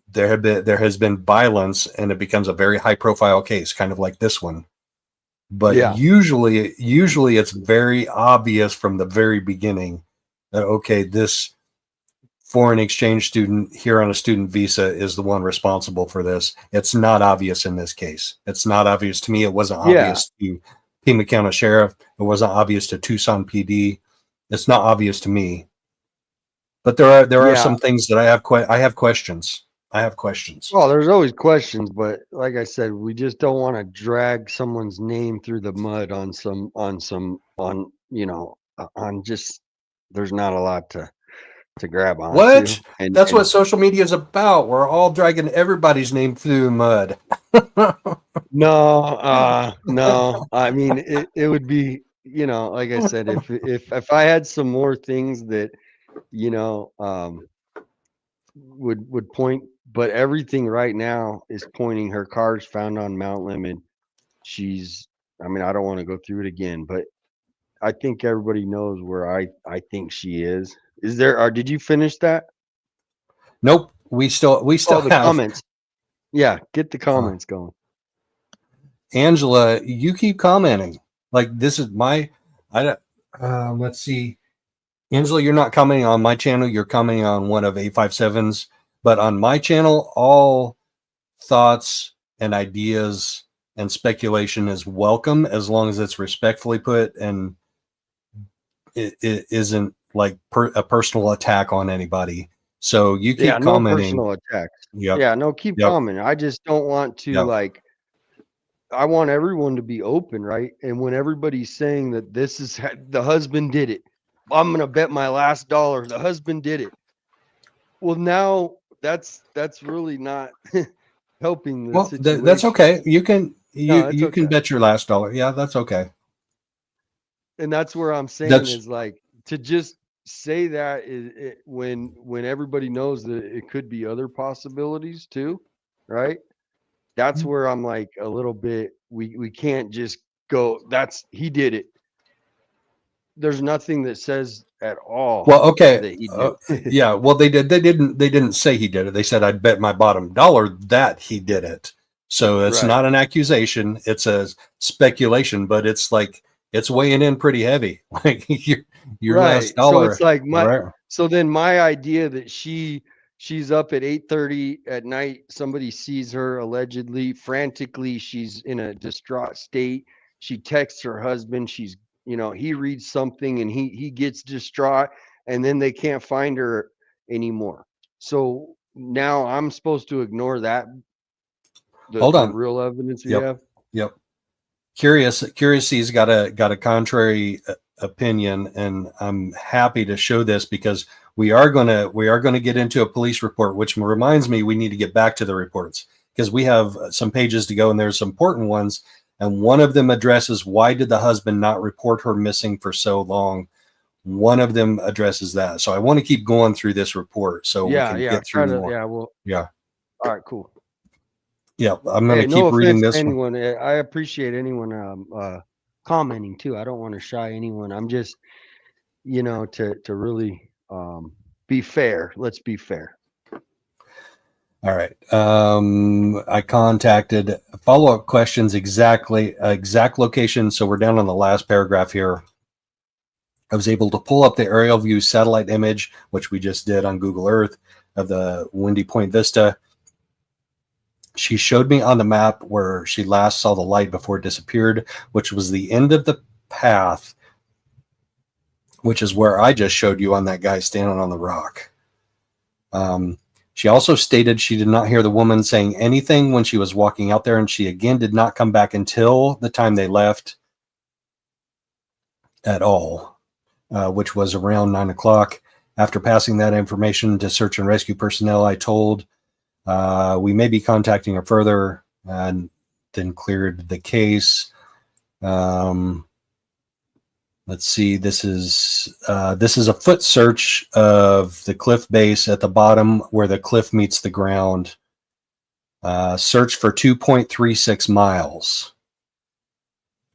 there has been violence, and it becomes a very high profile case, kind of like this one. But Yeah. usually it's very obvious from the very beginning that, okay, this foreign exchange student here on a student visa is the one responsible for this. It's not obvious in this case. It's not obvious to me. It wasn't obvious to Pima County Sheriff. It wasn't obvious to Tucson PD. It's not obvious to me. But there are some things that I have questions. I have questions. Well, there's always questions, but like I said, we just don't want to drag someone's name through the mud on just there's not a lot to grab on. What? That's what social media is about. We're all dragging everybody's name through the mud. No, no. I mean, it would be, like I said, if I had some more things that, would point, but everything right now is pointing. Her car's found on Mount Lemmon. I don't want to go through it again, but I think everybody knows where I think she is. Is there, or did you finish that? Nope. We still The have comments. Yeah, get the comments going. Angela, you keep commenting. Like, this is let's see. Angela, you're not commenting on my channel. You're commenting on one of 857's. But on my channel, all thoughts and ideas and speculation is welcome, as long as it's respectfully put and it isn't like a personal attack on anybody. So you keep commenting. No personal attacks. Yep. Yeah, no, keep commenting. I just don't want to I want everyone to be open, right? And when everybody's saying that this is the husband did it, I'm gonna bet my last dollar the husband did it. Well, now that's really not helping the situation. That's okay. You can it's can bet your last dollar. Yeah, that's okay. And that's where I'm saying is like to just say that when everybody knows that it could be other possibilities too, right? That's where I'm like a little bit. We can't just go. He did it. There's nothing that says at all. Well, okay. That he did. Yeah. Well, they did. They didn't say he did it. They said, "I'd bet my bottom dollar that he did it." So it's not an accusation. It's a speculation. But it's like it's weighing in pretty heavy. Like your Right. last So dollar. it's like Right. so then my idea that she's up at 8:30 at night, somebody sees her allegedly frantically, she's in a distraught state. She texts her husband, he reads something and he gets distraught, and then they can't find her anymore. So now I'm supposed to ignore that, Hold the on. real evidence we Yep. have. Yep. Curiousy's got a contrary opinion, and I'm happy to show this because we are gonna get into a police report, which reminds me we need to get back to the reports because we have some pages to go, and there's some important ones, and one of them addresses why did the husband not report her missing for so long. One of them addresses that, so I want to keep going through this report so we can get through more. Yeah. All right, cool. Yeah, I'm going to No keep reading offense this to one. anyone. I appreciate anyone commenting too. I don't want to shy anyone. I'm just, to really be fair. Let's be fair. All right. I contacted follow-up questions, exact location. So we're down on the last paragraph here. I was able to pull up the aerial view satellite image, which we just did on Google Earth, of the Windy Point Vista. She showed me on the map where she last saw the light before it disappeared, which was the end of the path, which is where I just showed you on that guy standing on the rock. She also stated she did not hear the woman saying anything when she was walking out there, and she again did not come back until the time they left at all, which was around 9 o'clock. After passing that information to search and rescue personnel, I told we may be contacting her further, and then cleared the case. Let's see. This is a foot search of the cliff base at the bottom where the cliff meets the ground. Search for 2.36 miles.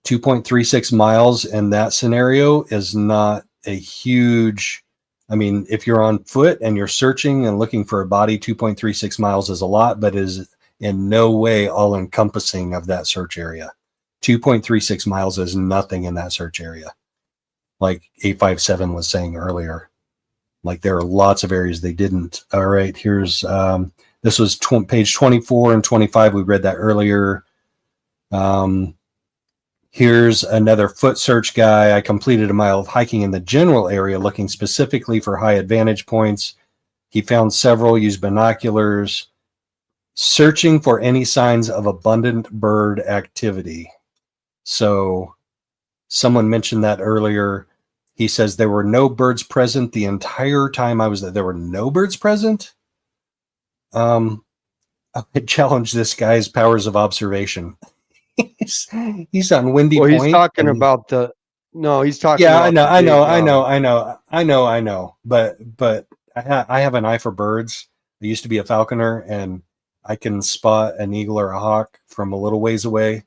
2.36 miles in that scenario is not a huge. I mean, if you're on foot and you're searching and looking for a body, 2.36 miles is a lot, but is in no way all encompassing of that search area. 2.36 miles is nothing in that search area. Like 857 was saying earlier, like there are lots of areas they didn't. All right, here's, this was page 24 and 25. We read that earlier. Here's another foot search guy. I completed a mile of hiking in the general area, looking specifically for high advantage points. He found several, used binoculars, searching for any signs of abundant bird activity. So someone mentioned that earlier. He says there were no birds present the entire time I was there. There were no birds present. I challenge this guy's powers of observation. He's on Windy Point. He's talking about he's talking. Yeah, about I know. But I have an eye for birds. I used to be a falconer, and I can spot an eagle or a hawk from a little ways away.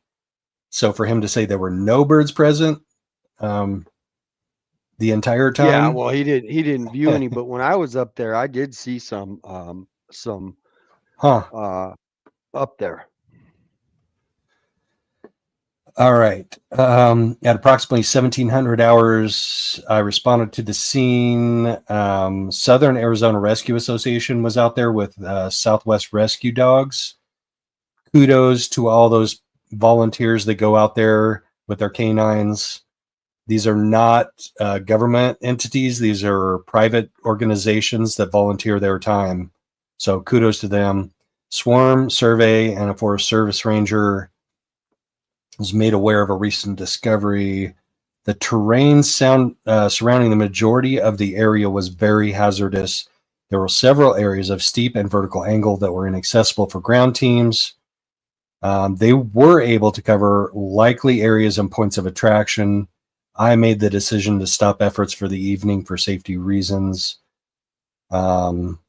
So for him to say there were no birds present the entire time. Yeah, well, he didn't view any, but when I was up there, I did see some up there. All right. At approximately 1700 hours, I responded to the scene. Southern Arizona Rescue Association was out there with Southwest Rescue Dogs. Kudos to all those volunteers that go out there with their canines. These are not government entities. These are private organizations that volunteer their time. So kudos to them. Swarm Survey and a Forest Service Ranger was made aware of a recent discovery. The terrain surrounding the majority of the area was very hazardous. There were several areas of steep and vertical angle that were inaccessible for ground teams. They were able to cover likely areas and points of attraction. I made the decision to stop efforts for the evening for safety reasons. On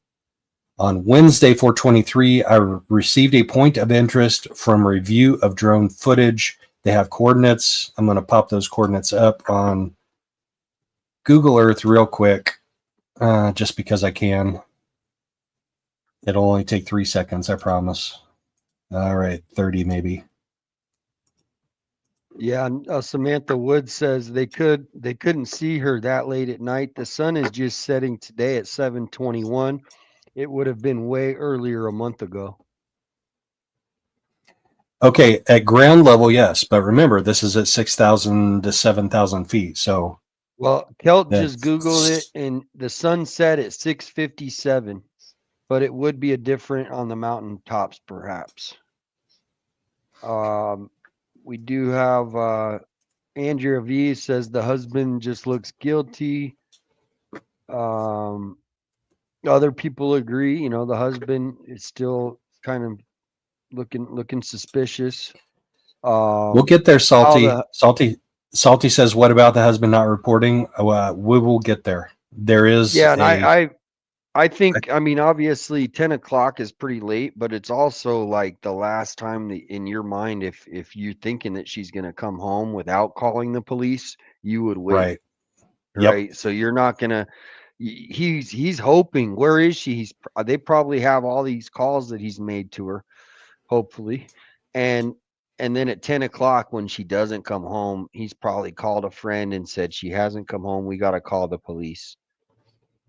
Wednesday, 4/23, I received a point of interest from review of drone footage. They have coordinates. I'm going to pop those coordinates up on Google Earth real quick, just because I can. It'll only take 3 seconds, I promise. All right, 30 maybe. Yeah, and, Samantha Wood says they couldn't see her that late at night. The sun is just setting today at 7:21. It would have been way earlier a month ago. Okay, at ground level, yes, but remember this is at 6,000 to 7,000 feet. So, Well, Kelt just that's Googled it, and the sun set at 6:57, but it would be a different on the mountain tops, perhaps. We do have Andrea V says the husband just looks guilty. Other people agree. You know, the husband is still kind of looking suspicious. we'll get there. Salty says, "What about the husband not reporting?" We will get there. There is Yeah, and I think, I mean, obviously 10 o'clock is pretty late, but it's also like the last time in your mind, if you're thinking that she's going to come home without calling the police, you would wait. right. Yep. Right. So you're not going to, he's hoping, where is she? They probably have all these calls that he's made to her, hopefully. And then at 10 o'clock, when she doesn't come home, he's probably called a friend and said, she hasn't come home. We got to call the police.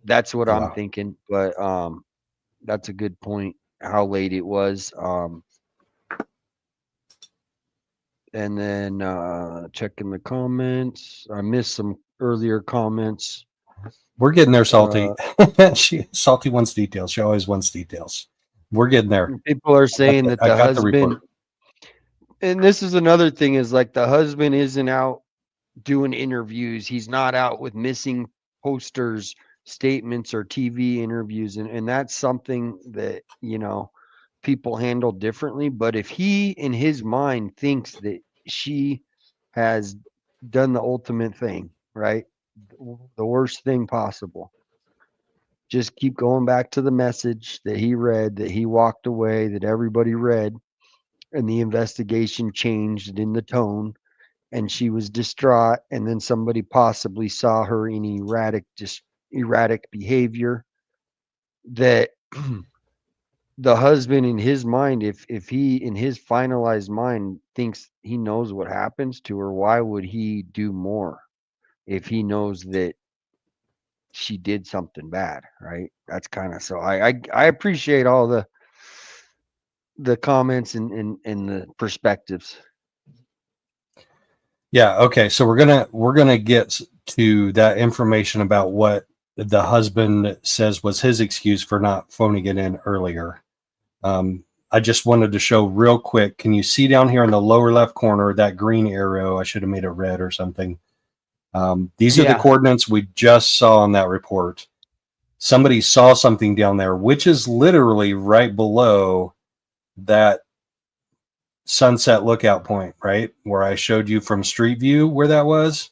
That's what I'm Wow. thinking. But that's a good point, how late it was. And then checking the comments. I missed some earlier comments. We're getting there, Salty. Salty wants details. She always wants details. We're getting there. People are saying that the husband, and this is another thing, is like the husband isn't out doing interviews. He's not out with missing posters, statements, or TV interviews. And that's something that, you know, people handle differently. But if he in his mind thinks that she has done the ultimate thing, right? The worst thing possible. Just keep going back to the message that he read, that he walked away, that everybody read, and the investigation changed in the tone, and she was distraught, and then somebody possibly saw her in erratic behavior, that the husband in his mind, if he in his finalized mind thinks he knows what happens to her, why would he do more if he knows that she did something bad, right? That's kind of, so I appreciate all the comments and the perspectives. Yeah. Okay. So we're gonna get to that information about what the husband says was his excuse for not phoning it in earlier. I just wanted to show real quick. Can you see down here in the lower left corner that green arrow? I should have made it red or something. These are the coordinates we just saw on that report. Somebody saw something down there, which is literally right below that sunset lookout point, right? Where I showed you from street view where that was.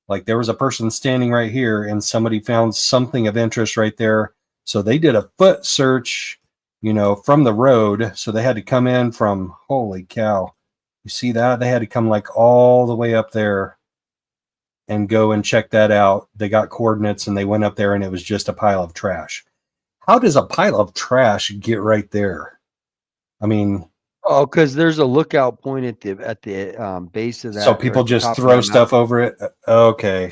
Like there was a person standing right here and somebody found something of interest right there. So they did a foot search, you know, from the road. So they had to come in from, holy cow. You see that? They had to come like all the way up there and go and check that out. They got coordinates and they went up there and it was just a pile of trash. How does a pile of trash get right there? I mean, oh, because there's a lookout point at the base of that. So people just throw stuff over it. Okay.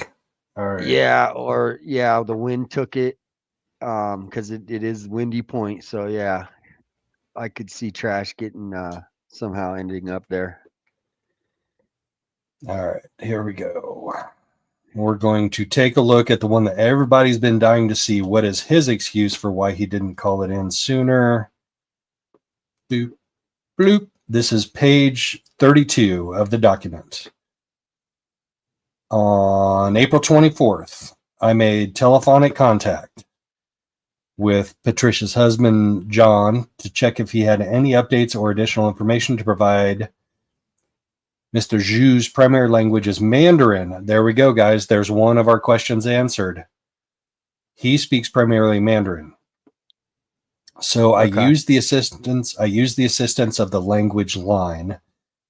All right. Yeah, or the wind took it. Because it is Windy Point. So yeah, I could see trash getting somehow ending up there. All right, here we go. We're going to take a look at the one that everybody's been dying to see. What is his excuse for why he didn't call it in sooner? Boop, bloop. This is page 32 of the document. On April 24th, I made telephonic contact with Patricia's husband, John, to check if he had any updates or additional information to provide. Mr. Zhou's primary language is Mandarin. There we go, guys. There's one of our questions answered. He speaks primarily Mandarin. So okay. I use the assistance of the language line.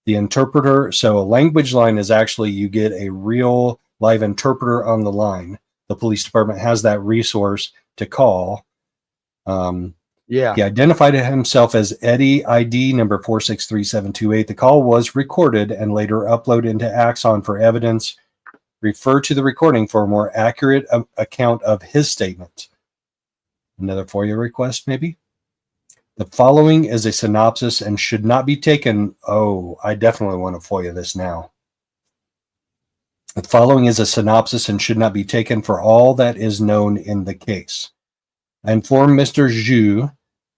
The interpreter, so a language line is actually you get a real live interpreter on the line. The police department has that resource to call. Yeah. He identified himself as Eddie ID number 463728. The call was recorded and later uploaded into Axon for evidence. Refer to the recording for a more accurate account of his statement. Another FOIA request, maybe? The following is a synopsis and should not be taken. Oh, I definitely want to FOIA this now. The following is a synopsis and should not be taken for all that is known in the case. I informed Mr. Zhou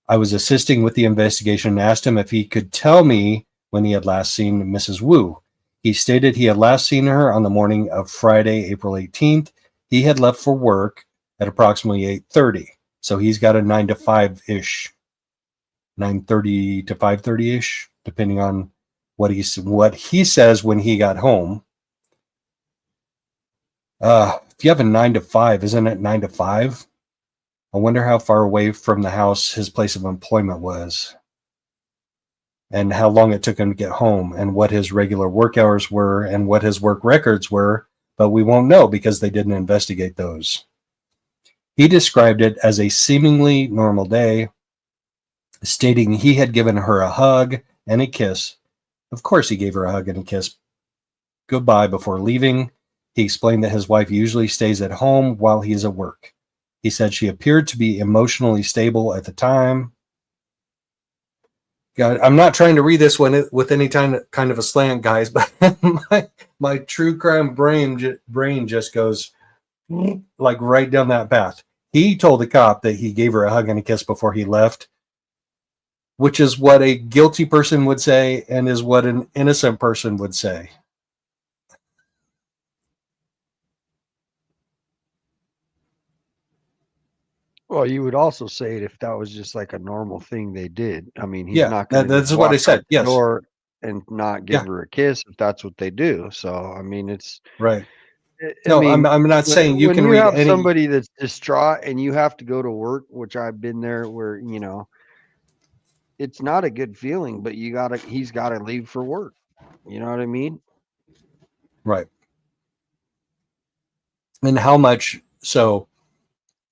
I was assisting with the investigation and asked him if he could tell me when he had last seen Mrs. Wu. He stated he had last seen her on the morning of Friday, April 18th. He had left for work at approximately 8:30. So he's got a 9 to 5-ish, 9:30 to 5:30-ish, depending on what he says when he got home. If you have a 9 to 5, isn't it 9 to 5? I wonder how far away from the house his place of employment was, and how long it took him to get home, and what his regular work hours were, and what his work records were, but we won't know because they didn't investigate those. He described it as a seemingly normal day, stating he had given her a hug and a kiss. Of course he gave her a hug and a kiss goodbye before leaving. He explained that his wife usually stays at home while he is at work. He said she appeared to be emotionally stable at the time. God, I'm not trying to read this one with any kind of a slant, guys, but my true crime brain just goes like right down that path. He told the cop that he gave her a hug and a kiss before he left, which is what a guilty person would say and is what an innocent person would say. Well, you would also say it if that was just like a normal thing they did. I mean, he's Yeah, not going to that's what I said. Yes. door and not give Yeah. her a kiss if that's what they do. So, I mean, it's right. I No, mean, I'm not saying you when can you read have any. somebody that's distraught and you have to go to work, which I've been there, where it's not a good feeling, but he's got to leave for work. You know what I mean? Right. And how much? So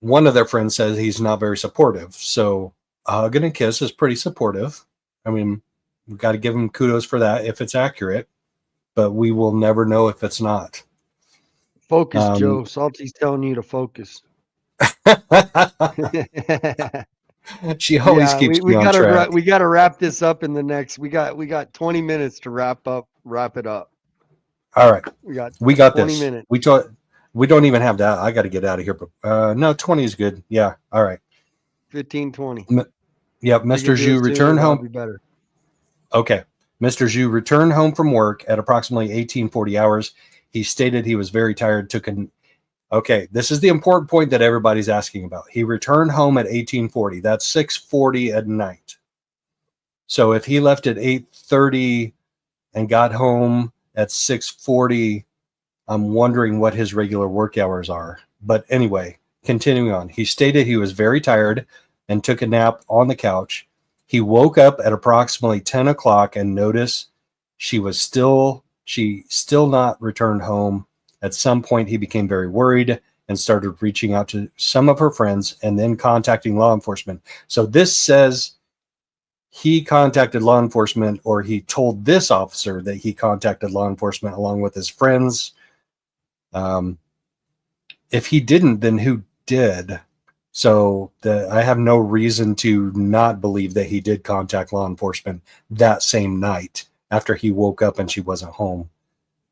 one of their friends says he's not very supportive. So a hug and a kiss is pretty supportive. I mean, we've got to give him kudos for that if it's accurate, but we will never know if it's not. Focus, Joe. Salty's telling you to focus. She always keeps me on track. We gotta wrap this up in the next. We got 20 minutes to wrap it up. All right, we got 20 this. minutes. We don't even have that. I got to get out of here. But no, 20 is good. Yeah. All right. 15, 20. Yep. Mr. Zhou returned home. Be better. Okay. Mr. Zhou returned home from work at approximately 1840 hours. He stated he was very tired. Okay, this is the important point that everybody's asking about. He returned home at 1840. That's 6:40 at night. So if he left at 8:30 and got home at 6:40, I'm wondering what his regular work hours are. But anyway, continuing on. He stated he was very tired and took a nap on the couch. He woke up at approximately 10 o'clock and noticed she still not returned home. At some point, he became very worried and started reaching out to some of her friends and then contacting law enforcement. So this says he contacted law enforcement, or he told this officer that he contacted law enforcement along with his friends. If he didn't, then who did? So I have no reason to not believe that he did contact law enforcement that same night after he woke up and she wasn't home.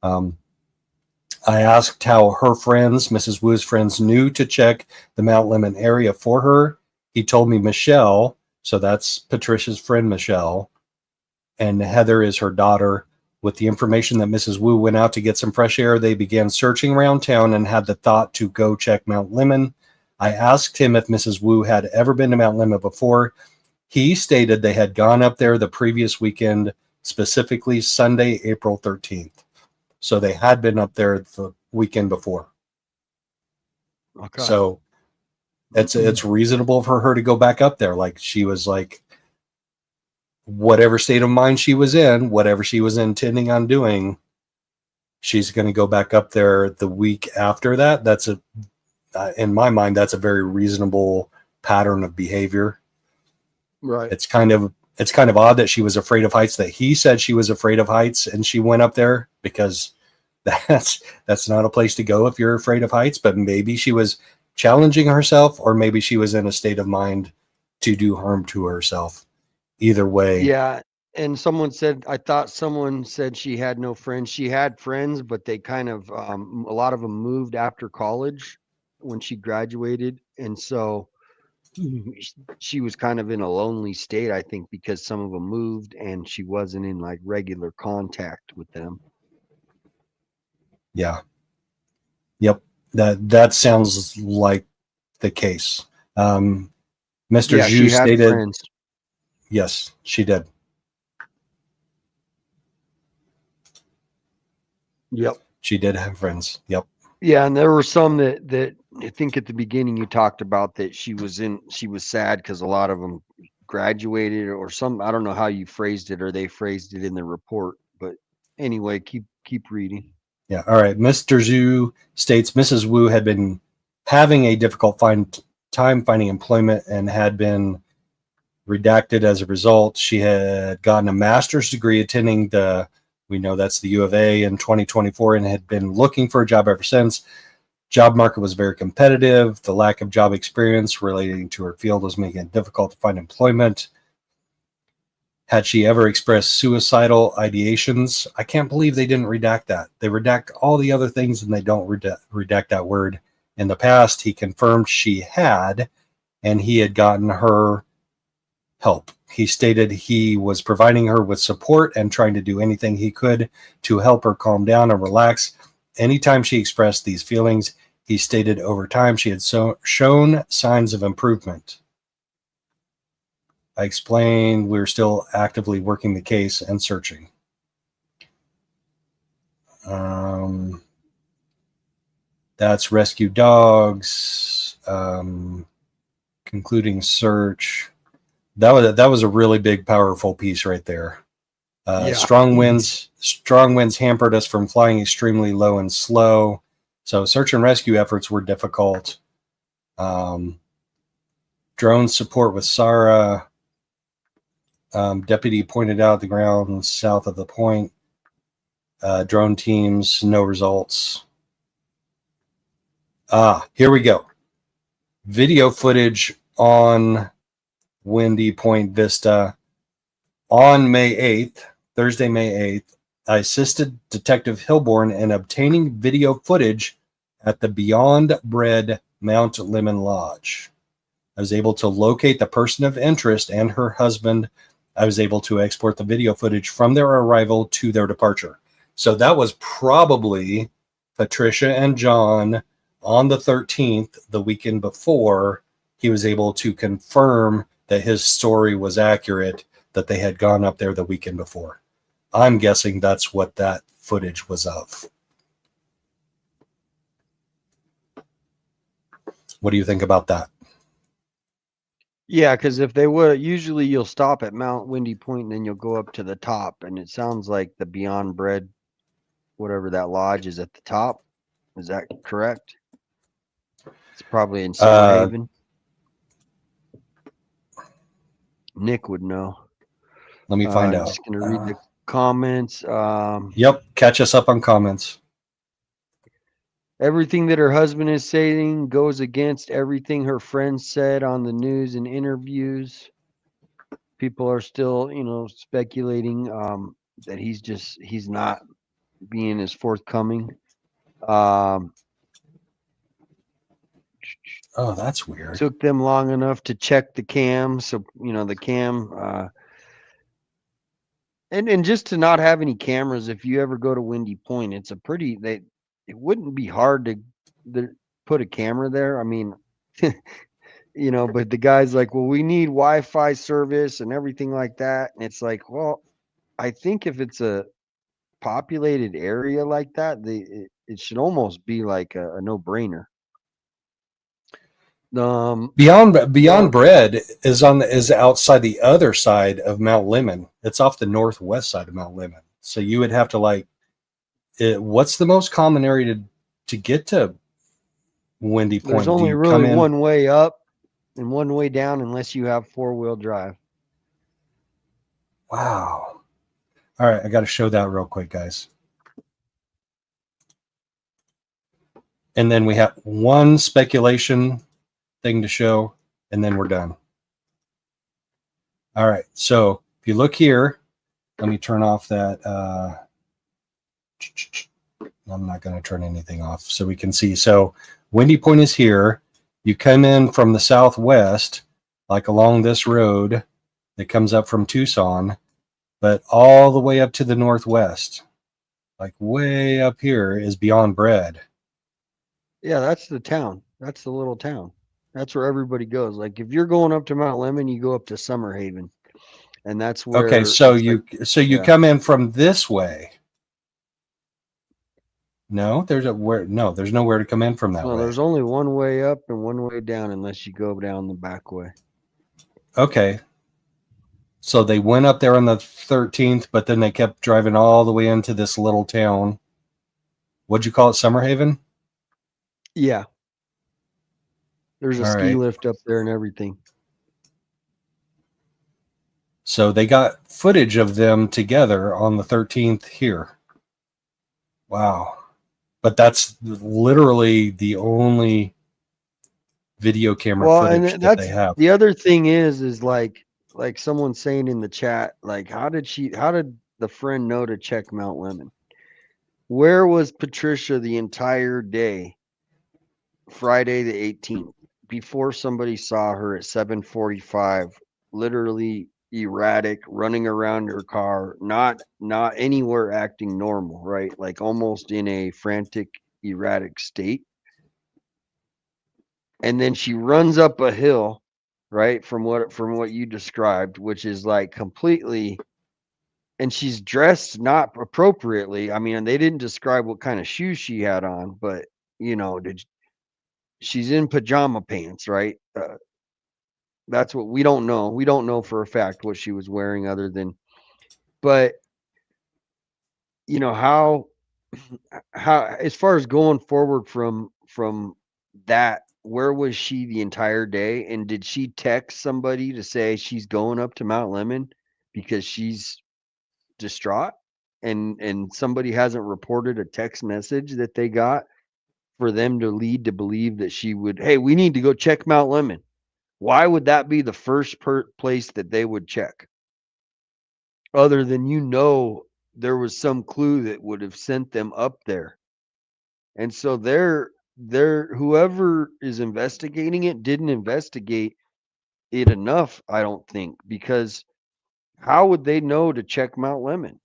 I asked how her friends, Mrs. Wu's friends, knew to check the Mount Lemmon area for her. He told me Michelle, so that's Patricia's friend Michelle, and Heather is her daughter. With the information that Mrs. Wu went out to get some fresh air, they began searching around town and had the thought to go check Mount Lemmon. I asked him if Mrs. Wu had ever been to Mount Lemmon before. He stated they had gone up there the previous weekend, specifically Sunday, April 13th. So they had been up there the weekend before. Okay. So it's reasonable for her to go back up there. Like she was like, whatever state of mind she was in, whatever she was intending on doing, she's going to go back up there the week after that. In my mind, that's a very reasonable pattern of behavior. Right. It's kind of odd that she was afraid of heights, that he said she was afraid of heights and she went up there, because that's not a place to go if you're afraid of heights. But maybe she was challenging herself, or maybe she was in a state of mind to do harm to herself. Either way. Yeah. And I thought someone said she had no friends. She had friends, but they kind of, a lot of them moved after college when she graduated. And so she was kind of in a lonely state, I think, because some of them moved and she wasn't in like regular contact with them. Yeah. Yep. That sounds like the case. Mr. Yeah, Zhou she had stated, friends. yes, she did. Yep. She did have friends. Yep. Yeah, and there were some that I think at the beginning you talked about that she was sad because a lot of them graduated or some, I don't know how you phrased it or they phrased it in the report, but anyway, keep reading. Yeah. All right. Mr. Zhou states Mrs. Wu had been having a difficult time finding employment and had been redacted as a result. She had gotten a master's degree attending we know that's the U of A in 2024, and had been looking for a job ever since. Job market was very competitive. The lack of job experience relating to her field was making it difficult to find employment. Had she ever expressed suicidal ideations? I can't believe they didn't redact that. They redact all the other things and they don't redact that word. In the past, he confirmed she had, and he had gotten her help. He stated he was providing her with support and trying to do anything he could to help her calm down and relax. Anytime she expressed these feelings, he stated over time she had shown signs of improvement. I explained we're still actively working the case and searching. That's rescue dogs, concluding search. That was a really big, powerful piece right there. Yeah. Strong winds hampered us from flying extremely low and slow. So search and rescue efforts were difficult. Drone support with Sarah. Deputy pointed out the ground south of the point. Drone teams, no results. Here we go. Video footage on Windy Point Vista on May 8th, Thursday, May 8th. I assisted Detective Hilborn in obtaining video footage at the Beyond Bread Mount Lemmon Lodge. I was able to locate the person of interest and her husband. I was able to export the video footage from their arrival to their departure. So that was probably Patricia and John on the 13th, the weekend before. He was able to confirm that his story was accurate, that they had gone up there the weekend before. I'm guessing that's what that footage was of. What do you think about that? Yeah, because if they would, usually you'll stop at Mount Windy Point and then you'll go up to the top. And it sounds like the Beyond Bread, whatever that lodge is at the top. Is that correct? It's probably in Haven. Nick would know. Let me find out. Just going to read the comments. Yep. Catch us up on comments. Everything that her husband is saying goes against everything her friends said on the news and interviews. People are still, speculating that he's not being as forthcoming. Oh, that's weird. Took them long enough to check the cam. So, the cam, and just to not have any cameras, if you ever go to Windy Point, it's it wouldn't be hard to put a camera there. I mean, but the guy's like, well, we need Wi-Fi service and everything like that. And it's like, well, I think if it's a populated area like that, it should almost be like a no-brainer. Beyond Bread is outside the other side of Mount Lemmon. It's off the northwest side of Mount Lemmon. So you would have to what's the most common area to get to Windy Point? There's only really one way up and one way down unless you have 4-wheel drive. Wow. All right, I got to show that real quick, guys. And then we have one speculation thing to show, and then we're done. All right, so if you look here, let me turn off that. I'm not going to turn anything off so we can see. So Windy Point is here. You come in from the southwest, like along this road that comes up from Tucson, but all the way up to the northwest, like way up here, is Beyond Bread. Yeah, that's the town. That's the little town. That's where everybody goes. Like if you're going up to Mount Lemmon, you go up to Summer Haven, and that's where. Okay, so it's you like- so you yeah. come in from this way. No, there's nowhere to come in from that No, way. there's only one way up and one way down, unless you go down the back way. Okay. So they went up there on the 13th, but then they kept driving all the way into this little town. What'd you call it, Summer Haven? Yeah. There's a All ski right. lift up there and everything. So they got footage of them together on the 13th here. Wow. But that's literally the only video camera footage and that that's they have. the other thing is like someone saying in the chat, like how did the friend know to check Mount Lemmon? Where was Patricia the entire day, Friday the 18th, before somebody saw her at 7:45, literally erratic, running around her car, not anywhere acting normal, right? Like almost in a frantic, erratic state. And then she runs up a hill, right? From what you described, which is like completely, and she's dressed not appropriately. I mean, they didn't describe what kind of shoes she had on, but she's in pajama pants, right? That's what we don't know. We don't know for a fact what she was wearing other than, but how as far as going forward from that, where was she the entire day, and did she text somebody to say she's going up to Mount Lemmon because she's distraught, and somebody hasn't reported a text message that they got for them to lead to believe that she would, hey, we need to go check Mount Lemmon? Why would that be the first place that they would check, other than there was some clue that would have sent them up there? And so whoever is investigating it didn't investigate it enough, I don't think, because how would they know to check Mount Lemmon?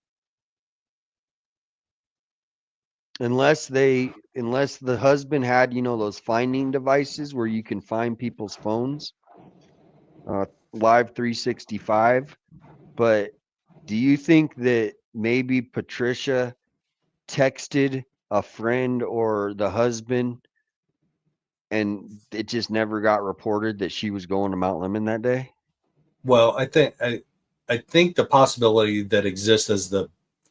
Unless the husband had, those finding devices where you can find people's phones, live 365. But do you think that maybe Patricia texted a friend or the husband and it just never got reported that she was going to Mount Lemmon that day? Well, I think the possibility that exists as the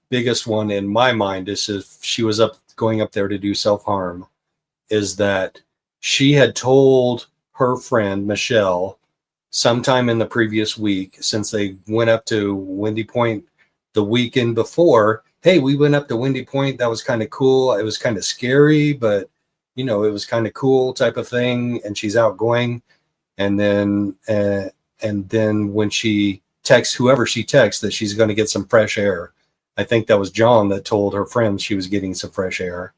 biggest one in my mind is if she was going up there to do self-harm, is that she had told her friend Michelle sometime in the previous week, since they went up to Windy Point the weekend before, hey, we went up to Windy Point. That was kind of cool. It was kind of scary, but it was kind of cool type of thing. And she's outgoing. And then when she texts whoever she texts that she's going to get some fresh air, I think that was John that told her friends she was getting some fresh air.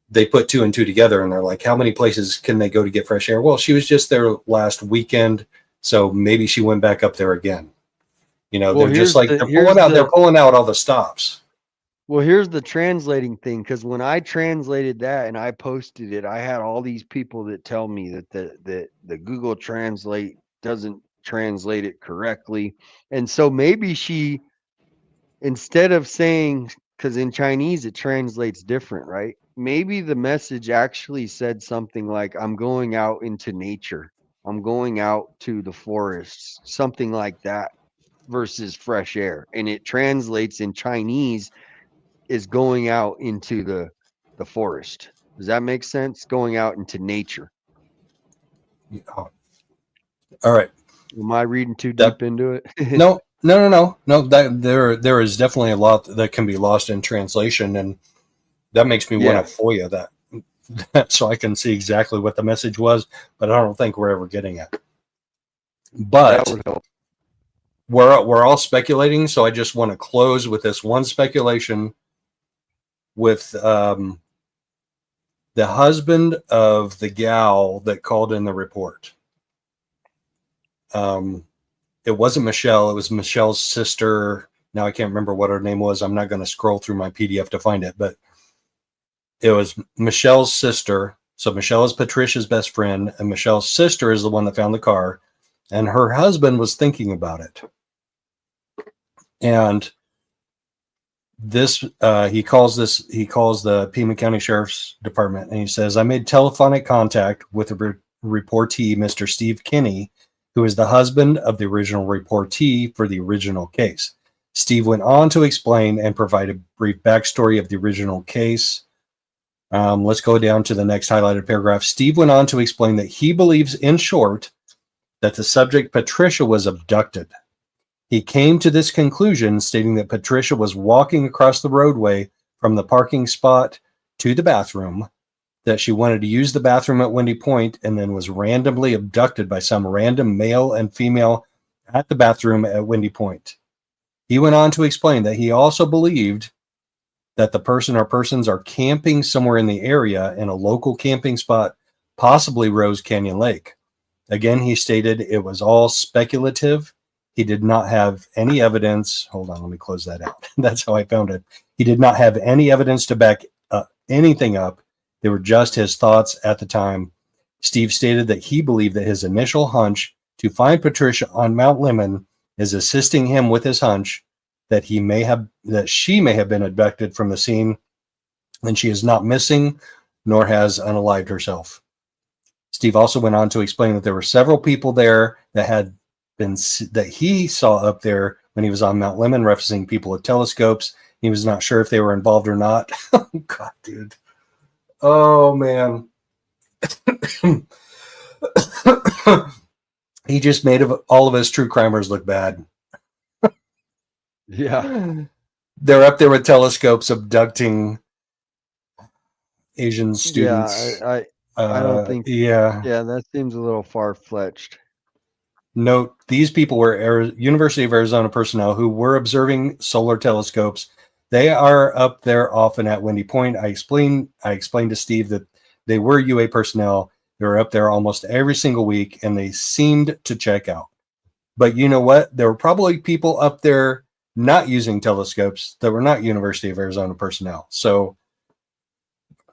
They put two and two together and they're like, how many places can they go to get fresh air? Well, she was just there last weekend, so maybe she went back up there again. They're just like, they're pulling out all the stops. Well, here's the translating thing, because when I translated that and I posted it, I had all these people that tell me that the Google Translate doesn't translate it correctly. And so maybe she, instead of saying, because in Chinese it translates different, right? Maybe the message actually said something like, I'm going out into nature, I'm going out to the forests, something like that, versus fresh air. And it translates in Chinese is going out into the forest. Does that make sense? Going out into nature. All right. Am I reading too deep into it? No, No. That there is definitely a lot that can be lost in translation, and that makes me want to FOIA that so I can see exactly what the message was. But I don't think we're ever getting it. But That would help. we're all speculating, so I just want to close with this one speculation with the husband of the gal that called in the report. It wasn't Michelle. It was Michelle's sister. Now I can't remember what her name was. I'm not going to scroll through my PDF to find it, but it was Michelle's sister. So Michelle is Patricia's best friend, and Michelle's sister is the one that found the car, and her husband was thinking about it. And this, he calls the Pima County Sheriff's Department, and he says, I made telephonic contact with the reportee, Mr. Steve Kinney, who is the husband of the original reportee for the original case. Steve went on to explain and provide a brief backstory of the original case. Let's go down to the next highlighted paragraph. Steve went on to explain that he believes, in short, that the subject Patricia was abducted. He came to this conclusion stating that Patricia was walking across the roadway from the parking spot to the bathroom, that she wanted to use the bathroom at Windy Point, and then was randomly abducted by some random male and female at the bathroom at Windy Point. He went on to explain that he also believed that the person or persons are camping somewhere in the area in a local camping spot, possibly Rose Canyon Lake. Again, he stated it was all speculative. He did not have any evidence. Hold on, let me close that out. That's how I found it. He did not have any evidence to back anything up. They were just his thoughts at the time. Steve stated that he believed that his initial hunch to find Patricia on Mount Lemmon is assisting him with his hunch that she may have been abducted from the scene, and she is not missing nor has unalived herself. Steve also went on to explain that there were several people there that he saw up there when he was on Mount Lemmon, referencing people with telescopes. He was not sure if they were involved or not. Oh, God, dude. Oh, man. He just made all of us true crimers look bad. Yeah. They're up there with telescopes abducting Asian students. Yeah, I don't think. Yeah. Yeah, that seems a little far-fetched. Note, these people were University of Arizona personnel who were observing solar telescopes. They are up there often at Windy Point. I explained to Steve that they were UA personnel. They were up there almost every single week, and they seemed to check out. But you know what? There were probably people up there not using telescopes that were not University of Arizona personnel. So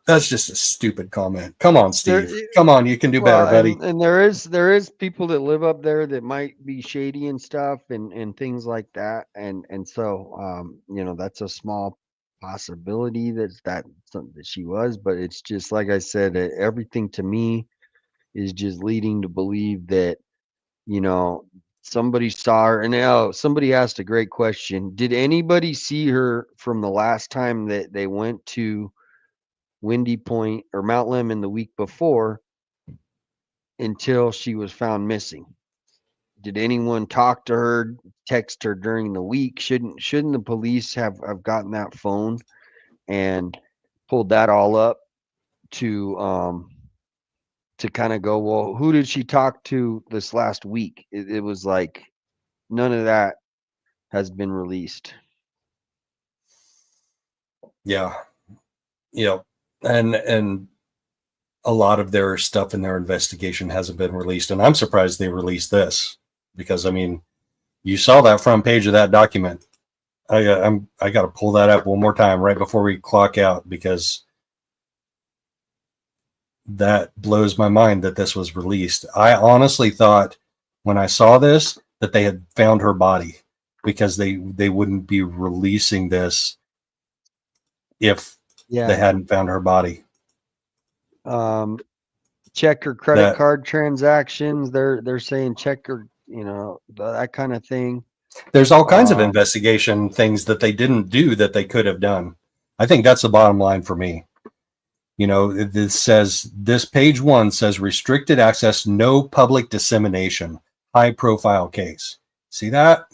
that's just a stupid comment. Come on, Steve. Come on, you can do better, buddy. And there is people that live up there that might be shady and stuff and things like that. And so that's a small possibility that's something that she was, but it's just like I said, everything to me is just leading to believe that, somebody saw her. And somebody asked a great question. Did anybody see her from the last time that they went to Windy Point or Mount Lemmon the week before until she was found missing? Did anyone talk to her, text her during the week? Shouldn't the police have gotten that phone and pulled that all up to kind of go, well, who did she talk to this last week? It was like none of that has been released. Yeah. And a lot of their stuff in their investigation hasn't been released. And I'm surprised they released this because, I mean, you saw that front page of that document. I got to pull that up one more time right before we clock out because that blows my mind that this was released. I honestly thought when I saw this that they had found her body because they wouldn't be releasing this if they hadn't found her body. Check her credit card transactions. They're saying check her, that kind of thing. There's all kinds of investigation things that they didn't do that they could have done. I think that's the bottom line for me. This says, this page 1 says restricted access, no public dissemination, high profile case. See that?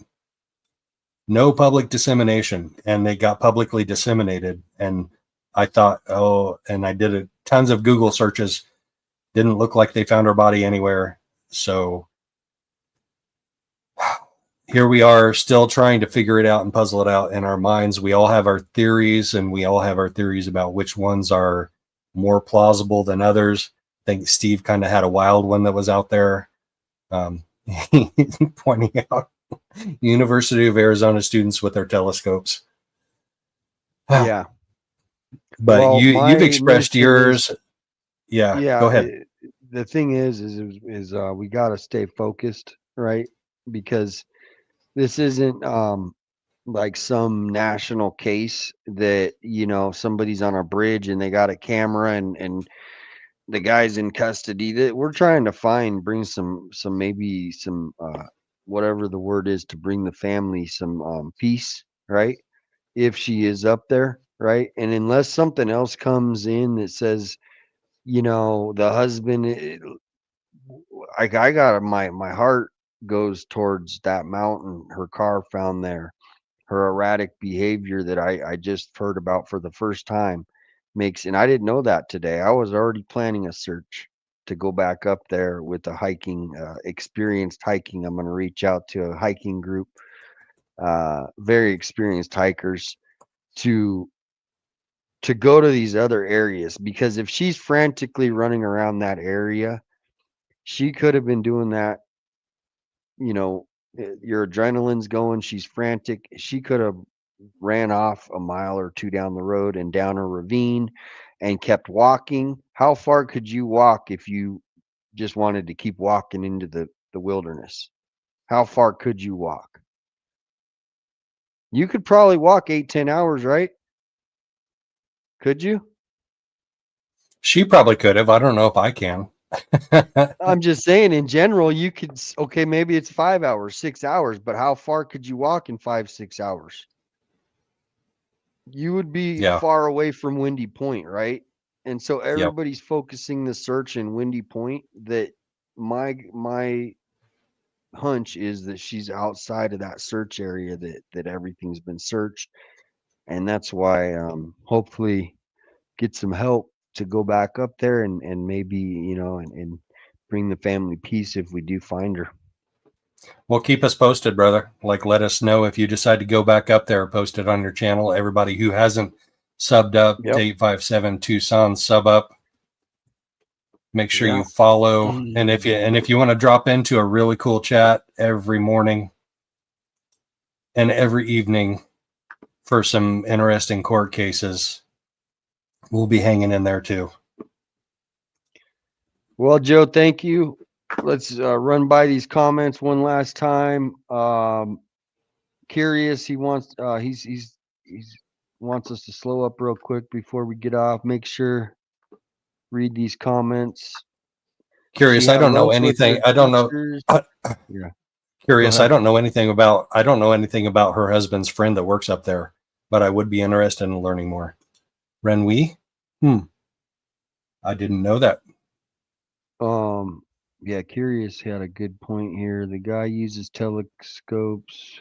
no public dissemination, and they got publicly disseminated. And I thought, oh, and I did tons of Google searches. Didn't look like they found her body anywhere. So here we are, still trying to figure it out and puzzle it out in our minds. We all have our theories, and we all have our theories about which ones are more plausible than others. I think Steve kind of had a wild one that was out there, pointing out University of Arizona students with their telescopes. Yeah. But Well, you've expressed yours. Yeah. Go ahead. The thing is we got to stay focused, right? Because this isn't like some national case that, you know, somebody's on a bridge and they got a camera and the guy's in custody. That we're trying to bring some maybe some whatever the word is, to bring the family some peace, right? If she is up there, right? And unless something else comes in that says, you know, the husband, I got my heart goes towards that mountain, her car found there, her erratic behavior that I just heard about for the first time makes, and I didn't know that today. I was already planning a search to go back up there with the hiking, experienced hiking. I'm going to reach out to a hiking group, very experienced hikers, to go to these other areas, because if she's frantically running around that area, she could have been doing that, you know, your adrenaline's going, she's frantic. She could have ran off a mile or two down the road and down a ravine and kept walking. How far could you walk if you just wanted to keep walking into the wilderness? How far could you walk? You could probably walk 8-10 hours, right? Could you? She probably could have. I don't know if I can. I'm just saying, in general, you could, okay, maybe it's 5 hours, 6 hours, but how far could you walk in 5-6 hours? You would be far away from Windy Point, right? And so everybody's focusing the search in Windy Point. That my hunch is that she's outside of that search area, that everything's been searched. And that's why hopefully get some help to go back up there and maybe, you know, and bring the family peace if we do find her. Well, keep us posted, brother. Like, let us know if you decide to go back up there. Post it on your channel. Everybody who hasn't subbed up to 857 Tucson, sub up. Make sure you follow. And if you want to drop into a really cool chat every morning and every evening for some interesting court cases, we'll be hanging in there too. Well, Joe, thank you. Let's run by these comments one last time. Curious, he wants he's wants us to slow up real quick before we get off. Make sure read these comments. Curious, I don't know anything. I don't know. Yeah. Curious, I don't know anything about her husband's friend that works up there, but I would be interested in learning more. Renwee? I didn't know that. Yeah, Curious had a good point here. The guy uses telescopes.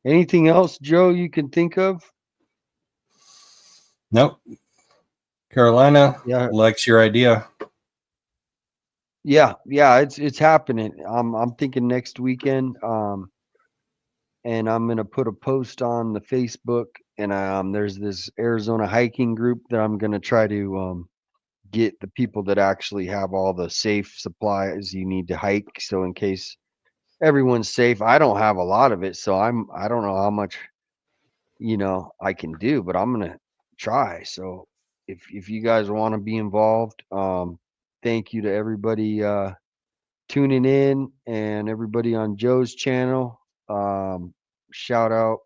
Anything else, Joe, you can think of? Nope. Carolina likes your idea. Yeah, it's happening. I'm thinking next weekend. And I'm gonna put a post on the Facebook, and there's this Arizona hiking group that I'm gonna try to get the people that actually have all the safe supplies you need to hike. So in case everyone's safe, I don't have a lot of it, so I don't know how much, you know, I can do, but I'm gonna try. So if you guys want to be involved, thank you to everybody tuning in and everybody on Joe's channel. Shout out.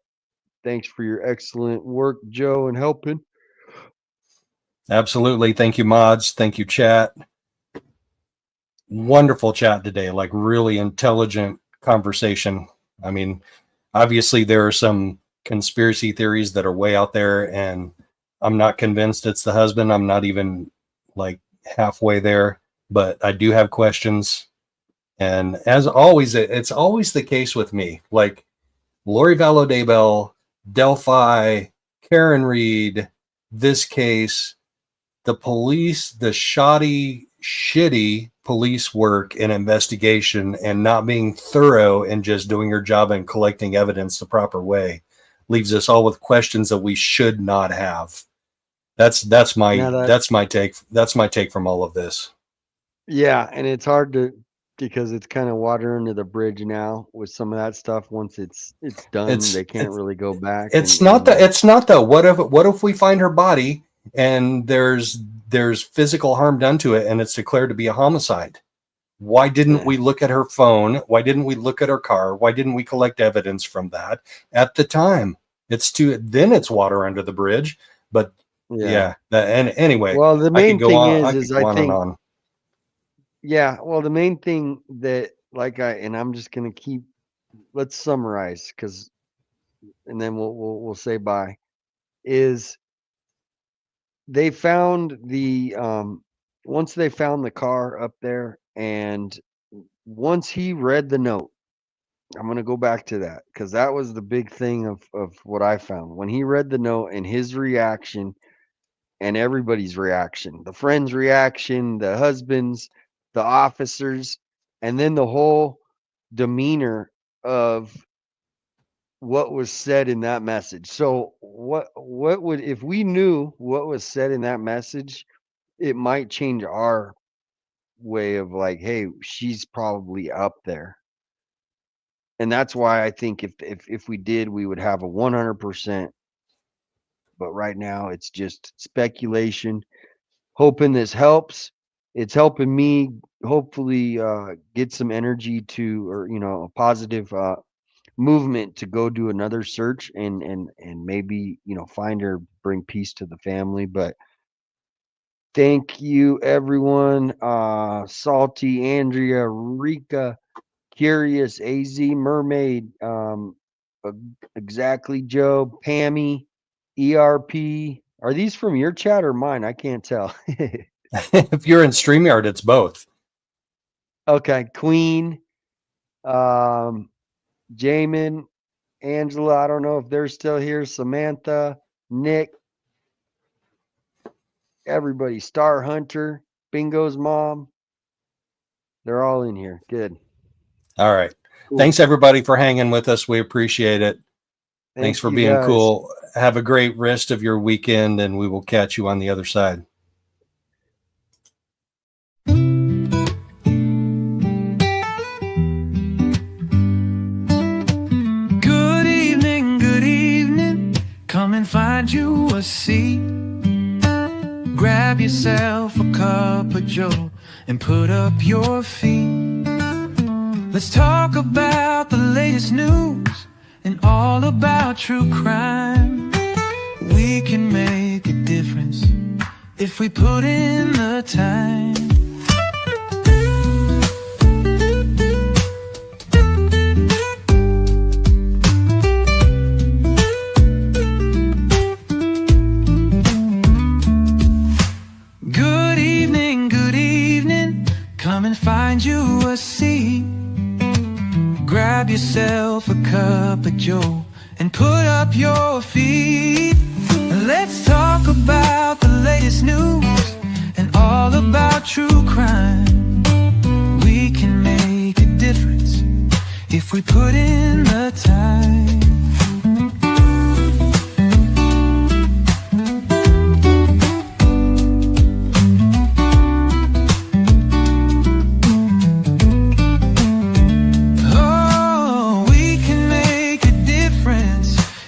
Thanks for your excellent work, Joe, and helping. Absolutely. Thank you, mods. Thank you, chat. Wonderful chat today. Like, really intelligent conversation. I mean, obviously there are some conspiracy theories that are way out there, and I'm not convinced it's the husband. I'm not even like halfway there, but I do have questions. And as always, it's always the case with me. Like Lori Vallow Daybell, Delphi, Karen Reed, this case, the police, the shoddy, shitty police work and investigation and not being thorough and just doing your job and collecting evidence the proper way leaves us all with questions that we should not have. That's my take. That's my take from all of this. Yeah, and it's hard to, because it's kind of water under the bridge now with some of that stuff. Once it's done, they can't really go back. It's not that. What if we find her body and there's physical harm done to it and it's declared to be a homicide? Why didn't we look at her phone? Why didn't we look at her car? Why didn't we collect evidence from that at the time? Then it's water under the bridge. But and anyway, well, the main thing is I think, well, the main thing that, I'm just gonna let's summarize, and then we'll say bye. Is they found once they found the car up there, and once he read the note, I'm gonna go back to that because that was the big thing of what I found. When he read the note and his reaction, and everybody's reaction, the friend's reaction, the husband's, the officers, and then the whole demeanor of what was said in that message. So what would, if we knew what was said in that message, it might change our way of hey, she's probably up there. And that's why I think if we did, we would have a 100%. But right now it's just speculation, hoping this helps. It's helping me hopefully get some energy or a positive movement to go do another search and maybe find her, bring peace to the family. But thank you everyone. Salty, Andrea, Rika, Curious, AZ, Mermaid, exactly, Joe, Pammy, ERP. Are these from your chat or mine? I can't tell. If you're in StreamYard, it's both. Okay. Queen, Jamin, Angela, I don't know if they're still here. Samantha, Nick, everybody, Star Hunter, Bingo's mom. They're all in here. Good. All right. Cool. Thanks everybody for hanging with us. We appreciate it. Thanks for being cool. Have a great rest of your weekend, and we will catch you on the other side. Good evening. Come and find you a seat. Grab yourself a cup of Joe and put up your feet. Let's talk about the latest news and all about true crime. We can make a difference if we put in the time. Good evening. Come and find you a seat. Grab yourself a cup of Joe and put up your feet. Let's talk about the latest news and all about true crime. We can make a difference if we put in the time.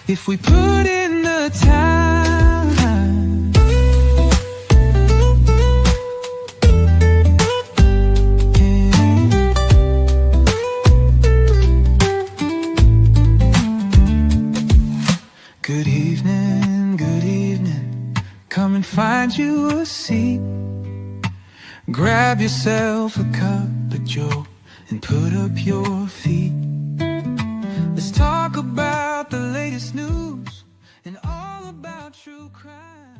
If we put in the time. Good evening. Come and find you a seat. Grab yourself a cup of Joe and put up your feet. Let's talk about the latest news and all about true crime.